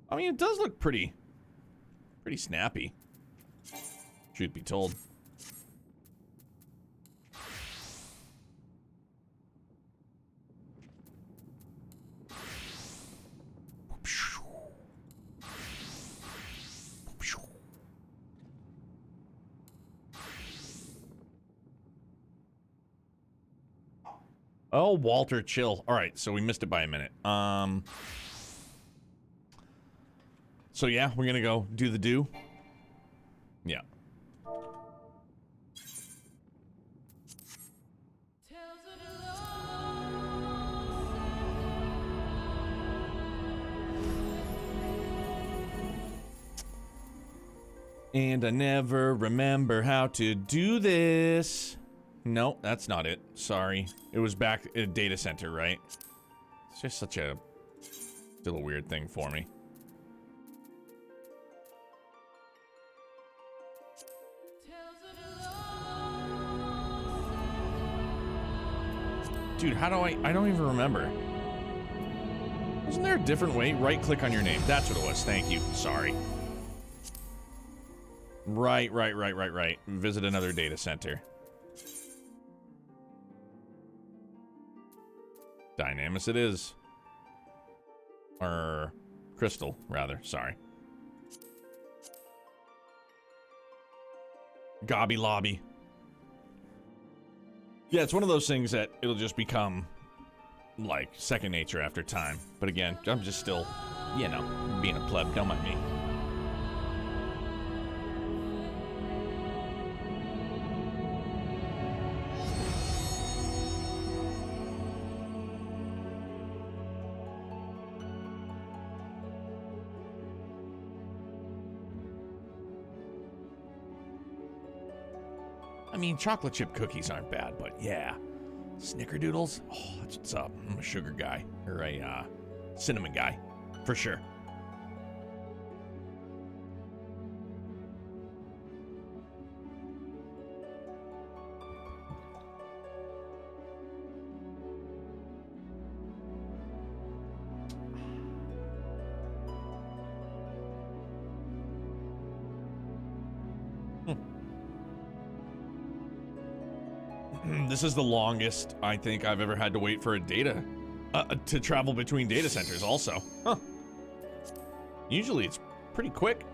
I mean, it does look pretty snappy. Truth be told. Oh, Walter, chill. All right, so we missed it by a minute. So yeah, we're gonna go do the do. Yeah. And I never remember how to do this. No, that's not it. Sorry. It was back at a data center, right? It's just such a little weird thing for me. Dude, how do I don't even remember. Wasn't there a different way? Right-click on your name. That's what it was. Thank you. Sorry. Right. Visit another data center. Dynamis it is. Or Crystal, rather. Sorry. Gobby Lobby. Yeah, it's one of those things that it'll just become, like, second nature after time. But again, I'm just still, you know, being a pleb. Don't mind me. I mean, chocolate chip cookies aren't bad, but yeah. Snickerdoodles? Oh, that's what's up. I'm a sugar guy. Or a, cinnamon guy. For sure. This is the longest I think I've ever had to wait for a data to travel between data centers also. Huh. Usually it's pretty quick.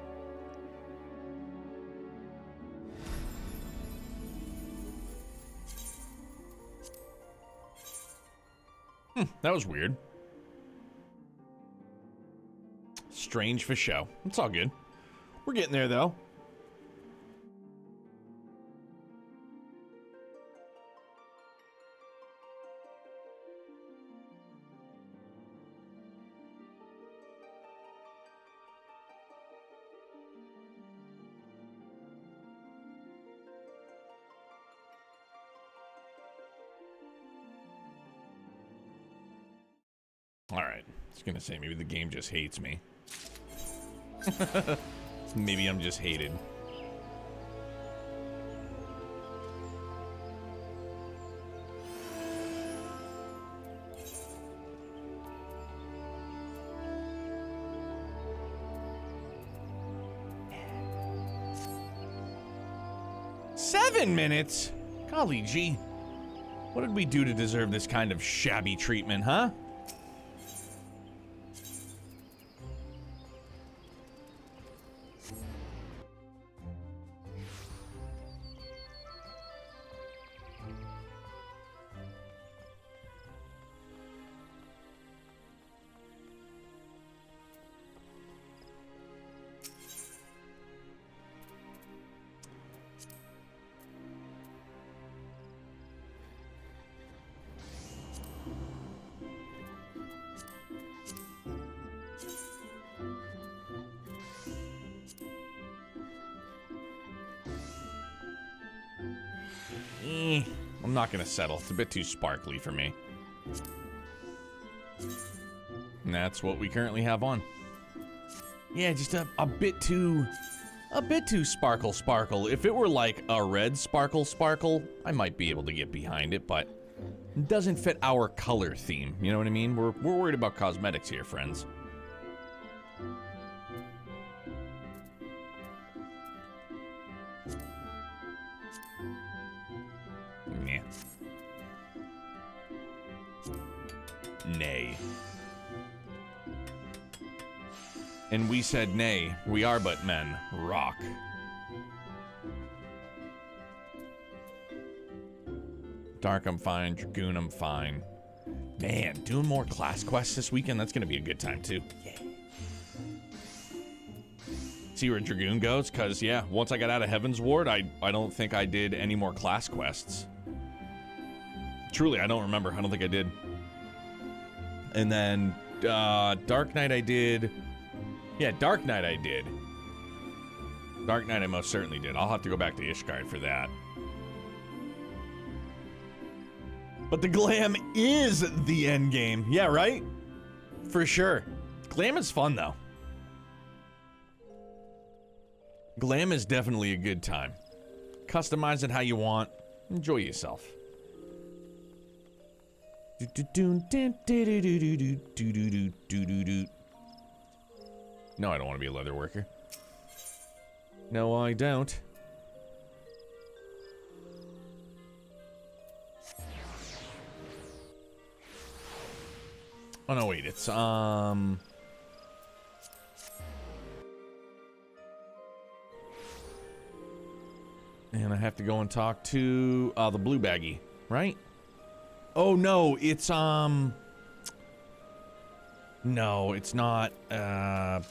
That was weird. Strange for show. It's all good. We're getting there though. Alright, I was gonna say, maybe the game just hates me. Maybe I'm just hated. Seven minutes? Golly gee. What did we do to deserve this kind of shabby treatment, huh? I'm not gonna settle. It's a bit too sparkly for me. And that's what we currently have on. Yeah, just a bit too sparkle. If it were like a red sparkle, I might be able to get behind it, but it doesn't fit our color theme. You know what I mean? We're worried about cosmetics here, friends. Nay. And we said nay, we are but men. Rock. Dark, I'm fine. Dragoon, I'm fine. Man, doing more class quests this weekend, that's gonna be a good time too. Yeah. See where Dragoon goes? Cause yeah, once I got out of Heaven's Ward, I don't think I did any more class quests. Truly, I don't remember. I don't think I did. And then, Dark Knight I did. Yeah, Dark Knight I did. Dark Knight I most certainly did. I'll have to go back to Ishgard for that. But the glam is the end game. Yeah, right? For sure. Glam is fun, though. Glam is definitely a good time. Customize it how you want. Enjoy yourself. No, I don't want to be a leather worker. No, I don't. Oh no, wait, it's and I have to go and talk to the blue baggie, right? Oh no, it's no, it's not. Yeah,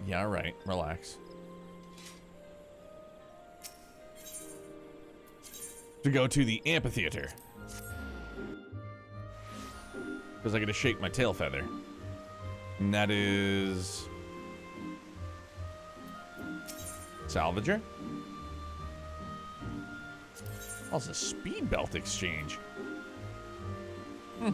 right. Relax. To go to the amphitheater. Because I gotta shake my tail feather. And that is... Salvager? Oh, it's a speed belt exchange. Hmm.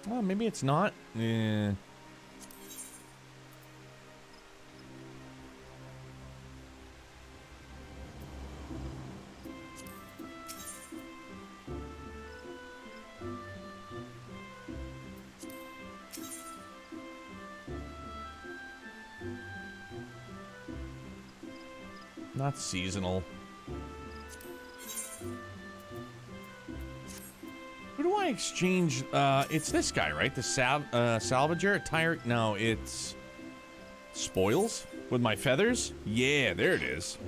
Well, maybe it's not. Yeah. Not seasonal. Who do I exchange? It's this guy, right? The salvager? Tire? No, it's spoils with my feathers? Yeah, there it is.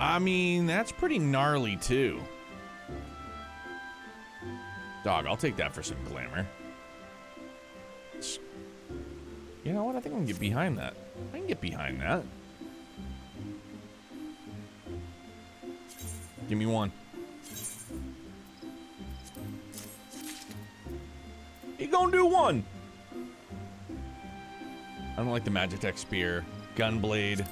I mean, that's pretty gnarly, too. Dog, I'll take that for some glamour. You know what? I think I can get behind that. I can get behind that. Give me one. You gonna do one? I don't like the Magitech Spear. Gunblade.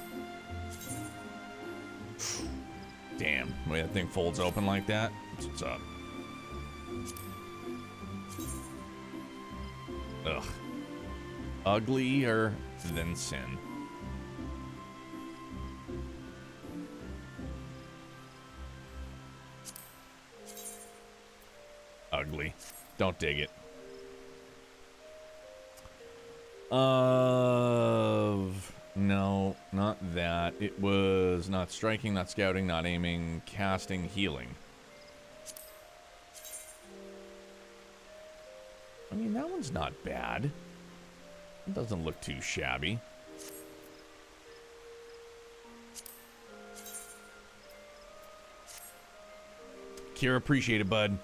Damn, the way that thing folds open like that. That's what's up. Ugh. Uglier than sin. Ugly. Don't dig it. No, not that. It was not striking, not scouting, not aiming, casting, healing. I mean, that one's not bad. It doesn't look too shabby. Kira, appreciate it, bud.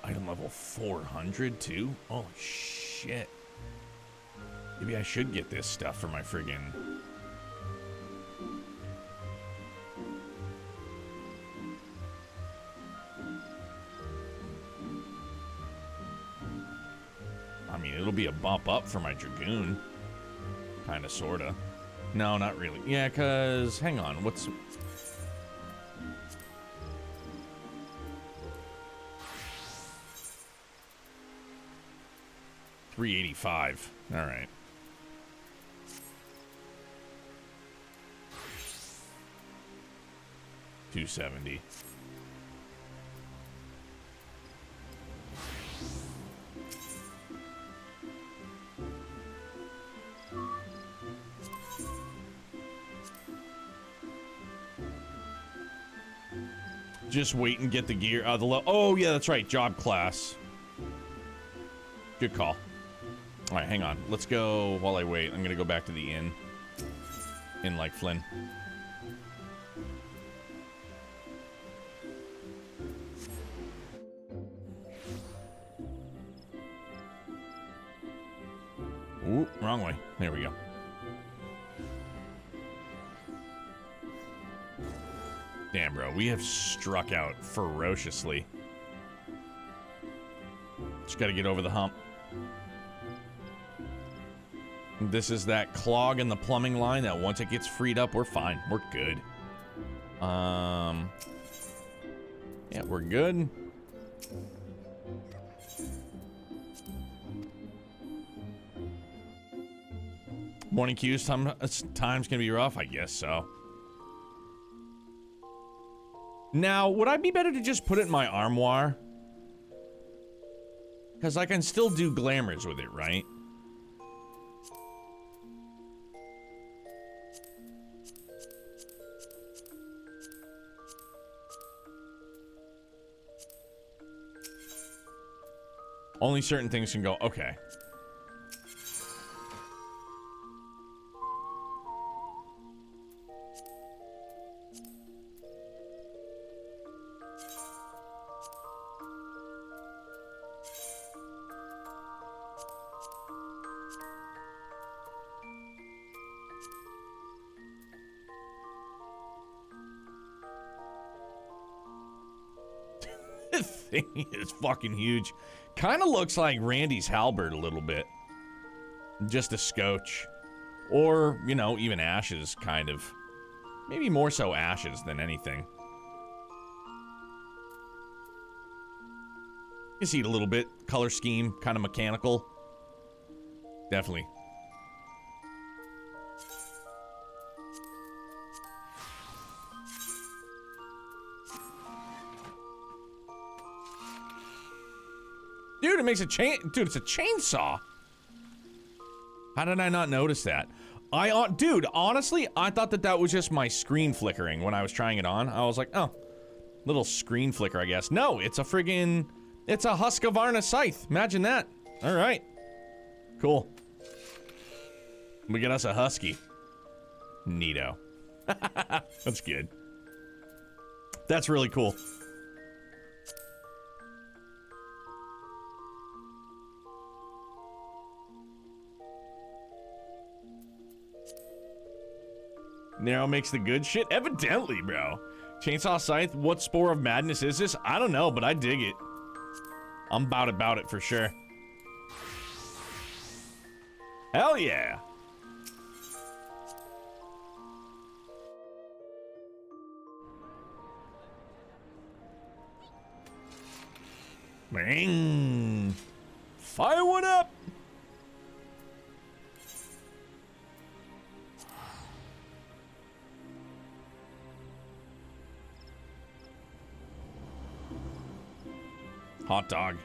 Item level 400 too? Oh shit. Maybe I should get this stuff for my friggin'... I mean, it'll be a bump up for my Dragoon. Kinda, sorta. No, not really. Yeah, cause... Hang on, what's... $385. All right. $270. Just wait and get the gear. Oh yeah, that's right. Job class. Good call. All right, hang on. Let's go while I wait. I'm going to go back to the inn. Inn like Flynn. Ooh, wrong way. There we go. Damn, bro. We have struck out ferociously. Just gotta get over the hump. This is that clog in the plumbing line that once it gets freed up, we're fine. We're good. Yeah, we're good. Morning queues, time's gonna be rough, I guess so. Now, would I be better to just put it in my armoire? Because I can still do glamours with it, right? Only certain things can go. Okay. This thing is fucking huge. Kind of looks like Randy's halberd a little bit. Just a scotch. Or, you know, even Ash's, kind of. Maybe more so Ash's than anything. You see it a little bit. Color scheme, kind of mechanical. Definitely. Dude, it makes a chain. Dude, it's a chainsaw. How did I not notice that? Dude, honestly, I thought that was just my screen flickering when I was trying it on. I was like, oh, little screen flicker, I guess. No, it's a friggin', it's a Husqvarna scythe. Imagine that. All right. Cool. We get us a husky. Neato. That's good. That's really cool. Narrow makes the good shit? Evidently, bro. Chainsaw Scythe, what spore of madness is this? I don't know, but I dig it. I'm about it for sure. Hell yeah. Bang. Fire one up. Hot dog.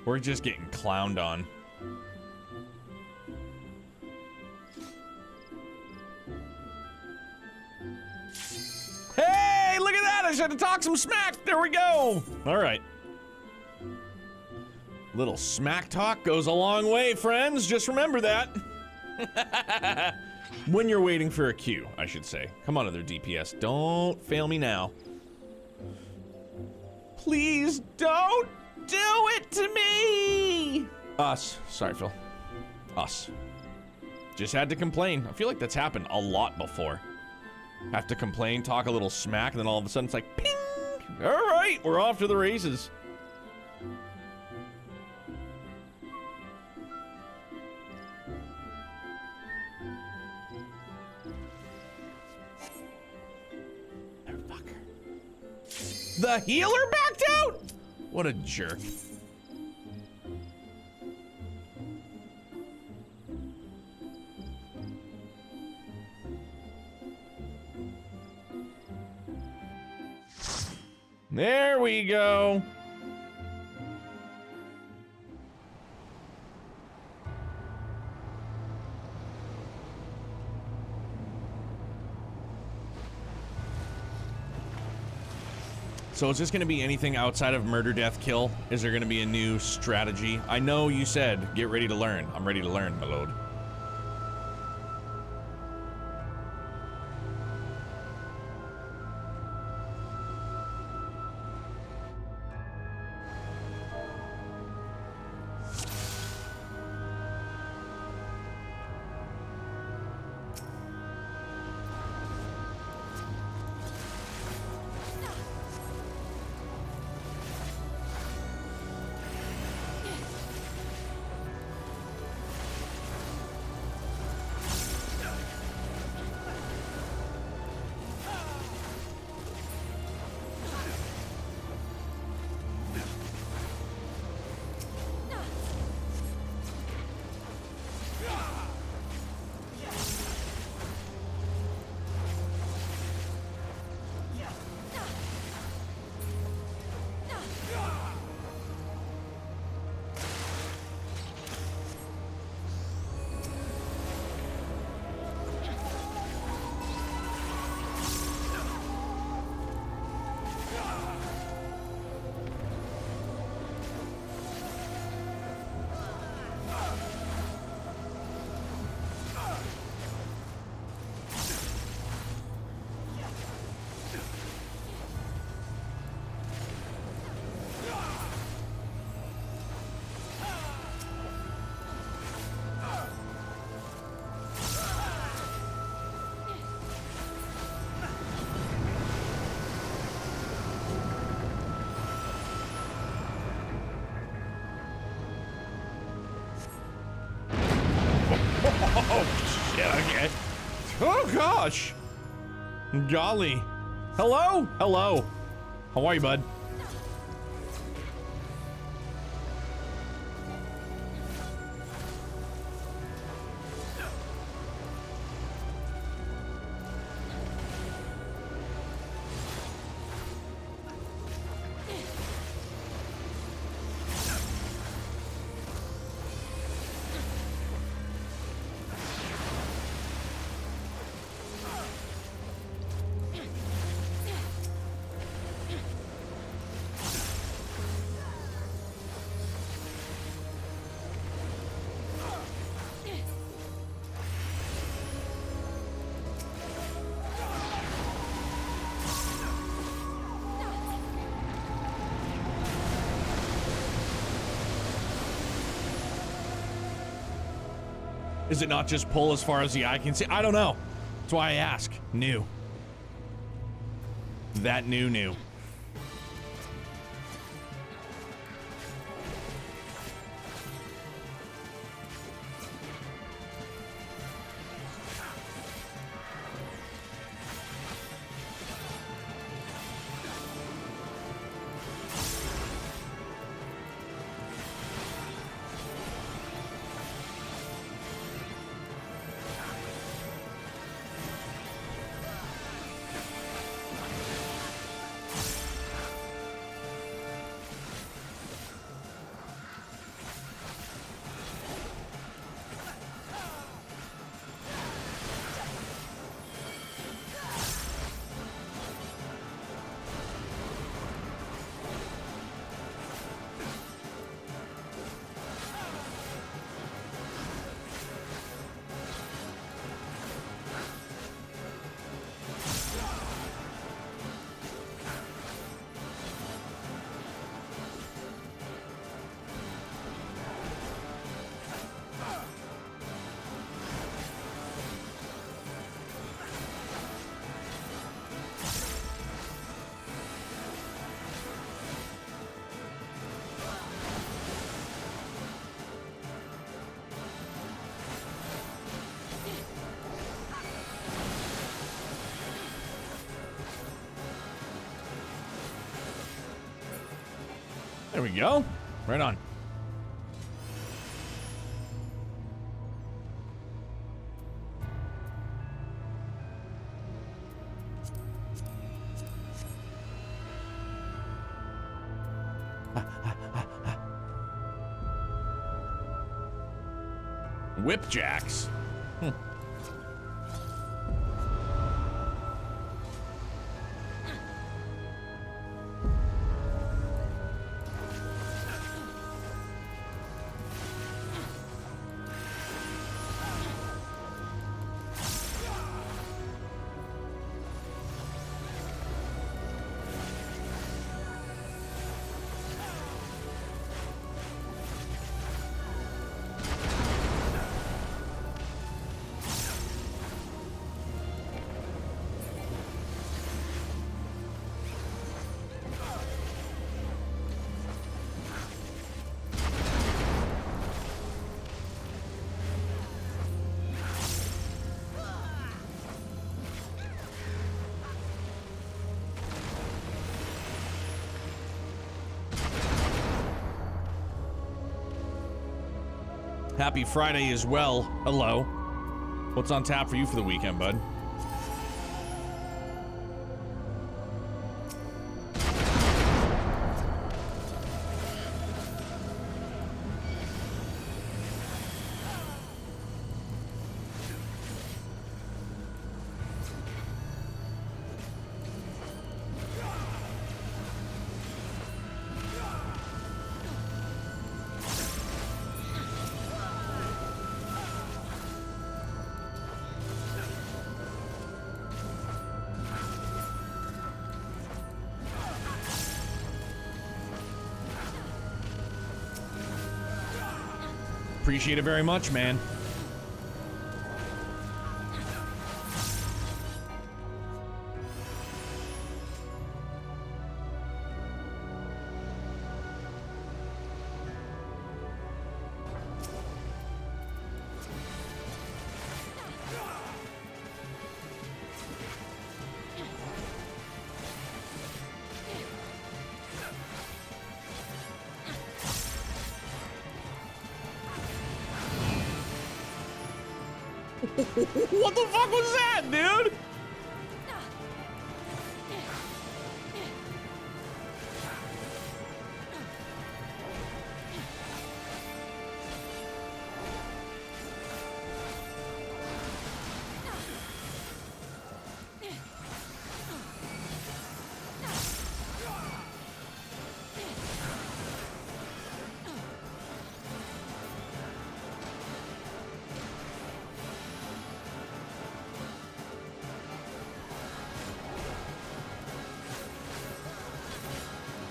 We're just getting clowned on. Hey, look at that! I should have talked some smack. There we go. All right. Little smack talk goes a long way, friends. Just remember that. When you're waiting for a queue, I should say. Come on, other DPS. Don't fail me now. Please don't do it to me! Us. Sorry, Phil. Us. Just had to complain. I feel like that's happened a lot before. Have to complain, talk a little smack, and then all of a sudden it's like, ping! Alright, we're off to the races. The healer backed out? What a jerk. There we go. So is this going to be anything outside of murder, death, kill? Is there going to be a new strategy? I know you said, get ready to learn. I'm ready to learn, my lord. Oh, shit, okay. Oh, gosh. Golly. Hello? Hello. How are you, bud? Is it not just pull as far as the eye can see? I don't know. That's why I ask. New. That new. There we go. Right on. Whipjacks. Happy Friday as well. Hello. What's on tap for you for the weekend, bud? Appreciate it very much, man. What the fuck was that, dude?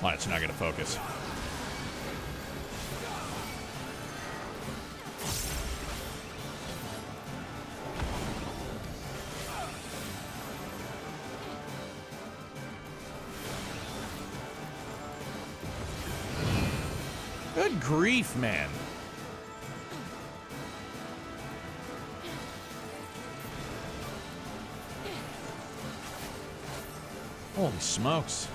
Why it's not gonna focus? Good grief, man. Holy smokes.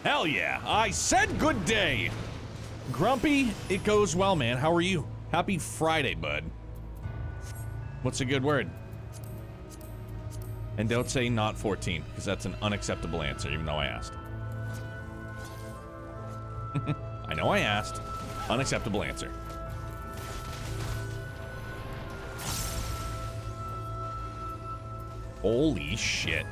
Hell yeah, I said good day. Grumpy, it goes well, man. How are you? Happy Friday, bud. What's a good word? And don't say not 14, because that's an unacceptable answer, even though I asked. I know I asked. Unacceptable answer. Holy shit.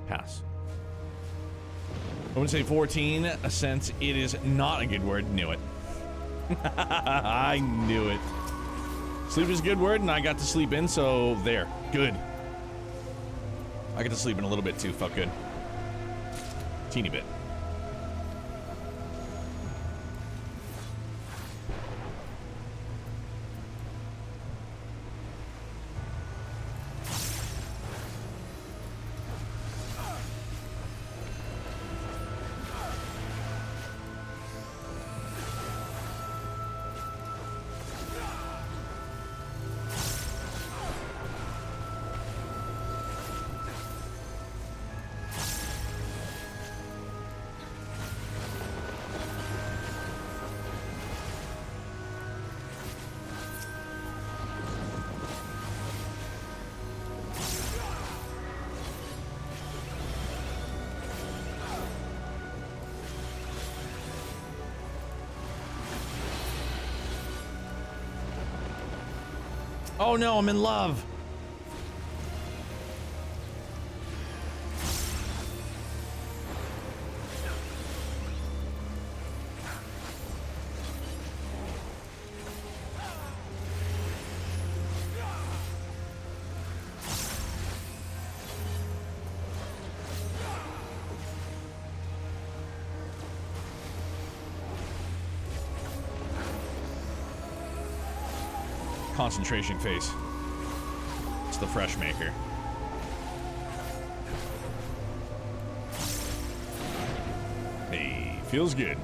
Pass. I would say 14, since it is not a good word. Knew it. I knew it. Sleep is a good word, and I got to sleep in, so there. Good. I got to sleep in a little bit too. Felt good. Teeny bit. Oh no, I'm in love. Concentration face. It's the fresh maker. Hey, feels good.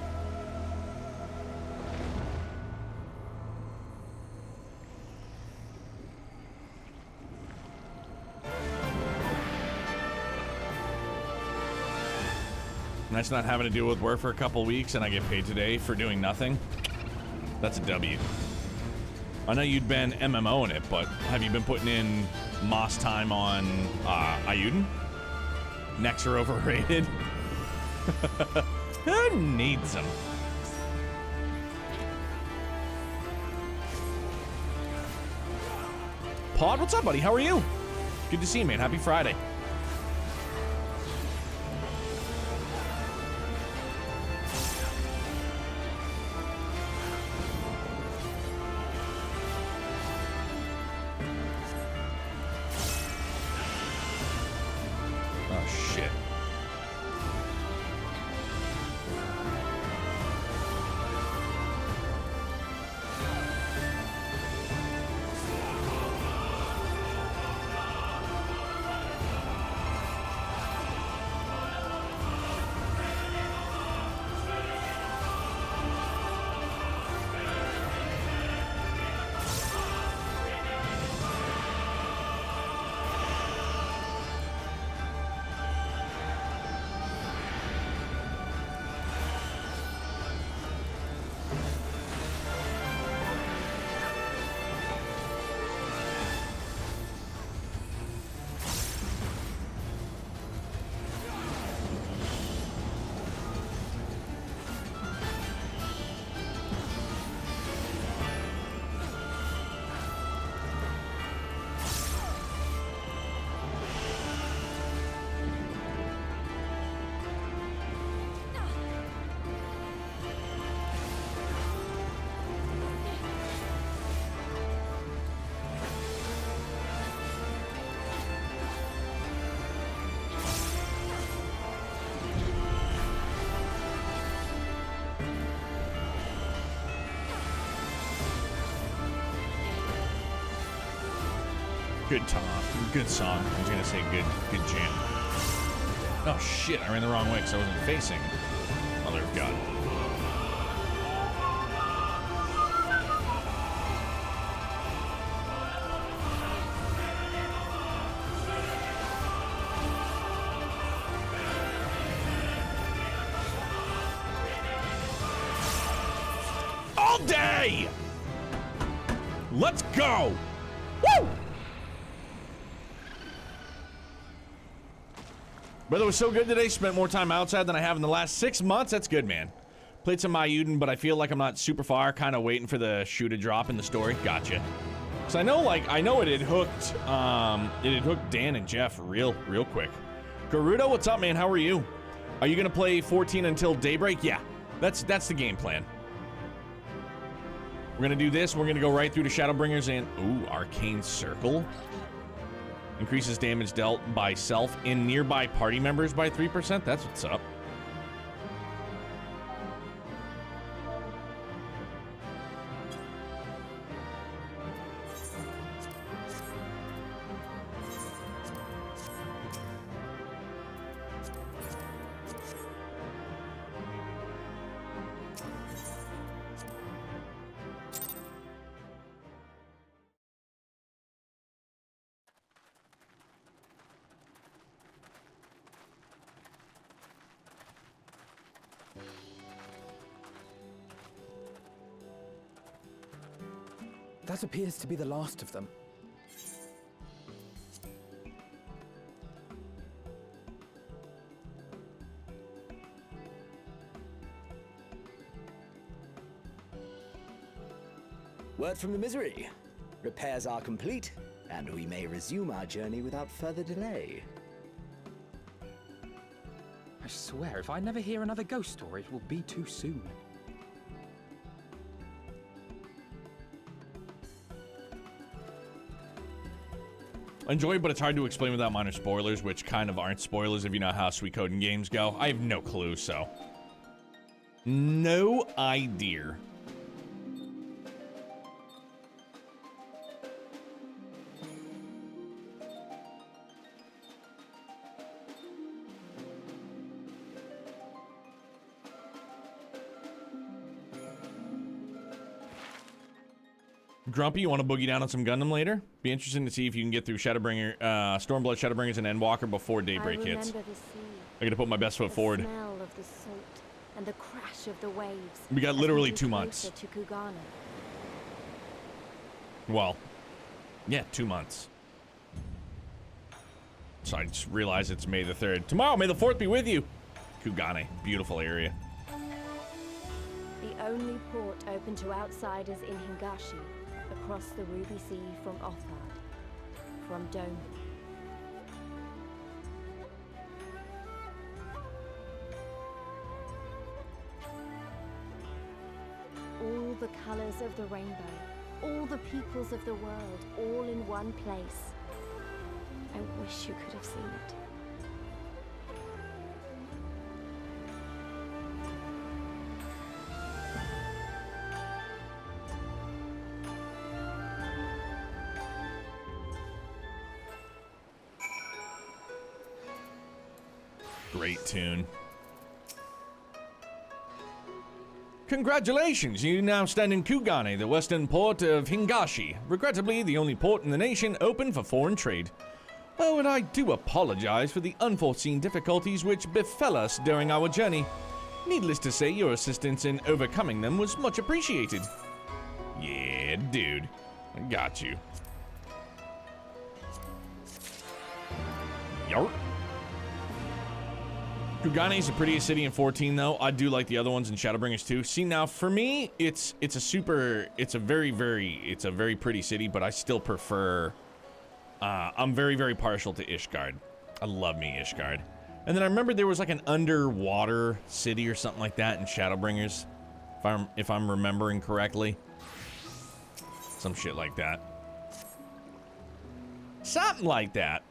Nice not having to deal with work for a couple weeks and I get paid today for doing nothing. That's a W. I know you'd been MMOing it, but have you been putting in Moss time on Ayuden? Necks are overrated. Who needs them? Pod, what's up, buddy? How are you? Good to see you, man. Happy Friday. Oh, shit. Good good song. I was gonna say good jam. Oh shit, I ran the wrong way because I wasn't facing Mother of God. All day! Let's go! Woo! Weather was so good today, spent more time outside than I have in the last 6 months. That's good, man. Played some Myuden, but I feel like I'm not super far, kind of waiting for the shoe to drop in the story. Gotcha. Because I know it had hooked Dan and Jeff real quick. Garuda, what's up, man? How are you? Are you gonna play 14 until daybreak? Yeah, that's the game plan. We're gonna do this. We're gonna go right through to Shadowbringers and ooh, Arcane Circle. Increases damage dealt by self and nearby party members by 3%. That's what's up. That appears to be the last of them. Word from the Misery. Repairs are complete, and we may resume our journey without further delay. I swear, if I never hear another ghost story, it will be too soon. Enjoy, but it's hard to explain without minor spoilers, which kind of aren't spoilers if you know how Suikoden games go. I have no clue, so. No idea. Grumpy, you want to boogie down on some Gundam later? Be interesting to see if you can get through Shadowbringer, Stormblood, Shadowbringers, and Endwalker before daybreak hits. I gotta put my best foot forward. Smell of the salt and the crash of the waves. We got literally 2 months. Well, yeah, 2 months. So I just realized it's May the 3rd. Tomorrow, May the 4th be with you. Kugane. Beautiful area. The only port open to outsiders in Hingashi, across the Ruby Sea from Othard, from Doma. All the colors of the rainbow, all the peoples of the world, all in one place. I wish you could have seen it. Great tune. Congratulations, you now stand in Kugane, the western port of Hingashi. Regrettably, the only port in the nation open for foreign trade. Oh, and I do apologize for the unforeseen difficulties which befell us during our journey. Needless to say, your assistance in overcoming them was much appreciated. Yeah, dude. I got you. Yarp. Kugane is the prettiest city in 14, though. I do like the other ones in Shadowbringers too. See, now for me, it's a very pretty city, but I still prefer. I'm very partial to Ishgard. I love me Ishgard. And then I remember there was like an underwater city or something like that in Shadowbringers, if I'm remembering correctly. Some shit like that. Something like that.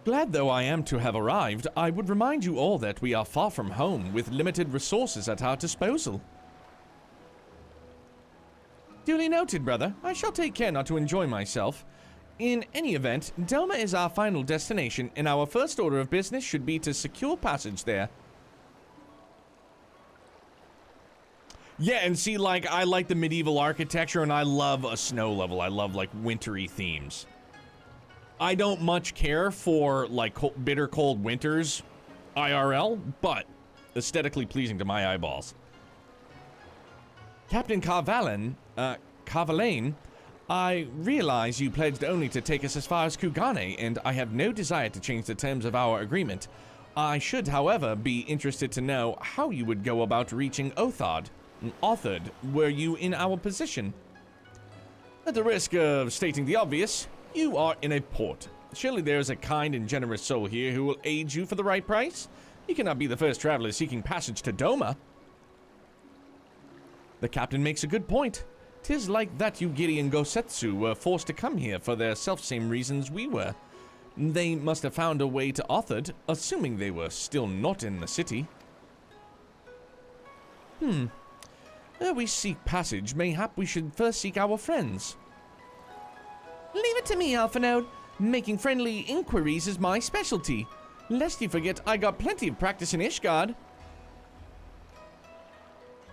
Glad though I am to have arrived, I would remind you all that we are far from home, with limited resources at our disposal. Duly noted, brother. I shall take care not to enjoy myself. In any event, Doma is our final destination, and our first order of business should be to secure passage there. Yeah, and see, like, I like the medieval architecture, and I love a snow level. I love, like, wintry themes. I don't much care for, like, bitter cold winters IRL, but aesthetically pleasing to my eyeballs. Captain Carvalane, I realize you pledged only to take us as far as Kugane, and I have no desire to change the terms of our agreement. I should, however, be interested to know how you would go about reaching Othard. Were you in our position? At the risk of stating the obvious, you are in a port. Surely there is a kind and generous soul here who will aid you for the right price? You cannot be the first traveler seeking passage to Doma. The captain makes a good point. 'Tis like that Yugiri and Gosetsu were forced to come here for their self-same reasons we were. They must have found a way to Othard, assuming they were still not in the city. Ere we seek passage, mayhap we should first seek our friends. Leave it to me, Alphanode. Making friendly inquiries is my specialty. Lest you forget, I got plenty of practice in Ishgard.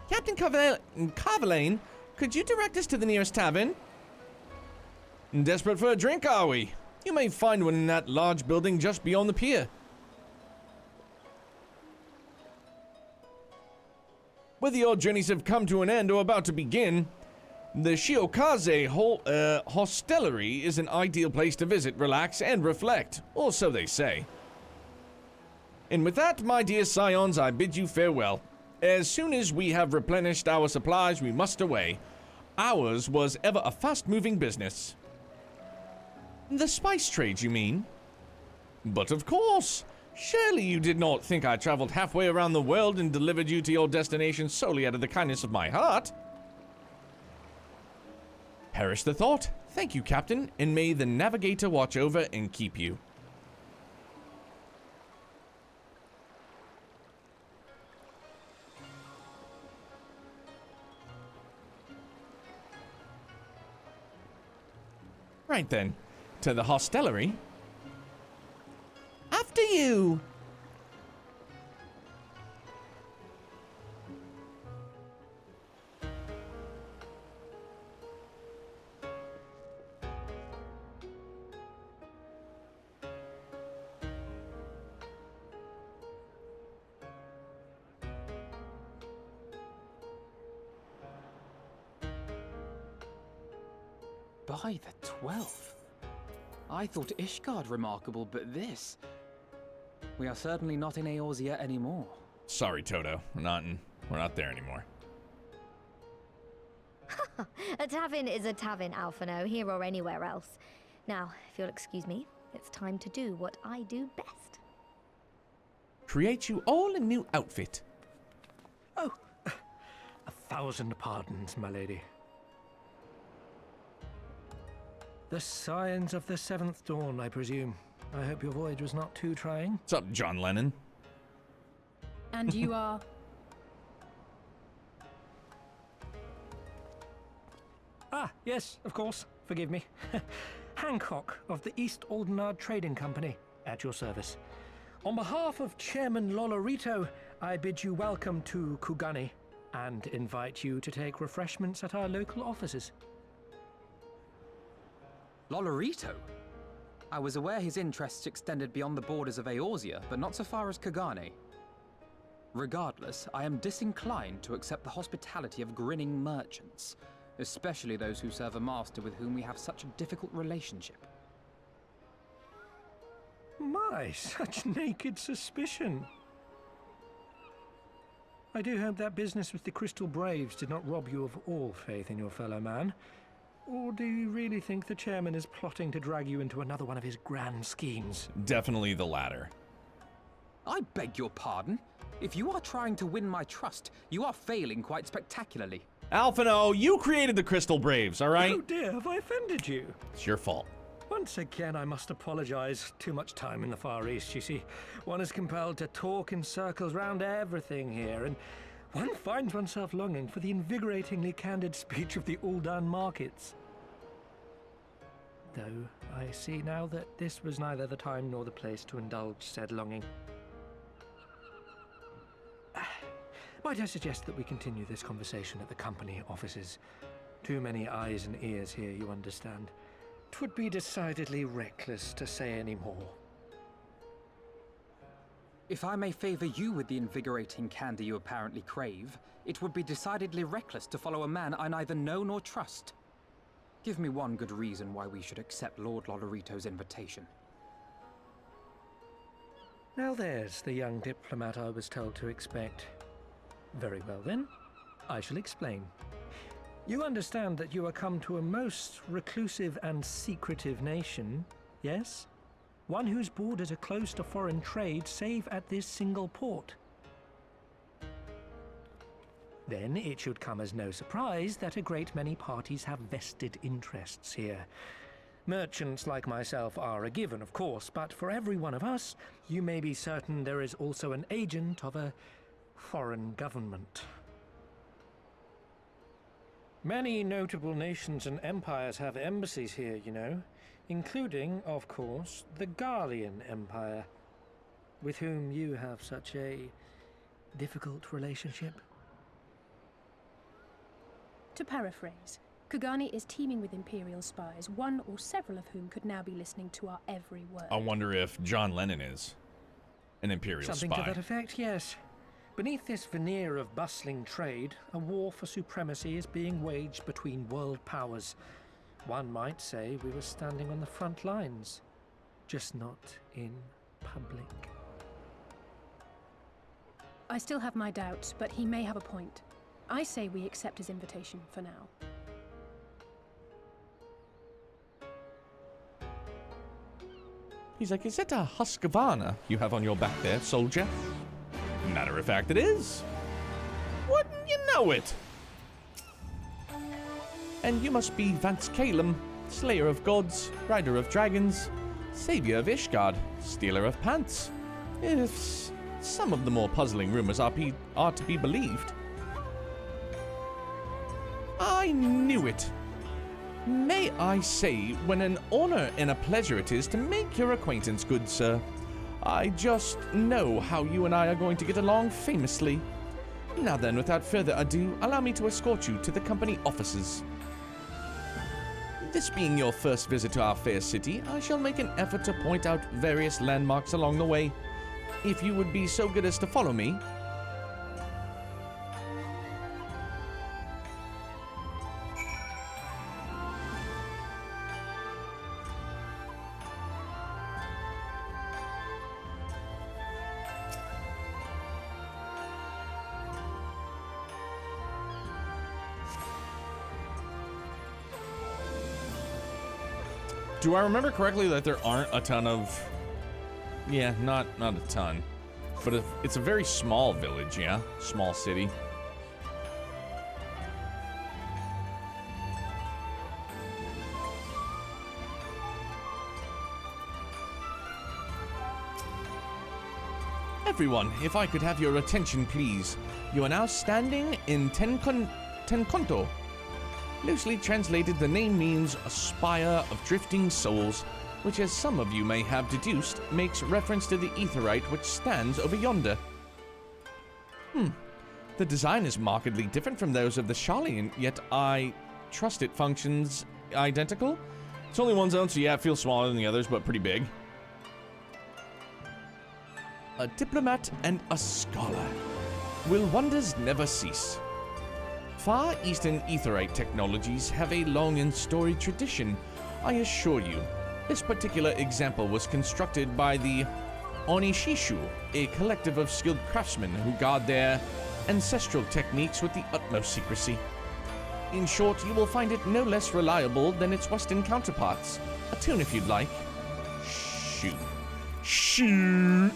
Captain Carvalane, could you direct us to the nearest tavern? Desperate for a drink, are we? You may find one in that large building just beyond the pier. Whether your journeys have come to an end or about to begin, the Shiokaze Hostelry is an ideal place to visit, relax, and reflect, or so they say. And with that, my dear scions, I bid you farewell. As soon as we have replenished our supplies, we must away. Ours was ever a fast-moving business. The spice trade, you mean? But of course! Surely you did not think I traveled halfway around the world and delivered you to your destination solely out of the kindness of my heart? Perish the thought. Thank you, Captain, and may the Navigator watch over and keep you. Right then, to the hostelry. After you! By the 12th. I thought Ishgard remarkable, but this... We are certainly not in Eorzea anymore. Sorry, Toto. We're not there anymore. A tavern is a tavern, Alphino, here or anywhere else. Now, if you'll excuse me, it's time to do what I do best. Create you all a new outfit. Oh, 1,000 pardons, my lady. The signs of the seventh dawn, I presume. I hope your voyage was not too trying. What's up, John Lennon? And you are... Ah, yes, of course. Forgive me. Hancock of the East Aldenard Trading Company, at your service. On behalf of Chairman Lolorito, I bid you welcome to Kugani and invite you to take refreshments at our local offices. Lolorito? I was aware his interests extended beyond the borders of Eorzea, but not so far as Kugane. Regardless, I am disinclined to accept the hospitality of grinning merchants, especially those who serve a master with whom we have such a difficult relationship. My, such naked suspicion. I do hope that business with the Crystal Braves did not rob you of all faith in your fellow man. Or do you really think the chairman is plotting to drag you into another one of his grand schemes? Definitely the latter. I beg your pardon? If you are trying to win my trust, you are failing quite spectacularly. Alphino, you created the Crystal Braves, all right? Oh dear, have I offended you? It's your fault. Once again, I must apologize. Too much time in the Far East, you see. One is compelled to talk in circles round everything here, and one finds oneself longing for the invigoratingly candid speech of the Uldan markets. Though I see now that this was neither the time nor the place to indulge said longing. Might I suggest that we continue this conversation at the company offices? Too many eyes and ears here, you understand. 'Twould be decidedly reckless to say any more. If I may favor you with the invigorating candy you apparently crave, it would be decidedly reckless to follow a man I neither know nor trust. Give me one good reason why we should accept Lord Lolorito's invitation. Now there's the young diplomat I was told to expect. Very well then, I shall explain. You understand that you are come to a most reclusive and secretive nation, yes? One whose borders are closed to foreign trade save at this single port. Then it should come as no surprise that a great many parties have vested interests here. Merchants like myself are a given, of course, but for every one of us, you may be certain there is also an agent of a foreign government. Many notable nations and empires have embassies here, you know, including, of course, the Garlean Empire, with whom you have such a difficult relationship. To paraphrase, Kugani is teeming with Imperial spies, one or several of whom could now be listening to our every word. I wonder if John Lennon is an Imperial Something spy. to that effect, yes. Beneath this veneer of bustling trade, a war for supremacy is being waged between world powers. One might say we were standing on the front lines, just not in public. I still have my doubts, but he may have a point. I say we accept his invitation for now. He's like, is that a Husqvarna you have on your back there, soldier? Matter of fact, it is. Wouldn't you know it? And you must be Vance Calum, slayer of gods, rider of dragons, savior of Ishgard, stealer of pants. If some of the more puzzling rumors are to be believed. I knew it. May I say, when an honor and a pleasure it is to make your acquaintance, good sir. I just know how you and I are going to get along famously. Now then, without further ado, allow me to escort you to the company offices. This being your first visit to our fair city, I shall make an effort to point out various landmarks along the way. If you would be so good as to follow me. Do I remember correctly that there aren't a ton of... Yeah, not a ton. But it's a very small village, yeah? Small city. Everyone, if I could have your attention, please. You are now standing in Tenkonto. Loosely translated, the name means a spire of drifting souls, which, as some of you may have deduced, makes reference to the aetheryte which stands over yonder. The design is markedly different from those of the Sharlayan, yet I trust it functions identical. It's only one zone, so yeah, it feels smaller than the others, but pretty big. A diplomat and a scholar. Will wonders never cease? Far Eastern aetheryte technologies have a long and storied tradition, I assure you. This particular example was constructed by the Onishishu, a collective of skilled craftsmen who guard their ancestral techniques with the utmost secrecy. In short, you will find it no less reliable than its Western counterparts. A tune if you'd like. Shoot. Shoot!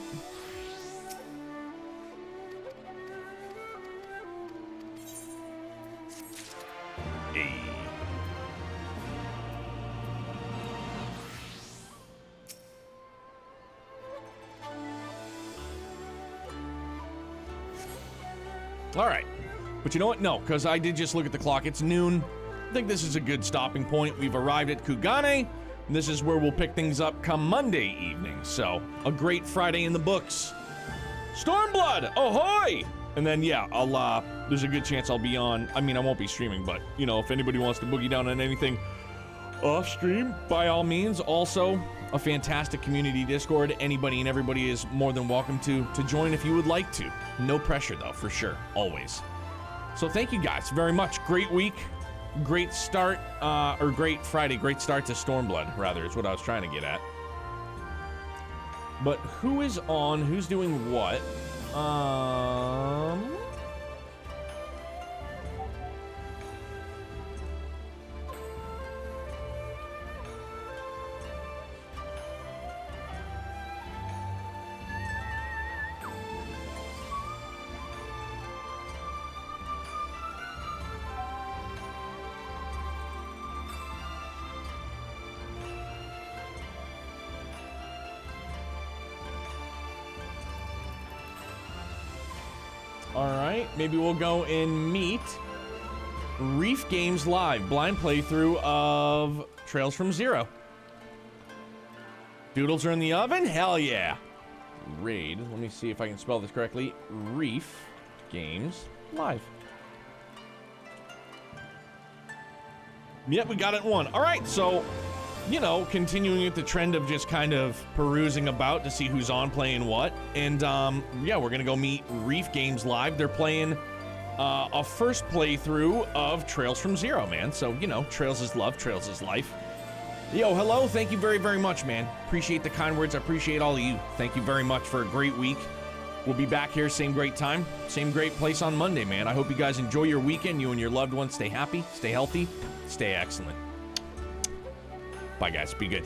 All right, but you know what? No, because I did just look at the clock. It's noon. I think this is a good stopping point. We've arrived at Kugane, and this is where we'll pick things up come Monday evening. So, a great Friday in the books. Stormblood, ahoy! And then, yeah, there's a good chance I'll be on. I mean, I won't be streaming, but, you know, if anybody wants to boogie down on anything off stream, by all means. Also, a fantastic community Discord. Anybody and everybody is more than welcome to join if you would like to. No pressure, though, for sure. Always. So thank you guys very much. Great week. Great start, or great Friday. Great start to Stormblood, rather, is what I was trying to get at. But who is on? Who's doing what? Alright, maybe we'll go and meet Reef Games Live, blind playthrough of Trails from Zero. Doodles are in the oven? Hell yeah. Raid, let me see if I can spell this correctly. Reef Games Live. Yep, we got it in one. Alright, so, you know, continuing with the trend of just kind of perusing about to see who's on playing what. And, yeah, we're gonna go meet Reef Games Live. They're playing a first playthrough of Trails from Zero, man. So, you know, Trails is love, Trails is life. Yo, hello, thank you very, very much, man. Appreciate the kind words, I appreciate all of you. Thank you very much for a great week. We'll be back here, same great time, same great place on Monday, man. I hope you guys enjoy your weekend. You and your loved ones stay happy, stay healthy, stay excellent. Bye, guys. Be good.